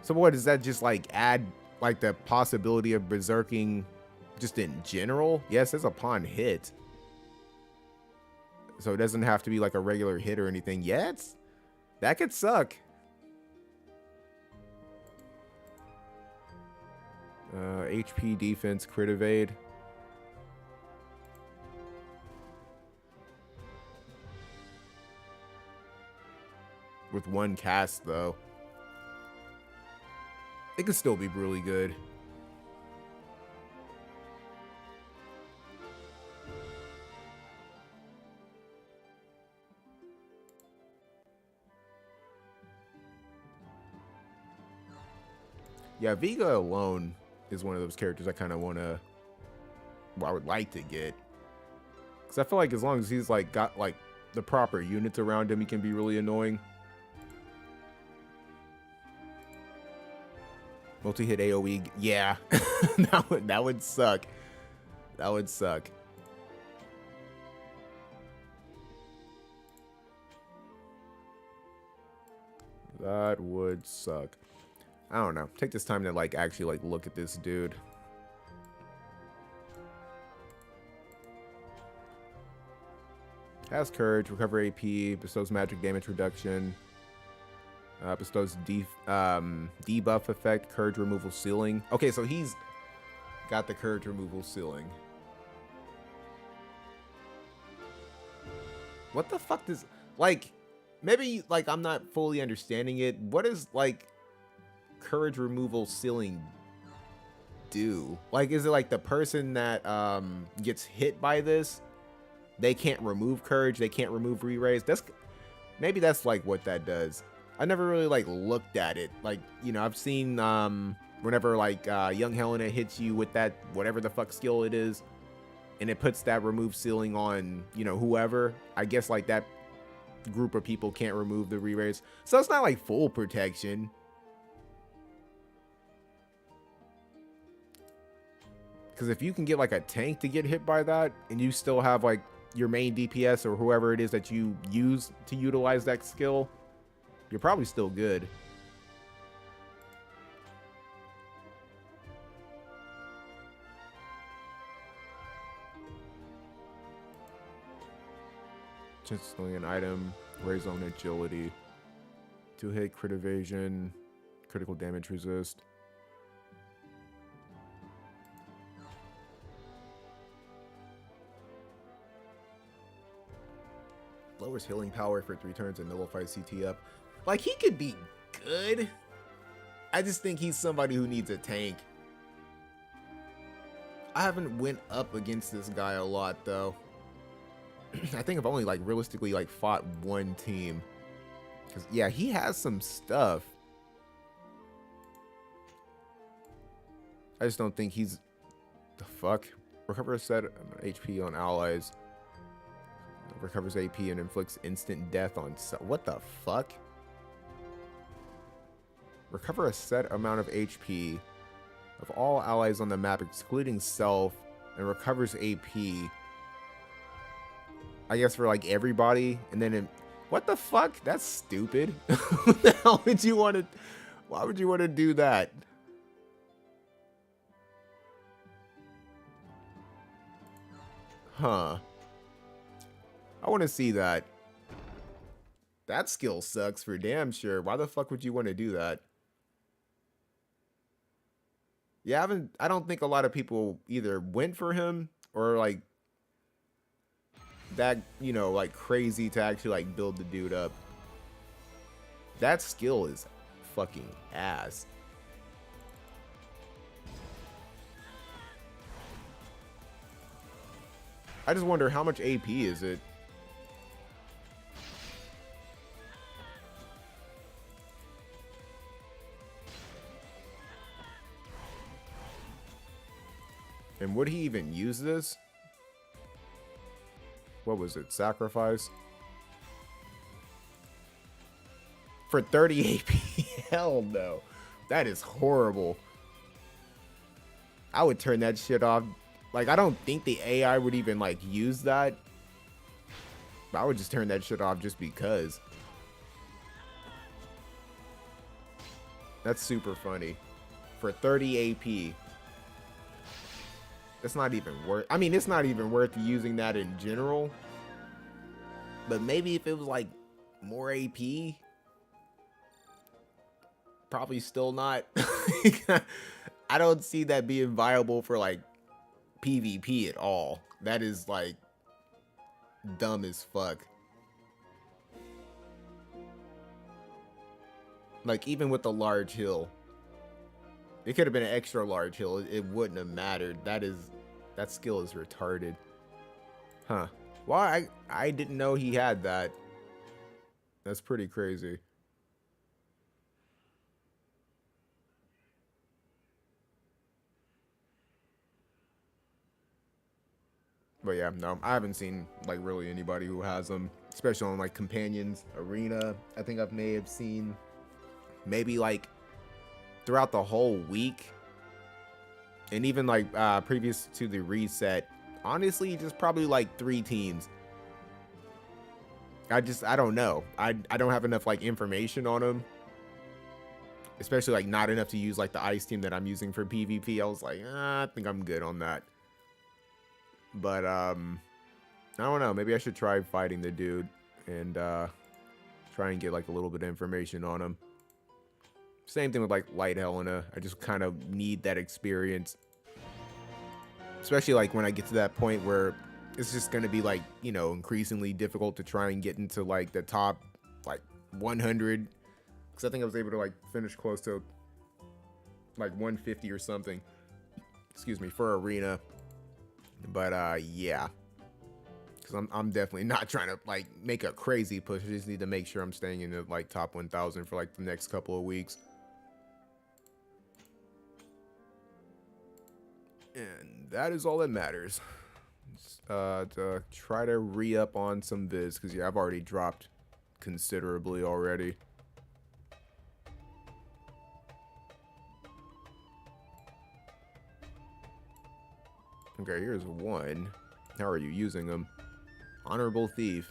So what does that just like add, like the possibility of berserking just in general? Yes, it's upon hit. So it doesn't have to be like a regular hit or anything. Yeah, that could suck. HP, defense, crit evade. With one cast though, it could still be really good. Yeah, Viga alone, is one of those characters I kind of want to, well, I would like to get. Because I feel like as long as he's like got like the proper units around him, he can be really annoying. Multi-hit AoE, yeah, that would suck. That would suck. That would suck. I don't know. Take this time to like actually like look at this dude. Has courage, recover AP, bestows magic damage reduction. Bestows debuff effect, courage removal ceiling. Okay, so he's got the courage removal ceiling. What the fuck does, like, maybe like I'm not fully understanding it. What does like courage removal ceiling do? Like, is it like the person that gets hit by this, they can't remove courage, they can't remove re-raise? Maybe that's like what that does. I never really like looked at it. Like, you know, I've seen whenever like young Helena hits you with that whatever the fuck skill it is, and it puts that remove ceiling on, you know, whoever. I guess like that group of people can't remove the re-raise. So it's not like full protection. Because if you can get like a tank to get hit by that, and you still have like your main DPS or whoever it is that you use to utilize that skill, you're probably still good. Just an item, raise on agility, 2-hit crit evasion, critical damage resist. Lowers healing power for 3 turns and nullifies CT up. Like, he could be good. I just think he's somebody who needs a tank. I haven't went up against this guy a lot, though. I think I've only, like, realistically, like, fought one team. Because, yeah, he has some stuff. I just don't think he's... The fuck? Recover a set of HP on allies. Recovers AP and inflicts instant death on... What the fuck? Recover a set amount of HP of all allies on the map, excluding self, and recovers AP. I guess for like everybody, and then what the fuck? That's stupid. How would you want to? Why would you want to do that? Huh. I want to see that. That skill sucks for damn sure. Why the fuck would you want to do that? Yeah, I don't think a lot of people either went for him or like that, you know, like crazy to actually like build the dude up. That skill is fucking ass. I just wonder how much AP is it? And would he even use this? What was it? Sacrifice? For 30 AP? Hell no. That is horrible. I would turn that shit off. Like, I don't think the AI would even, like, use that. I would just turn that shit off just because. That's super funny. For 30 AP. It's not even worth... I mean, it's not even worth using that in general. But maybe if it was, like, more AP... Probably still not. I don't see that being viable for, like, PvP at all. That is, like, dumb as fuck. Like, even with the large hill. It could have been an extra large hill. It wouldn't have mattered. That skill is retarded. Huh. Well, I didn't know he had that. That's pretty crazy. But yeah, no, I haven't seen like really anybody who has them, especially on like Companions Arena. I think may have seen maybe like throughout the whole week, and even like previous to the reset. Honestly, just probably like 3 teams. I don't know. I don't have enough like information on them, especially like not enough to use like the ice team that I'm using for PvP. I was like, I think I'm good on that. But I don't know. Maybe I should try fighting the dude and try and get like a little bit of information on him. Same thing with like Light Helena. I just kind of need that experience, especially like when I get to that point where it's just going to be like, you know, increasingly difficult to try and get into like the top like 100, because I think I was able to like finish close to like 150 or something, excuse me, for arena. But yeah, because I'm definitely not trying to like make a crazy push. I just need to make sure I'm staying in the like top 1000 for like the next couple of weeks. And that is all that matters. To try to re-up on some viz, because yeah, I've already dropped considerably already. Okay, here's one. How are you using them? Honorable Thief.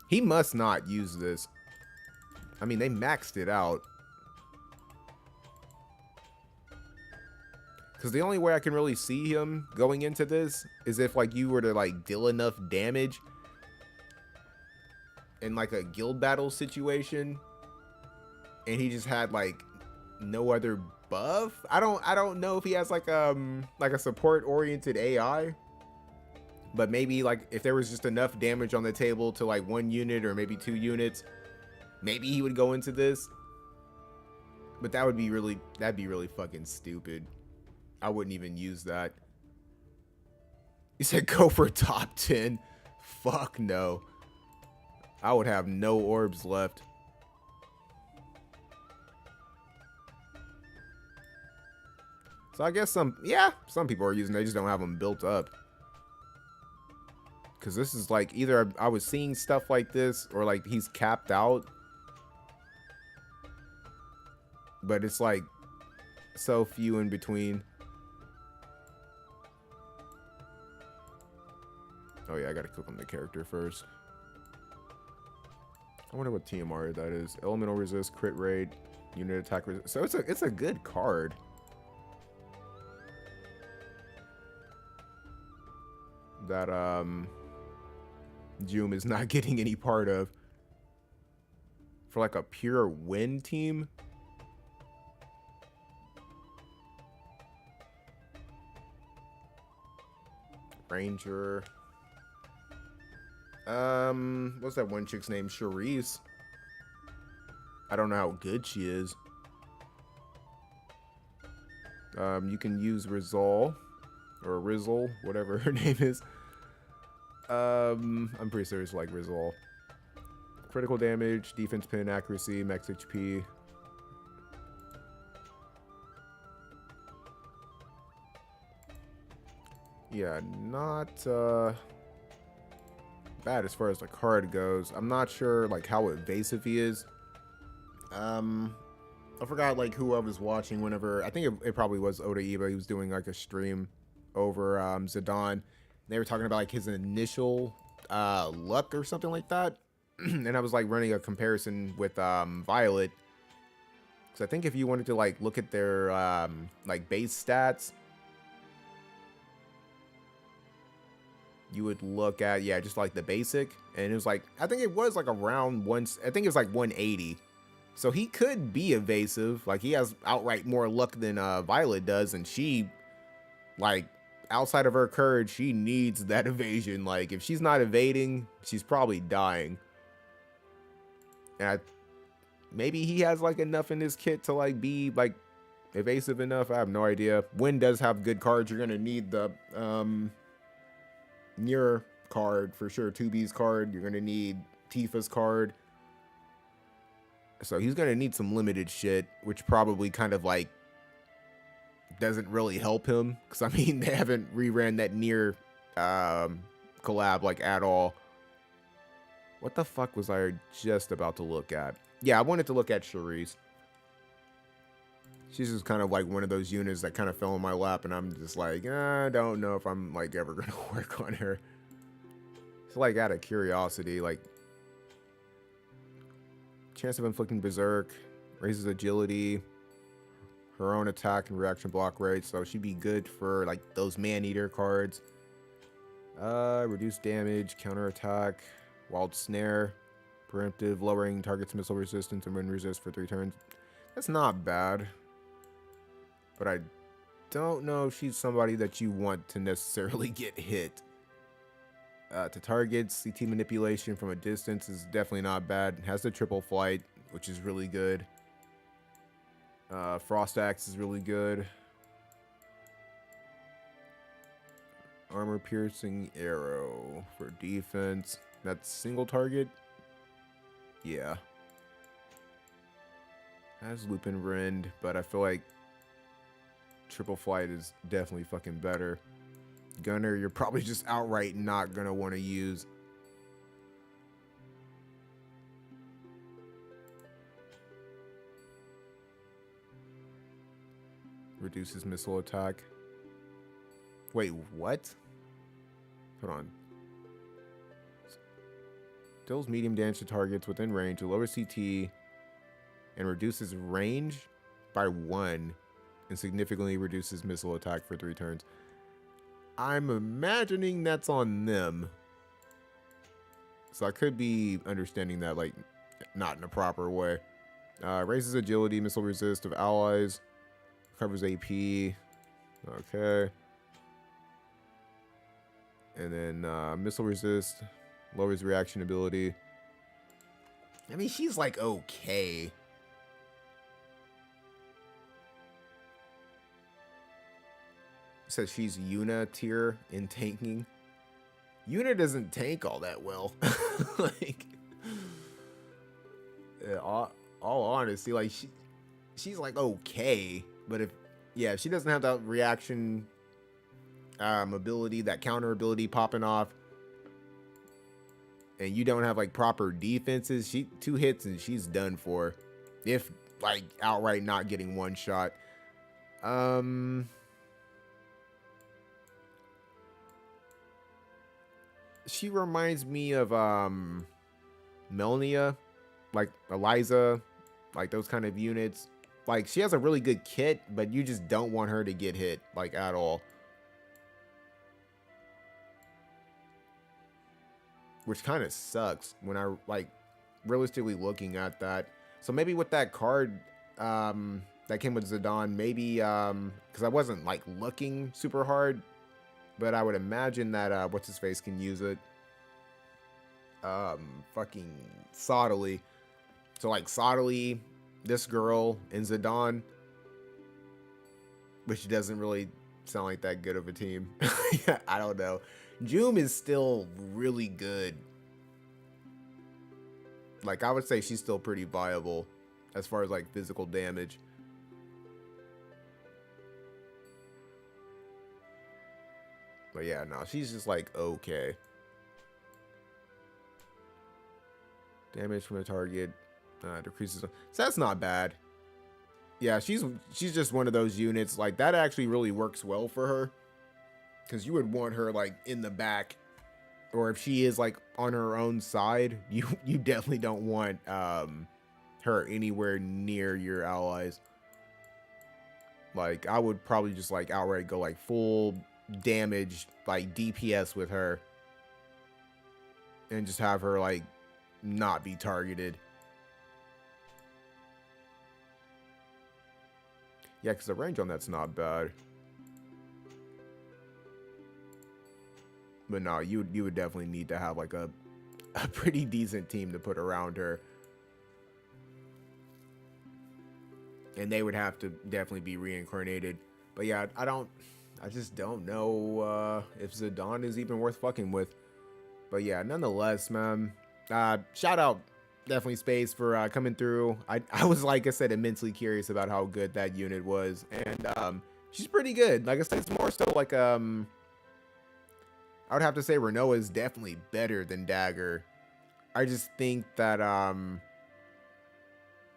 He must not use this. I mean, they maxed it out. Because the only way I can really see him going into this is if like you were to like deal enough damage in like a guild battle situation, and he just had like no other buff. I don't know if he has like a support oriented AI, but maybe like if there was just enough damage on the table to like 1 unit or maybe 2 units, maybe he would go into this. But that'd be really fucking stupid. I wouldn't even use that. You said go for top 10. Fuck no. I would have no orbs left. So I guess some people are using it. They just don't have them built up. Because this is like either I was seeing stuff like this or like he's capped out. But it's like so few in between. Oh yeah, I gotta click on the character first. I wonder what TMR that is. Elemental resist, crit rate, unit attack resist. So it's a good card. That Joom is not getting any part of. For like a pure win team. Ranger. What's that one chick's name? Charisse. I don't know how good she is. You can use Rizal or Rizzle, whatever her name is. I'm pretty serious like Rizal. Critical damage, defense pin, accuracy, max HP. Yeah, not bad as far as the card goes. I'm not sure like how evasive he is. I forgot like who I was watching whenever. I think it probably was Oda Iba. He was doing like a stream over Zidane. They were talking about like his initial luck or something like that. And I was like running a comparison with Violet. Because I think if you wanted to like look at their like base stats, you would look at, yeah, just like the basic. And it was like, I think it was like around I think it was like 180. So he could be evasive. Like he has outright more luck than Violet does. And she, like, outside of her courage, she needs that evasion. Like if she's not evading, she's probably dying. And maybe he has like enough in his kit to like be like evasive enough. I have no idea. Win does have good cards. You're gonna need the Nier card for sure. 2B's card. You're gonna need Tifa's card. So he's gonna need some limited shit, which probably kind of like doesn't really help him. Because I mean, they haven't reran that Nier collab like at all. What the fuck was I just about to look at? Yeah, I wanted to look at Charisse. She's just kind of like one of those units that kind of fell in my lap, and I'm just like, I don't know if I'm like ever gonna work on her. It's like out of curiosity, like chance of inflicting berserk, raises agility, her own attack and reaction block rate, so she'd be good for like those man-eater cards. Reduce damage, counter attack, wild snare, preemptive, lowering target's missile resistance and wind resist for 3 turns. That's not bad. But I don't know if she's somebody that you want to necessarily get hit. To targets, CT manipulation from a distance is definitely not bad. It has the triple flight, which is really good. Frost Axe is really good. Armor piercing arrow for defense. That's single target. Yeah. Has Lupin Rend, but I feel like triple flight is definitely fucking better. Gunner, you're probably just outright not gonna want to use. Reduces missile attack. Wait, what? Hold on. Deals medium damage to targets within range, lower CT, and reduces range by 1, and significantly reduces missile attack for 3 turns. I'm imagining that's on them. So I could be understanding that like not in a proper way. Raises agility, missile resist of allies, covers AP. Okay. And then missile resist, lowers reaction ability. I mean, she's like okay. Says she's Yuna tier in tanking. Yuna doesn't tank all that well. Like, all honesty, like she's like okay, but if she doesn't have that reaction ability, that counter ability popping off, and you don't have like proper defenses, 2 hits and she's done for. If like outright not getting 1 shot. She reminds me of Melnia, like Eliza, like those kind of units. Like she has a really good kit, but you just don't want her to get hit like at all. Which kind of sucks when I like realistically looking at that. So maybe with that card that came with Zidane, maybe because I wasn't like looking super hard. But I would imagine that, what's his face can use it. Fucking Sottily. So like Sottily, this girl, and Zidane. Which doesn't really sound like that good of a team. I don't know. Jum is still really good. Like I would say she's still pretty viable. As far as like physical damage. But yeah, no, she's just like okay. Damage from a target decreases. So that's not bad. Yeah, she's just one of those units like that actually really works well for her. Because you would want her like in the back, or if she is like on her own side, you definitely don't want her anywhere near your allies. Like I would probably just like outright go like full damage like DPS with her and just have her like not be targeted. Yeah, because the range on that's not bad. But no, you would definitely need to have like a pretty decent team to put around her. And they would have to definitely be reincarnated. But yeah, I just don't know if Zidane is even worth fucking with. But yeah, nonetheless, man. Shout out definitely Space for coming through. I was, like I said, immensely curious about how good that unit was. And she's pretty good. Like I said, it's more so like I I would have to say Renoa is definitely better than Dagger. I just think that,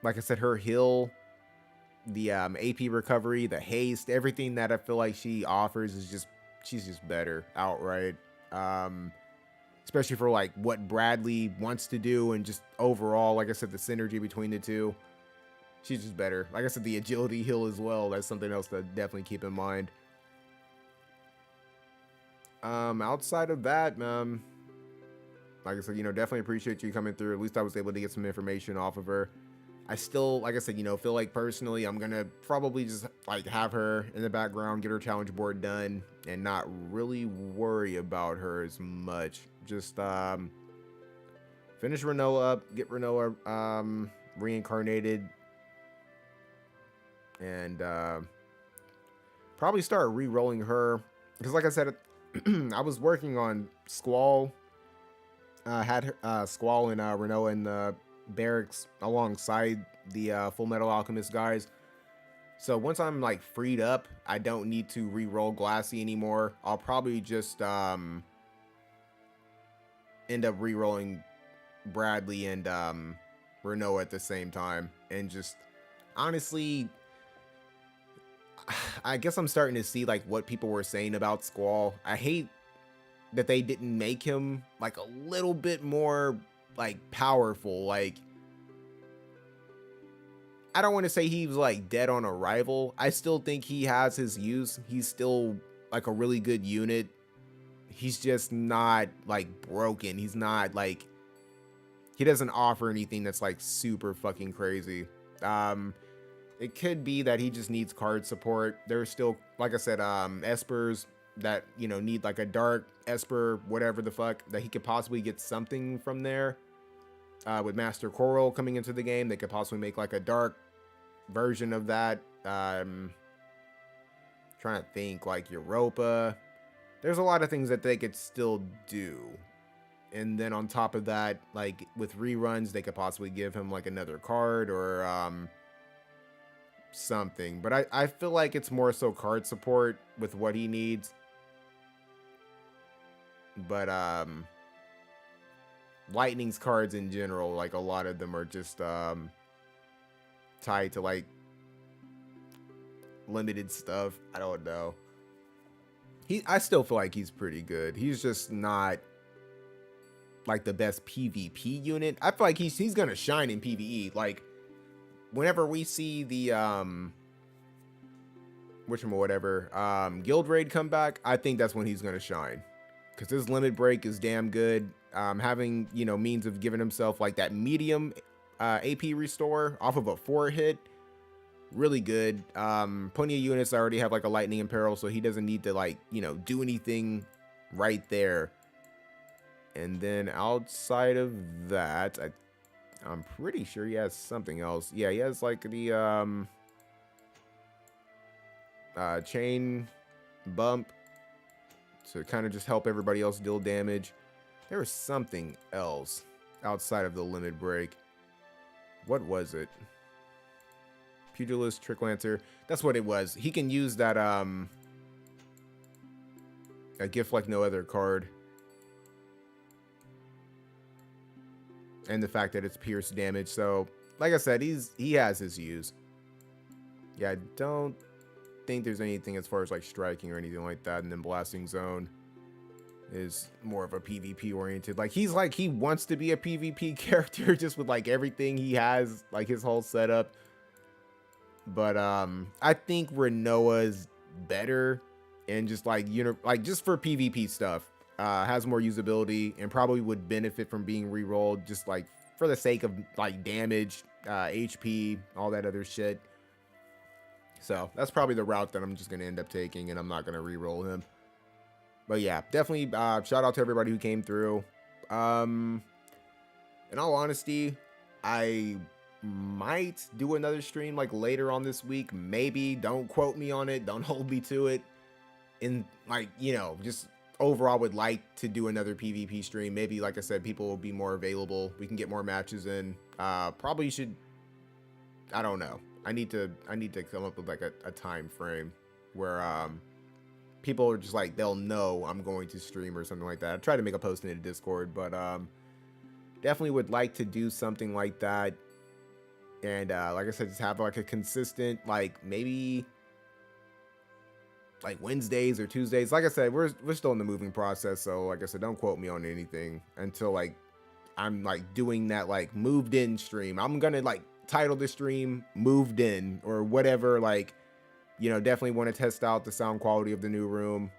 like I said, her heal, the AP recovery, the haste, everything that I feel like she offers is just, she's just better outright. Especially for like what Bradley wants to do and just overall, like I said, the synergy between the two. She's just better. Like I said, the agility heal as well. That's something else to definitely keep in mind. Outside of that, like I said, definitely appreciate you coming through. At least I was able to get some information off of her. I still, like I said, feel like personally I'm gonna probably just like have her in the background, get her challenge board done, and not really worry about her as much. Just finish Renoa up, get Renoa reincarnated, and probably start re-rolling her. Because like I said, I was working on Squall. Had Squall and Renoa in the barracks alongside the Full Metal Alchemist guys. So once I'm like freed up, I don't need to re-roll Glassy anymore. I'll probably just end up re-rolling Bradley and Renoa at the same time. And just honestly, I guess I'm starting to see like what people were saying about Squall. I hate that they didn't make him like a little bit more like powerful. Like, I don't want to say he was like dead on arrival. I still think he has his use. He's still like a really good unit. He's just not like broken. He's not like, he doesn't offer anything that's like super fucking crazy. It could be that he just needs card support. There's still, like I said, Espers that, need like a dark Esper, whatever the fuck, that he could possibly get something from there. With Master Coral coming into the game, they could possibly make like a dark version of that. Trying to think, like Europa. There's a lot of things that they could still do. And then on top of that, like with reruns, they could possibly give him like another card or something. But I feel like it's more so card support with what he needs. But Lightning's cards in general, like a lot of them are just tied to like limited stuff. I don't know. I still feel like he's pretty good. He's just not like the best PvP unit. I feel like he's gonna shine in PvE. Like whenever we see the Guild Raid come back, I think that's when he's gonna shine. Because his limit break is damn good. Having, means of giving himself like that medium AP restore off of a 4-hit. Really good. Plenty of units already have like a lightning imperil, so he doesn't need to like, do anything right there. And then outside of that, I'm pretty sure he has something else. Yeah, he has like the chain bump to kind of just help everybody else deal damage. There was something else outside of the limit break. What was it? Pugilist, Trick Lancer. That's what it was. He can use that a gift like no other card. And the fact that it's pierce damage. So, like I said, he has his use. Yeah, I don't think there's anything as far as like striking or anything like that. And then Blasting Zone is more of a PvP oriented. Like he wants to be a PvP character just with like everything he has, like his whole setup. But I think Renoa's better and just like just for PvP stuff. Has more usability and probably would benefit from being re-rolled just like for the sake of like damage, HP, all that other shit. So that's probably the route that I'm just gonna end up taking, and I'm not gonna re-roll him. But yeah, definitely shout out to everybody who came through. In all honesty, I might do another stream like later on this week. Maybe, don't quote me on it, don't hold me to it. In like, just overall would like to do another PvP stream. Maybe, like I said, people will be more available. We can get more matches in. Probably should, I don't know. I need to come up with like a time frame where people are just like, they'll know I'm going to stream or something like that. I try to make a post in the Discord, but definitely would like to do something like that. And like I said, just have like a consistent, like maybe like Wednesdays or Tuesdays. Like I said, we're still in the moving process, so like I said, don't quote me on anything until like I'm like doing that like moved in stream. I'm gonna like title the stream moved in or whatever. Like, you know, definitely want to test out the sound quality of the new room.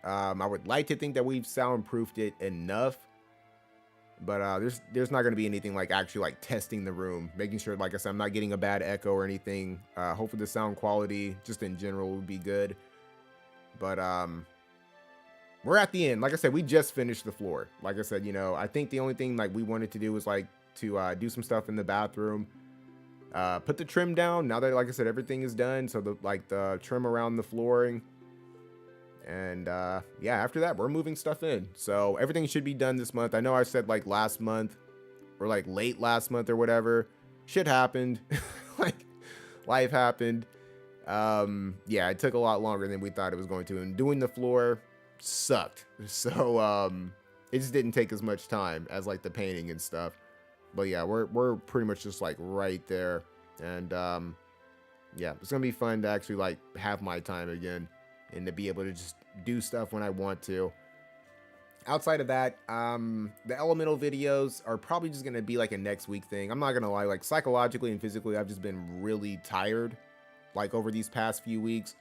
I would like to think that we've soundproofed it enough, but there's not going to be anything like actually like testing the room, making sure, like I said, I'm not getting a bad echo or anything. Hopefully the sound quality just in general will be good. But we're at the end. Like I said, we just finished the floor. Like I said, you know, I think the only thing like we wanted to do was like to do some stuff in the bathroom, put the trim down. Now that, like I said, everything is done, so the trim around the flooring. And yeah, after that, we're moving stuff in. So everything should be done this month. I know I said like last month or like late last month or whatever. Shit happened. Like life happened. Yeah, it took a lot longer than we thought it was going to. And doing the floor sucked. So it just didn't take as much time as like the painting and stuff. But yeah, we're pretty much just like right there. And yeah, it's gonna be fun to actually like have my time again and to be able to just do stuff when I want to. Outside of that, the elemental videos are probably just gonna be like a next week thing. I'm not gonna lie, like psychologically and physically, I've just been really tired like over these past few weeks.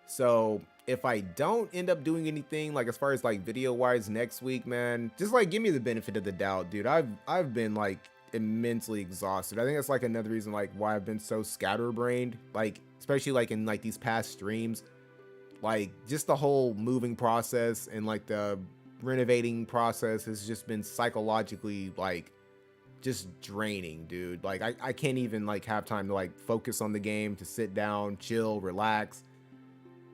So if I don't end up doing anything like as far as like video wise next week, man, just like give me the benefit of the doubt, dude. I've been like immensely exhausted. I think that's like another reason like why I've been so scatterbrained, like especially like in like these past streams. Like just the whole moving process and like the renovating process has just been psychologically like just draining, dude. Like I can't even like have time to like focus on the game, to sit down, chill, relax.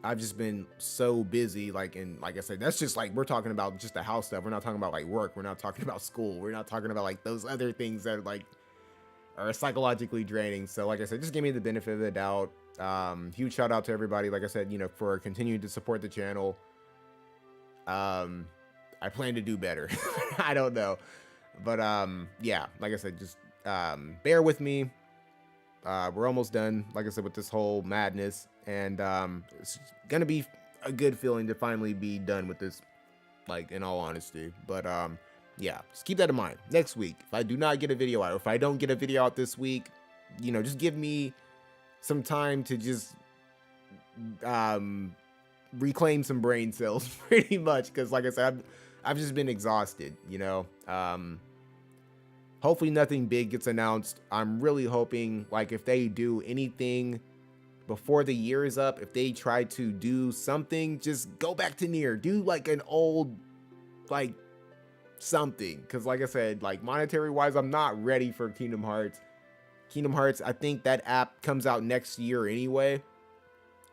I've just been so busy, like, and like I said, that's just like, we're talking about just the house stuff. We're not talking about like work. We're not talking about school. We're not talking about like those other things that like are psychologically draining. So like I said, just give me the benefit of the doubt. Huge shout out to everybody, like I said, you know, for continuing to support the channel. I plan to do better. I don't know, but yeah, like I said, just bear with me. We're almost done, like I said, with this whole madness, and it's gonna be a good feeling to finally be done with this, like, in all honesty. But yeah, just keep that in mind. Next week, if I do not get a video out, or if I don't get a video out this week, you know, just give me some time to just reclaim some brain cells, pretty much, because like I said, I've just been exhausted, you know. Hopefully nothing big gets announced. I'm really hoping, like, if they do anything before the year is up, if they try to do something, just go back to Nier, do like an old, like, something. Because like I said, like, monetary wise, I'm not ready for Kingdom Hearts. Kingdom Hearts, I think that app comes out next year anyway.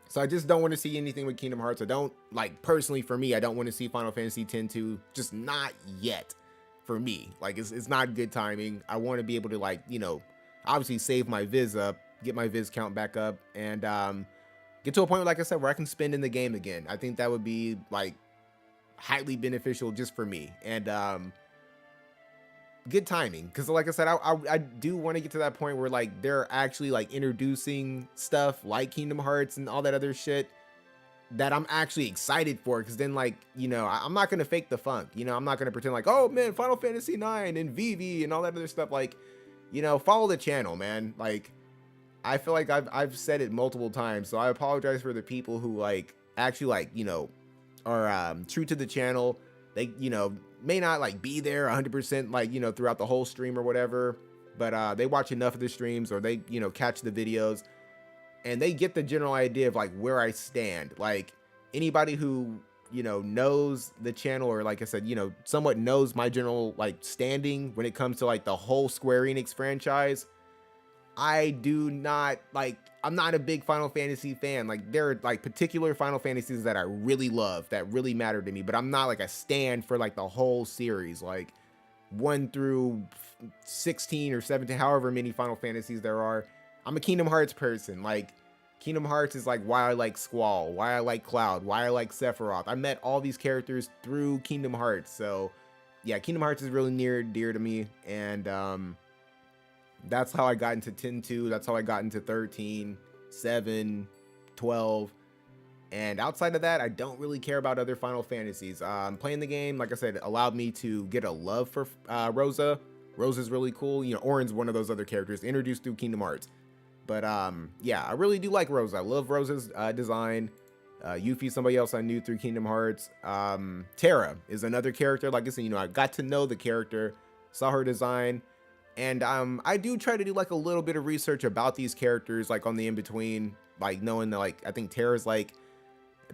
So I just don't want to see anything with Kingdom Hearts. I don't, like, personally for me, I don't want to see Final Fantasy X-2, just not yet. For me, like, it's not good timing. I want to be able to, like, you know, obviously save my viz up, get my viz count back up, and get to a point, like I said, where I can spend in the game again. I think that would be like highly beneficial just for me, and good timing, because like I said, I do want to get to that point where like they're actually like introducing stuff like Kingdom Hearts and all that other shit that I'm actually excited for, because then, like, you know, I'm not gonna fake the funk, you know. I'm not gonna pretend like, oh man, Final Fantasy IX and Vivi and all that other stuff. Like, you know, follow the channel, man. Like, I feel like I've said it multiple times, so I apologize for the people who like actually, like, you know, are true to the channel. They, you know, may not like be there 100% like, you know, throughout the whole stream or whatever, but they watch enough of the streams, or they, you know, catch the videos, and they get the general idea of like where I stand. Like, anybody who, you know, knows the channel, or like I said, you know, somewhat knows my general like standing when it comes to like the whole Square Enix franchise. I do not like, I'm not a big Final Fantasy fan. Like, there are like particular Final Fantasies that I really love, that really matter to me, but I'm not like a stand for like the whole series, like 1 through 16 or 17, however many Final Fantasies there are. I'm a Kingdom Hearts person. Like, Kingdom Hearts is like why I like Squall, why I like Cloud, why I like Sephiroth. I met all these characters through Kingdom Hearts. So yeah, Kingdom Hearts is really near dear to me. And that's how I got into 10-2. That's how I got into 13, 7, 12. And outside of that, I don't really care about other Final Fantasies. Playing the game, like I said, allowed me to get a love for Rosa. Rosa's really cool. You know, Auron's one of those other characters introduced through Kingdom Hearts. But yeah, I really do like Rosa. I love Rosa's design. Yuffie's somebody else I knew through Kingdom Hearts. Terra is another character. Like I said, you know, I got to know the character, saw her design. And I do try to do like a little bit of research about these characters, like on the in-between, like knowing that, like, I think Terra's like,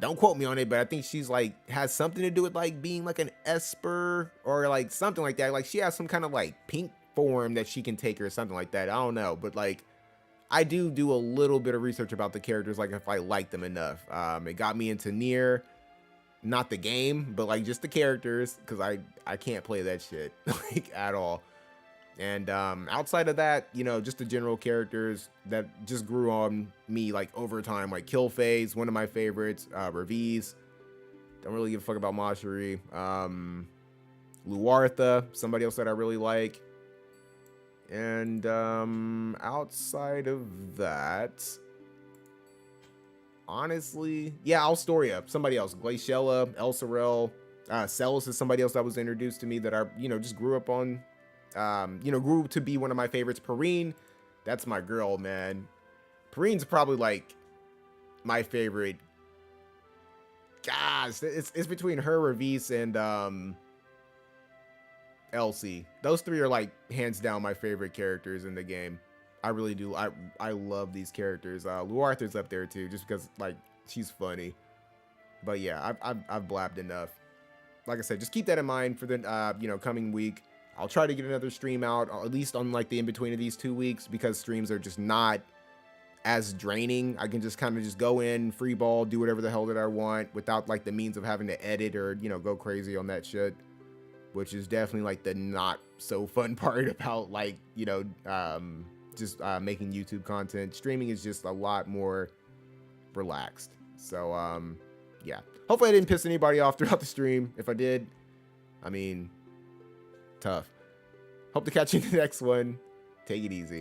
don't quote me on it, but I think she's like has something to do with like being like an Esper or like something like that. Like she has some kind of like pink form that she can take or something like that. I don't know, but like I do a little bit of research about the characters, like if I like them enough. It got me into Nier, not the game, but like just the characters, because I can't play that shit like at all. And outside of that, you know, just the general characters that just grew on me like over time, like Killphase, one of my favorites, Revis, don't really give a fuck about Mashiri, Luartha, somebody else that I really like. And outside of that, honestly, yeah, Alstoria, somebody else, Glaciella, Elsorel, Celis is somebody else that was introduced to me that I, you know, just grew up on. You know, grew to be one of my favorites. Perrine, that's my girl, man. Perrine's probably like my favorite. Gosh, it's between her, Revis, and Elsie. Those three are like hands down my favorite characters in the game. I really do. I love these characters. Luartha's up there too, just because like she's funny. But yeah, I've blabbed enough. Like I said, just keep that in mind for the you know, coming week. I'll try to get another stream out, at least on like the in-between of these 2 weeks, because streams are just not as draining. I can just kind of just go in, free ball, do whatever the hell that I want without like the means of having to edit or, you know, go crazy on that shit, which is definitely like the not so fun part about like, you know, just making YouTube content. Streaming is just a lot more relaxed. So yeah, hopefully I didn't piss anybody off throughout the stream. If I did, I mean, tough. Hope to catch you in the next one. Take it easy.